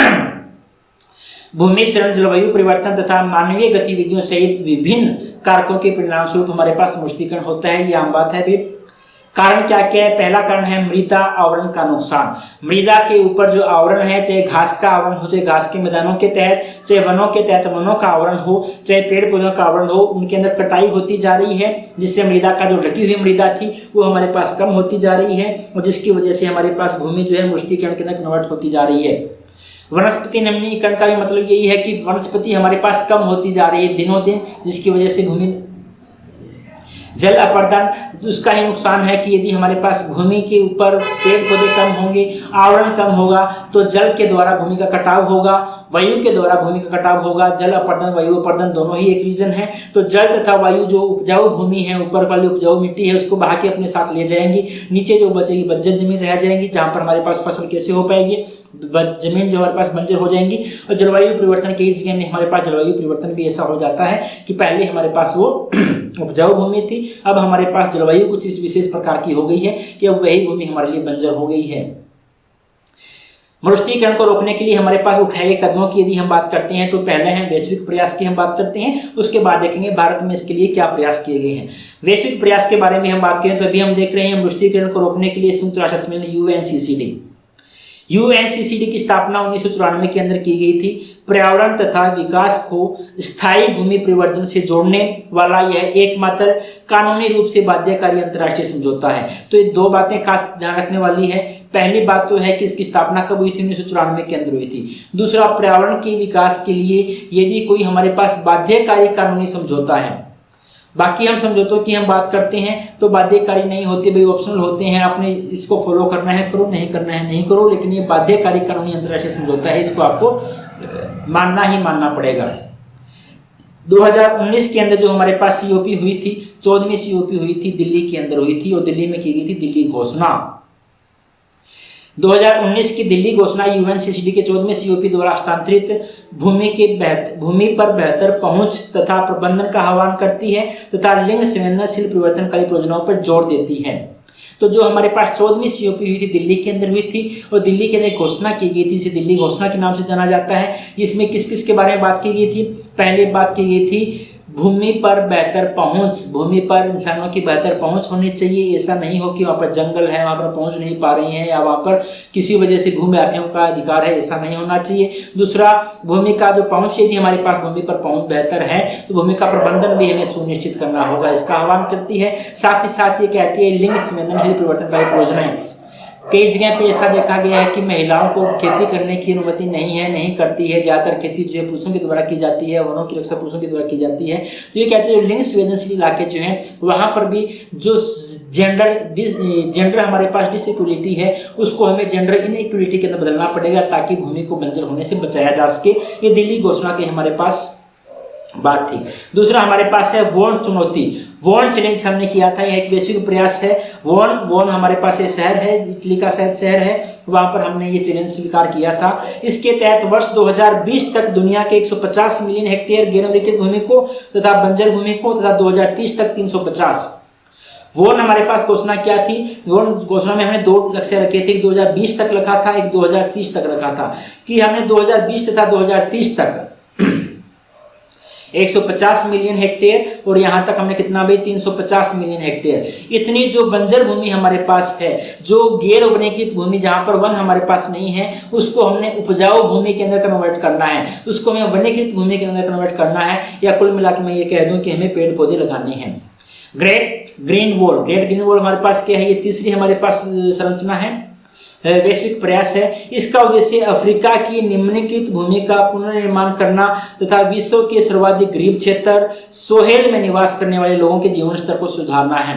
S2: भूमि क्षरण, जलवायु परिवर्तन तथा मानवीय गतिविधियों सहित विभिन्न कारकों के परिणाम स्वरूप हमारे पास मरुस्थलीकरण होता है। ये आम बात है। भी कारण क्या क्या है, पहला कारण है मृदा आवरण का नुकसान। मृदा के ऊपर जो आवरण है, चाहे घास का आवरण हो, चाहे घास के मैदानों के तहत, चाहे वनों के तहत वनों का आवरण हो, चाहे पेड़ पौधों का आवरण हो, उनके अंदर कटाई होती जा रही है, जिससे मृदा का जो ढकी हुई मृदा थी वो हमारे पास कम होती जा रही है और जिसकी वजह से हमारे पास भूमि जो है मरुस्थलीकरण के अंदर कन्वर्ट होती जा रही है। वनस्पति नवीनीकरण का भी मतलब यही है कि वनस्पति हमारे पास कम होती जा रही है दिनों दिन, जिसकी वजह से भूमि जल अपरदन, उसका ही नुकसान है कि यदि हमारे पास भूमि के ऊपर पेड़ पौधे कम होंगे, आवरण कम होगा, तो जल के द्वारा भूमि का कटाव होगा, वायु के द्वारा भूमि का कटाव होगा। जल अपरदन, वायु अपरदन दोनों ही एक रीजन है। तो जल तथा वायु जो उपजाऊ भूमि है, ऊपर वाली उपजाऊ मिट्टी है, उसको बहा के अपने साथ ले जाएंगी। नीचे जो बचेगी बंजर जमीन रह जाएंगी, जहाँ पर हमारे पास फसल कैसे हो पाएगी, जमीन जो हमारे पास बंजर हो जाएंगी। और जलवायु परिवर्तन के इस गेम में हमारे पास जलवायु परिवर्तन भी ऐसा हो जाता है कि पहले हमारे पास वो उपजाऊ भूमि थी, अब हमारे पास जलवायु कुछ इस विशेष प्रकार की हो गई है कि अब वही भूमि हमारे लिए बंजर हो गई है। मरुस्थलीकरण को रोकने के लिए हमारे पास उठाए गए कदमों की यदि हम बात करते हैं तो पहले हैं वैश्विक प्रयास की हम बात करते हैं, उसके बाद देखेंगे भारत में इसके लिए क्या प्रयास किए गए हैं। वैश्विक प्रयास के बारे में हम बात करें तो अभी हम देख रहे हैं मरुस्थलीकरण को रोकने के लिए संयुक्त राष्ट्र सम्मेलन यूएनसीसीडी की स्थापना 1994 के अंदर की गई थी। पर्यावरण तथा विकास को स्थायी भूमि परिवर्तन से जोड़ने वाला यह एकमात्र कानूनी रूप से बाध्यकारी अंतर्राष्ट्रीय समझौता है। तो ये दो बातें खास ध्यान रखने वाली है। पहली बात तो है कि इसकी स्थापना कब हुई थी, 1994 के अंदर हुई थी। दूसरा, पर्यावरण के विकास के लिए यदि कोई हमारे पास बाध्यकारी कानूनी समझौता है, बाकी हम समझौतों की हम बात करते हैं तो बाध्यकारी नहीं होते, भाई ऑप्शनल होते हैं, आपने इसको फॉलो करना है करो, नहीं करना है नहीं करो, लेकिन ये बाध्यकारी कानूनी अंतर्राष्ट्रीय समझौता है, इसको आपको मानना ही मानना पड़ेगा। 2019 के अंदर जो हमारे पास COP हुई थी, 14वीं COP हुई थी, दिल्ली के अंदर हुई थी और दिल्ली में की गई थी दिल्ली घोषणा। 2019 की दिल्ली घोषणा यूएनसीसीडी के 14वें COP द्वारा हस्तांतरित भूमि पर बेहतर पहुंच तथा प्रबंधन का आह्वान करती है तथा लिंग संवेदनशील परिवर्तनकारी परियोजनाओं पर जोर देती है। तो जो हमारे पास 14वीं COP हुई थी, दिल्ली के अंदर हुई थी और दिल्ली के अंदर घोषणा की गई थी, इसे दिल्ली घोषणा के नाम से जाना जाता है। इसमें किस किस के बारे में बात की गई थी? पहले बात की गई थी भूमि पर बेहतर पहुंच, भूमि पर इंसानों की बेहतर पहुंच होनी चाहिए। ऐसा नहीं हो कि वहाँ पर जंगल है, वहाँ पर पहुंच नहीं पा रही हैं, या वहाँ पर किसी वजह से भूमाफियों का अधिकार है, ऐसा नहीं होना चाहिए। दूसरा, भूमि का जो पहुंच, यदि हमारे पास भूमि पर पहुंच बेहतर है तो भूमि का प्रबंधन भी हमें सुनिश्चित करना होगा, इसका आह्वान करती है। साथ ही साथ ये कहती है लिंग संवेदनशील परिवर्तनकारी योजनाएं। कई जगह पे ऐसा देखा गया है कि महिलाओं को खेती करने की अनुमति नहीं करती है। ज़्यादातर खेती जो है पुरुषों के द्वारा की जाती है, वनों की रक्षा पुरुषों के द्वारा की जाती है। तो ये कहते हैं लिंग संवेदनशील इलाके जो हैं वहाँ पर भी जो जेंडर हमारे पास डिसइक्वलिटी है उसको हमें जेंडर इनइक्वलिटी के अंदर बदलना पड़ेगा, ताकि भूमि को बंजर होने से बचाया जा सके। ये दिल्ली घोषणा की हमारे पास बात थी। दूसरा हमारे पास है वोन चुनौती, वोन चैलेंज हमने किया था, यह एक वैश्विक प्रयास है। वोन हमारे पास ये शहर है, इटली का शहर है, वहां पर हमने ये चैलेंज स्वीकार किया था। इसके तहत वर्ष 2020 तक दुनिया के 150 मिलियन हेक्टेयर गैर अधिकृत भूमि को तथा बंजर भूमि को तथा 2030 तक 350 वोन हमारे पास घोषणा क्या थी। वोन घोषणा में हमने 2 लक्ष्य रखे थे, एक 2020 तक रखा था, एक 2030 तक रखा था, कि हमने 2020 तथा 2030 तक 150 मिलियन हेक्टेयर और यहाँ तक हमने कितना भाई 350 मिलियन हेक्टेयर, इतनी जो बंजर भूमि हमारे पास है, जो गैर वनीकृत भूमि जहाँ पर वन हमारे पास नहीं है, उसको हमने उपजाऊ भूमि के अंदर कन्वर्ट करना है, उसको हमें वनीकृत भूमि के अंदर कन्वर्ट करना है। या कुल मिला के मैं ये कह दूँ कि हमें पेड़ पौधे लगाने हैं। ग्रेट ग्रीन वॉल हमारे पास क्या है, ये तीसरी हमारे पास संरचना है, वैश्विक प्रयास है। इसका उद्देश्य अफ्रीका की निम्नलिखित भूमि का पुनर्निर्माण करना तथा विश्व के सर्वाधिक गरीब क्षेत्र सोहेल में निवास करने वाले लोगों के जीवन स्तर को सुधारना है।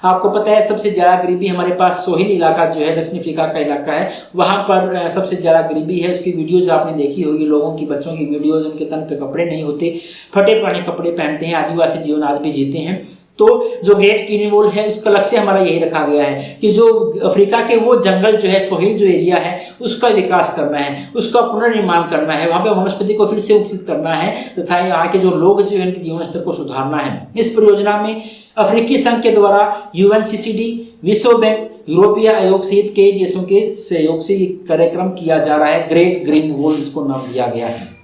S2: आपको पता है सबसे ज़्यादा गरीबी हमारे पास सोहेल इलाका जो है, दक्षिण अफ्रीका का इलाका है, वहाँ पर सबसे ज़्यादा गरीबी है। उसकी वीडियोज़ आपने देखी होगी, लोगों की, बच्चों की वीडियोज़, उनके तन पे कपड़े नहीं होते, फटे पुराने कपड़े पहनते हैं, आदिवासी जीवन आज भी जीते हैं। तो जो ग्रेट ग्रीन वॉल है उसका लक्ष्य हमारा यही रखा गया है कि जो अफ्रीका के वो जंगल जो है, सोहेल जो एरिया है, उसका विकास करना है, उसका पुनर्निर्माण करना है, वहाँ पे वनस्पति को फिर से विकसित करना है तथा यहाँ के जो लोग जो है उनके जीवन स्तर को सुधारना है। इस परियोजना में अफ्रीकी संघ के द्वारा UNCCD, विश्व बैंक, यूरोपीय आयोग सहित कई देशों के सहयोग से ये कार्यक्रम किया जा रहा है। ग्रेट ग्रीन वॉल इसको नाम दिया गया है।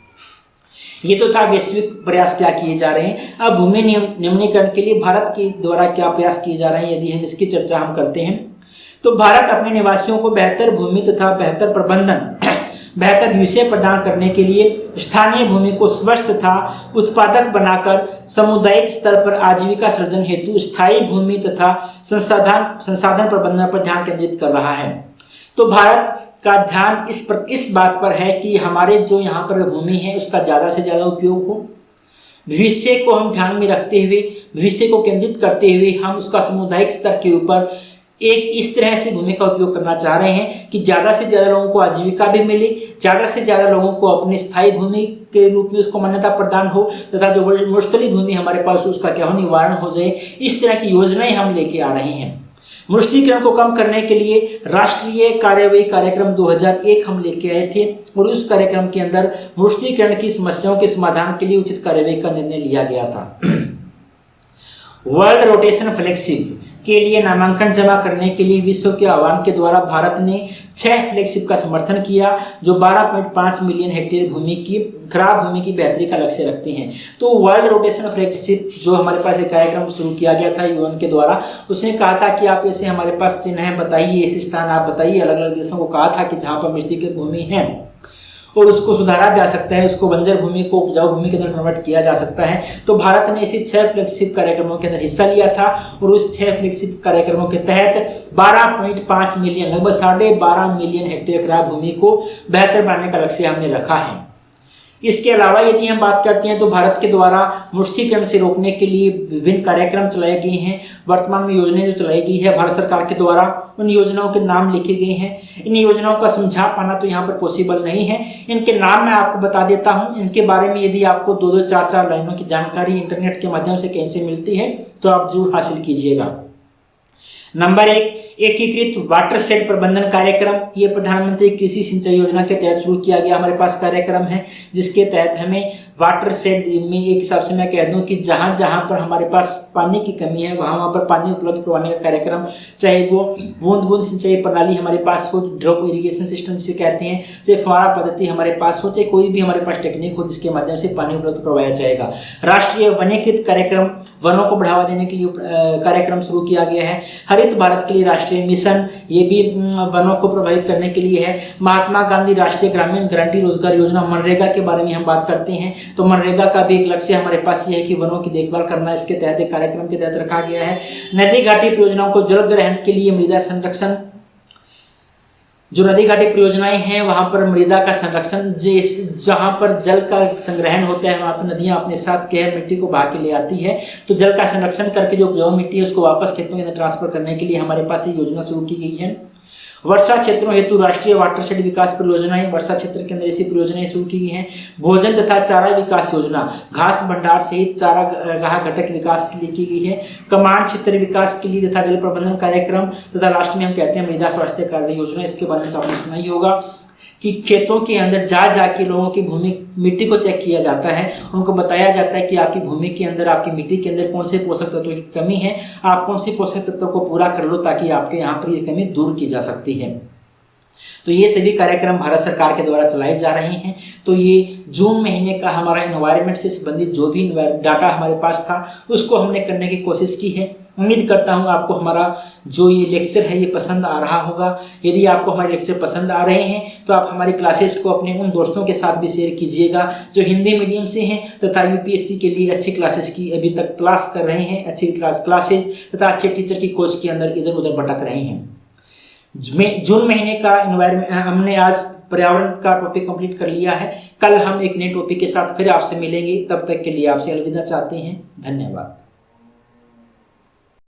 S2: ये तो था वैश्विक प्रयास क्या किए जा रहे हैं। अब भूमि निम्नीकरण के लिए भारत के द्वारा क्या प्रयास किए जा रहे हैं, यदि हम इसकी चर्चा हम करते हैं तो भारत अपने निवासियों को बेहतर भूमि तथा बेहतर प्रबंधन, बेहतर भविष्य प्रदान करने के लिए स्थानीय भूमि को स्वच्छ तथा उत्पादक बनाकर सामुदायिक स्तर पर आजीविका सृजन हेतु स्थायी भूमि तथा संसाधन प्रबंधन पर ध्यान केंद्रित कर रहा है। तो भारत का ध्यान इस बात पर है कि हमारे जो यहाँ पर भूमि है उसका ज़्यादा से ज़्यादा उपयोग हो। भविष्य को हम ध्यान में रखते हुए, भविष्य को केंद्रित करते हुए हम उसका सामुदायिक स्तर के ऊपर एक इस तरह से भूमि का उपयोग करना चाह रहे हैं कि ज़्यादा से ज़्यादा लोगों को आजीविका भी मिले, ज़्यादा से ज़्यादा लोगों को अपनी स्थायी भूमि के रूप में उसको मान्यता प्रदान हो तथा जो मुश्तली भूमि हमारे पास उसका क्या हो, निवारण हो जाए। इस तरह की योजनाएं हम लेके आ रहे हैं। मृष्टिकरण को कम करने के लिए राष्ट्रीय कार्यवाही कार्यक्रम 2001 हम लेके आए थे और उस कार्यक्रम के अंदर मृष्टिकरण की समस्याओं के समाधान के लिए उचित कार्यवाही का निर्णय लिया गया था। वर्ल्ड रोटेशन फ्लैगशिप के लिए नामांकन जमा करने के लिए विश्व के आह्वान के द्वारा भारत ने 6 फ्लैगशिप का समर्थन किया जो 12.5 मिलियन हेक्टेयर भूमि की खराब भूमि की बेहतरी का लक्ष्य रखते हैं। तो वर्ल्ड रोटेशन फ्लैगशिप जो हमारे पास एक कार्यक्रम शुरू किया गया था UN के द्वारा, उसने कहा था कि आप ऐसे हमारे पास चिन्ह है बताइए, ऐसे स्थान आप बताइए। अलग अलग देशों को कहा था कि जहाँ पर मृष्टिकृत भूमि है और उसको सुधारा जा सकता है, उसको बंजर भूमि को उपजाऊ भूमि के अंदर कन्वर्ट किया जा सकता है। तो भारत ने इसी 6 फ्लैगशिप कार्यक्रमों के अंदर हिस्सा लिया था और उस 6 फ्लैगशिप कार्यक्रमों के तहत 12.5 मिलियन, लगभग 12.5 मिलियन हेक्टेयर खराब भूमि को बेहतर बनाने का लक्ष्य हमने रखा है। इसके अलावा यदि हम बात करते हैं तो भारत के द्वारा मृष्टिकरण से रोकने के लिए विभिन्न कार्यक्रम चलाए गए हैं। वर्तमान में योजनाएं जो चलाई गई है भारत सरकार के द्वारा, उन योजनाओं के नाम लिखे गए हैं। इन योजनाओं का समझा पाना तो यहाँ पर पॉसिबल नहीं है। इनके नाम मैं आपको बता देता हूँ। इनके बारे में यदि आपको 2-2, 4-4 लाइनों की जानकारी इंटरनेट के माध्यम से कहीं से मिलती है तो आप जरूर हासिल कीजिएगा। नंबर 1, एकीकृत वाटर शेड प्रबंधन कार्यक्रम, ये प्रधानमंत्री कृषि सिंचाई योजना के तहत शुरू किया गया हमारे पास कार्यक्रम है, जिसके तहत हमें वाटर शेड में एक हिसाब से मैं कह दूं कि जहां जहां पर हमारे पास पानी की कमी है वहां पर पानी उपलब्ध करवाने का कार्यक्रम, चाहे वो बूंद बूंद सिंचाई प्रणाली हमारे पास हो, ड्रॉप इरिगेशन सिस्टम जिसे कहते हैं, चाहे फुहारा पद्धति हमारे पास हो, चाहे कोई भी हमारे पास टेक्निक हो जिसके माध्यम से पानी उपलब्ध करवाया जाएगा। राष्ट्रीय वनीकृत कार्यक्रम, वनों को बढ़ावा देने के लिए कार्यक्रम शुरू किया गया है। हरित भारत के लिए राष्ट्रीय मिशन, ये भी वनों को प्रभावित करने के लिए है। महात्मा गांधी राष्ट्रीय ग्रामीण गारंटी रोजगार योजना मनरेगा के बारे में हम बात करते हैं, तो मनरेगा का भी एक लक्ष्य हमारे पास ये है कि वनों की देखभाल करना, इसके तहत एक कार्यक्रम के तहत रखा गया है। नदी घाटी परियोजनाओं को जल ग्रहण के लिए मृदा संरक्षण, जो नदी घाटी परियोजनाएं हैं वहां पर मृदा का संरक्षण, जहां पर जल का संग्रहण होता है वहां पर नदियां अपने साथ केहर मिट्टी को बहा के ले आती है, तो जल का संरक्षण करके जो उपजाऊ मिट्टी है उसको वापस खेतों के अंदर ट्रांसफर करने के लिए हमारे पास ये योजना शुरू की गई है। वर्षा क्षेत्रों हेतु राष्ट्रीय वाटरशेड विकास परियोजनाएं, वर्षा क्षेत्र के अंदर ऐसी परियोजनाएं शुरू की गई हैं। भोजन तथा चारा विकास योजना, घास भंडार सहित चारागाह घटक विकास के लिए की गई है। कमांड क्षेत्र विकास के लिए तथा जल प्रबंधन कार्यक्रम तथा लास्ट में हम कहते हैं मृदा स्वास्थ्य कार्य योजना, इसके बारे में तो आपने सुना ही होगा कि खेतों के अंदर जा जाके लोगों की भूमि मिट्टी को चेक किया जाता है, उनको बताया जाता है कि आपकी भूमि के अंदर, आपकी मिट्टी के अंदर कौन से पोषक तत्वों की कमी है, आप कौन से पोषक तत्वों को पूरा कर लो ताकि आपके यहाँ पर ये कमी दूर की जा सकती है। तो ये सभी कार्यक्रम भारत सरकार के द्वारा चलाए जा रहे हैं। तो ये जून महीने का हमारा एनवायरनमेंट से संबंधित जो भी डाटा हमारे पास था उसको हमने करने की कोशिश की है। उम्मीद करता हूँ आपको हमारा जो ये लेक्चर है ये पसंद आ रहा होगा। यदि आपको हमारे लेक्चर पसंद आ रहे हैं तो आप हमारी क्लासेस को अपने उन दोस्तों के साथ भी शेयर कीजिएगा जो हिंदी मीडियम से हैं तथा यूपीएससी के लिए अच्छी क्लासेस की अभी तक क्लास कर रहे हैं, अच्छी क्लासेज तथा अच्छे टीचर की कोच के अंदर इधर उधर भटक रहे हैं। जून महीने का एनवायरनमेंट हमने आज पर्यावरण का टॉपिक कंप्लीट कर लिया है। कल हम एक नए टॉपिक के साथ फिर आपसे मिलेंगे, तब तक के लिए आपसे अलविदा चाहते हैं। धन्यवाद।